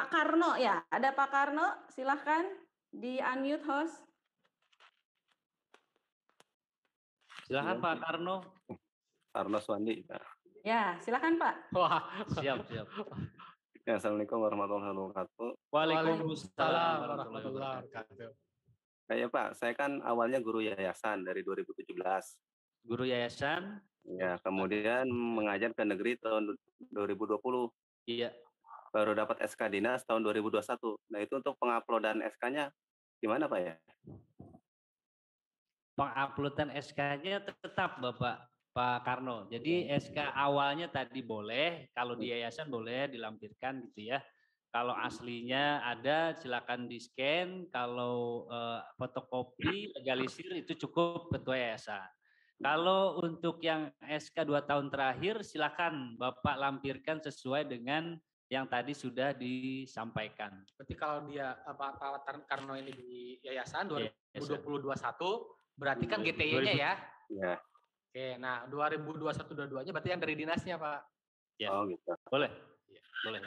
R: Karno ya. Ada Pak Karno, silahkan di unmute host.
S: Silahkan Pak Karno.
J: Karno Swandi.
R: Ya, silakan Pak.
T: Wah,
S: siap.
J: Ya, Assalamualaikum warahmatullahi wabarakatuh.
S: Waalaikumsalam warahmatullahi wabarakatuh.
J: Ya Pak, saya kan awalnya guru yayasan dari 2017.
S: Guru yayasan?
J: Ya, kemudian mengajar ke negeri tahun 2020.
S: Iya.
J: Baru dapat SK Dinas tahun 2021. Nah, itu untuk penguploadan SK-nya gimana Pak ya?
S: Penguploadan SK-nya tetap Pak Karno. Jadi SK awalnya tadi boleh, kalau di yayasan boleh dilampirkan gitu ya. Kalau aslinya ada silakan di-scan, kalau fotokopi legalisir itu cukup ketua yayasan. Kalau untuk yang SK 2 tahun terakhir silakan Bapak lampirkan sesuai dengan yang tadi sudah disampaikan.
T: Berarti kalau dia Pak Karno ini di yayasan 2020-21 berarti kan GTY-nya ya?
J: Ya.
T: Oke, nah 2021-22-nya berarti yang dari dinasnya Pak?
S: Ya.
J: Oh gitu.
S: Boleh. Ya, boleh.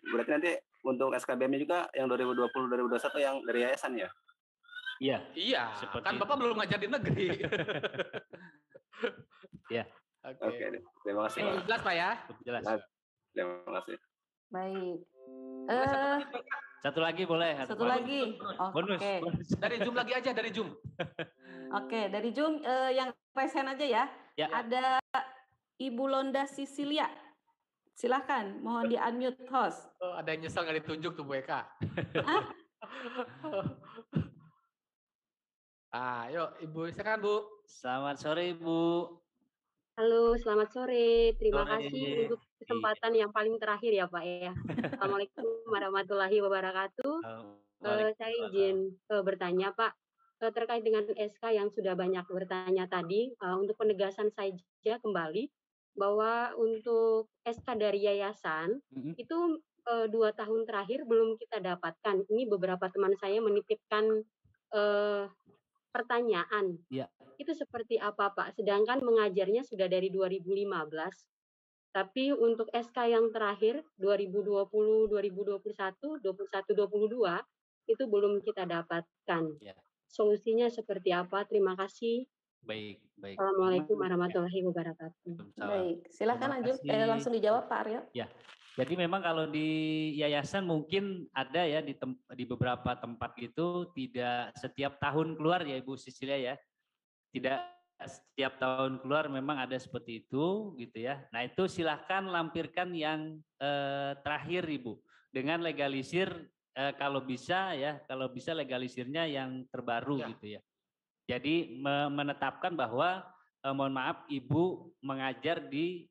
J: Berarti nanti untuk SKBM-nya juga yang 2020-2021 yang dari yayasan ya?
S: Iya.
T: Iya, kan Bapak belum ngajar di negeri.
S: Ya.
J: Oke, terima kasih.
T: Jelas Pak ya?
S: Jelas.
J: Terima kasih.
R: Baik.
S: Satu lagi boleh.
R: Satu lagi.
S: Bonus.
R: Oke.
T: Dari Zoom lagi aja, dari Zoom.
R: Oke, dari Zoom yang resen aja ya.
S: Ya.
R: Ada Ibu Londa Sisilia. Silahkan, mohon di-unmute host.
T: Oh, ada yang nyesel nggak ditunjuk tuh Bu Eka. Yuk Ibu, silakan Bu.
S: Selamat sore Ibu.
V: Halo, selamat sore. Terima
S: Sore.
V: kasih untuk kesempatan yang paling terakhir ya Pak ya. Assalamualaikum warahmatullahi wabarakatuh. Saya izin bertanya Pak, terkait dengan SK yang sudah banyak bertanya tadi, untuk penegasan saja kembali bahwa untuk SK dari yayasan itu 2 tahun terakhir belum kita dapatkan. Ini beberapa teman saya menitipkan pertanyaan.
S: Ya.
V: Itu seperti apa Pak? Sedangkan mengajarnya sudah dari 2015. Tapi untuk SK yang terakhir 2020, 2021, 21, 22 itu belum kita dapatkan.
S: Ya.
V: Solusinya seperti apa? Terima kasih.
S: Baik.
V: Assalamualaikum warahmatullahi wabarakatuh.
R: Baik, silakan lanjut. Langsung dijawab Pak Aryo.
S: Ya. Jadi memang kalau di yayasan mungkin ada ya di beberapa tempat gitu tidak setiap tahun keluar ya Ibu Sisilia ya. Tidak setiap tahun keluar, memang ada seperti itu gitu ya. Nah itu silahkan lampirkan yang terakhir Ibu dengan legalisir kalau bisa legalisirnya yang terbaru gitu ya. Jadi menetapkan bahwa mohon maaf Ibu mengajar di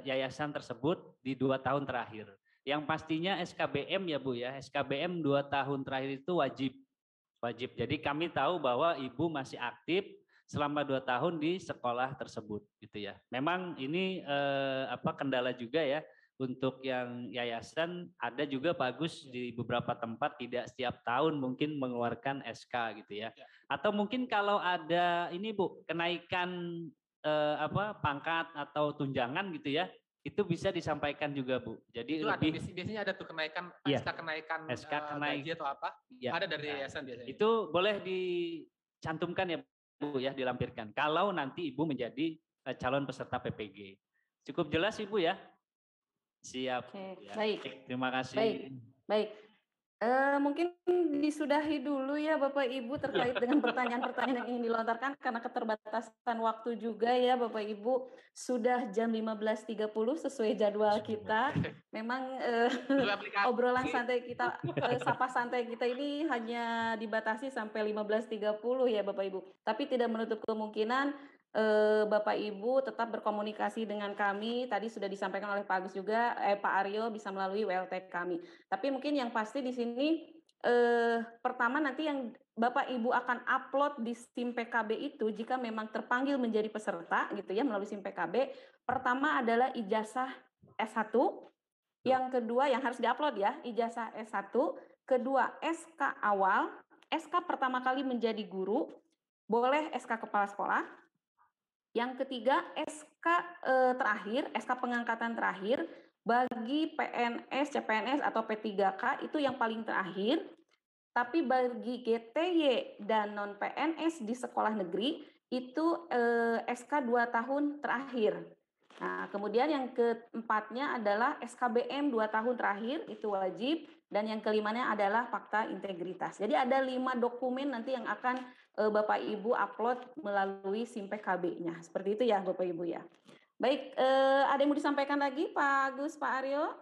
S: yayasan tersebut di 2 tahun terakhir. Yang pastinya SKBM ya Bu ya, SKBM 2 tahun terakhir itu wajib. Jadi kami tahu bahwa Ibu masih aktif selama 2 tahun di sekolah tersebut gitu ya. Memang ini kendala juga ya untuk yang yayasan, ada juga bagus di beberapa tempat tidak setiap tahun mungkin mengeluarkan SK gitu ya. Atau mungkin kalau ada ini Bu, kenaikan pangkat atau tunjangan gitu ya, itu bisa disampaikan juga Bu. Jadi
T: itu
S: lebih
T: biasanya ada tuh kenaikan SK gaji atau apa?
S: Ya.
T: Ada dari yayasan biasanya.
S: Itu boleh dicantumkan ya Bu ya, dilampirkan. Kalau nanti Ibu menjadi calon peserta PPG. Cukup jelas Ibu ya? Siap.
R: Oke,
S: ya.
R: baik.
S: Terima kasih.
R: Baik. Mungkin disudahi dulu ya Bapak Ibu terkait dengan pertanyaan-pertanyaan yang ingin dilontarkan karena keterbatasan waktu juga ya Bapak Ibu. Sudah jam 15.30 sesuai jadwal kita. Memang obrolan santai kita, sapa santai kita ini hanya dibatasi sampai 15.30 ya Bapak Ibu. Tapi tidak menutup kemungkinan Bapak Ibu tetap berkomunikasi dengan kami. Tadi sudah disampaikan oleh Pak Agus juga, Pak Aryo bisa melalui WLT kami. Tapi mungkin yang pasti di sini pertama nanti yang Bapak Ibu akan upload di SIM PKB itu jika memang terpanggil menjadi peserta gitu ya melalui SIM PKB. Pertama adalah ijazah S1. Yang kedua yang harus diupload ya, ijazah S1. Kedua SK awal, SK pertama kali menjadi guru, boleh SK kepala sekolah. Yang ketiga, SK terakhir, SK pengangkatan terakhir bagi PNS, CPNS atau P3K itu yang paling terakhir. Tapi bagi GTY dan non-PNS di sekolah negeri itu SK 2 tahun terakhir. Nah, kemudian yang keempatnya adalah SKBM 2 tahun terakhir, itu wajib. Dan yang kelimanya adalah fakta integritas. Jadi ada 5 dokumen nanti yang akan Bapak Ibu upload melalui Simpek KB-nya. Seperti itu ya Bapak Ibu ya. Baik, ada yang mau disampaikan lagi Pak Agus, Pak Aryo?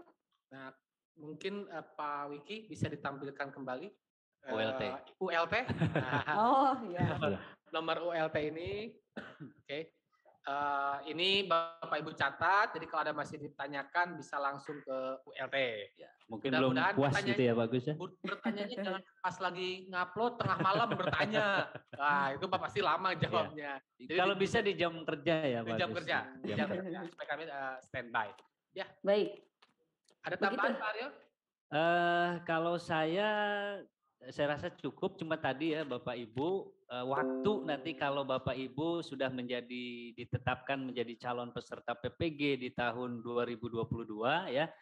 T: Nah, mungkin Pak Wiki bisa ditampilkan kembali.
S: ULT.
T: ULT.
R: Oh ya.
T: Nomor ULT ini, oke. Ini Bapak Ibu catat, jadi kalau ada masih ditanyakan bisa langsung ke ULT.
S: Ya, mungkin belum puas gitu ya Bagus ya.
T: Bertanyanya jangan pas lagi ngupload tengah malam bertanya. Nah, itu pasti lama jawabnya.
S: Ya. Jadi kalau bisa di jam kerja ya Bagus.
T: Di jam kerja, supaya kami standby. Ya.
R: Baik.
T: Ada tambahan Pak Aryo?
S: Kalau saya rasa cukup, cuma tadi ya Bapak Ibu, waktu nanti kalau Bapak Ibu sudah ditetapkan menjadi calon peserta PPG di tahun 2022 ya,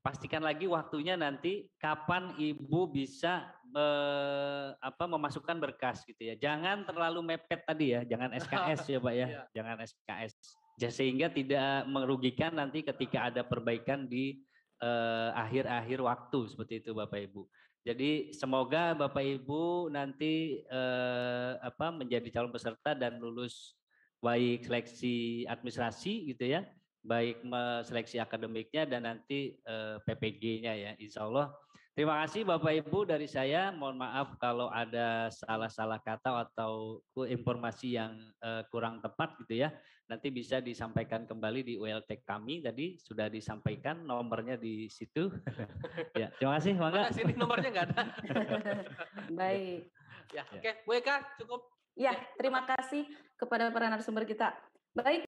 S: pastikan lagi waktunya nanti kapan Ibu bisa memasukkan berkas gitu ya. Jangan terlalu mepet tadi ya, jangan SKS ya Pak ya, jangan SKS. Sehingga tidak merugikan nanti ketika ada perbaikan di akhir-akhir waktu seperti itu Bapak Ibu. Jadi semoga Bapak Ibu nanti menjadi calon peserta dan lulus baik seleksi administrasi gitu ya, baik seleksi akademiknya dan nanti PPG-nya ya, insya Allah. Terima kasih Bapak Ibu dari saya. Mohon maaf kalau ada salah-salah kata atau informasi yang kurang tepat gitu ya. Nanti bisa disampaikan kembali di ULT kami, tadi sudah disampaikan nomornya di situ. Ya, terima kasih.
T: Mana sini nomornya nggak ada.
R: Baik.
T: Ya, oke. Bu Eka cukup.
R: Ya, terima kasih kepada para narasumber kita. Baik.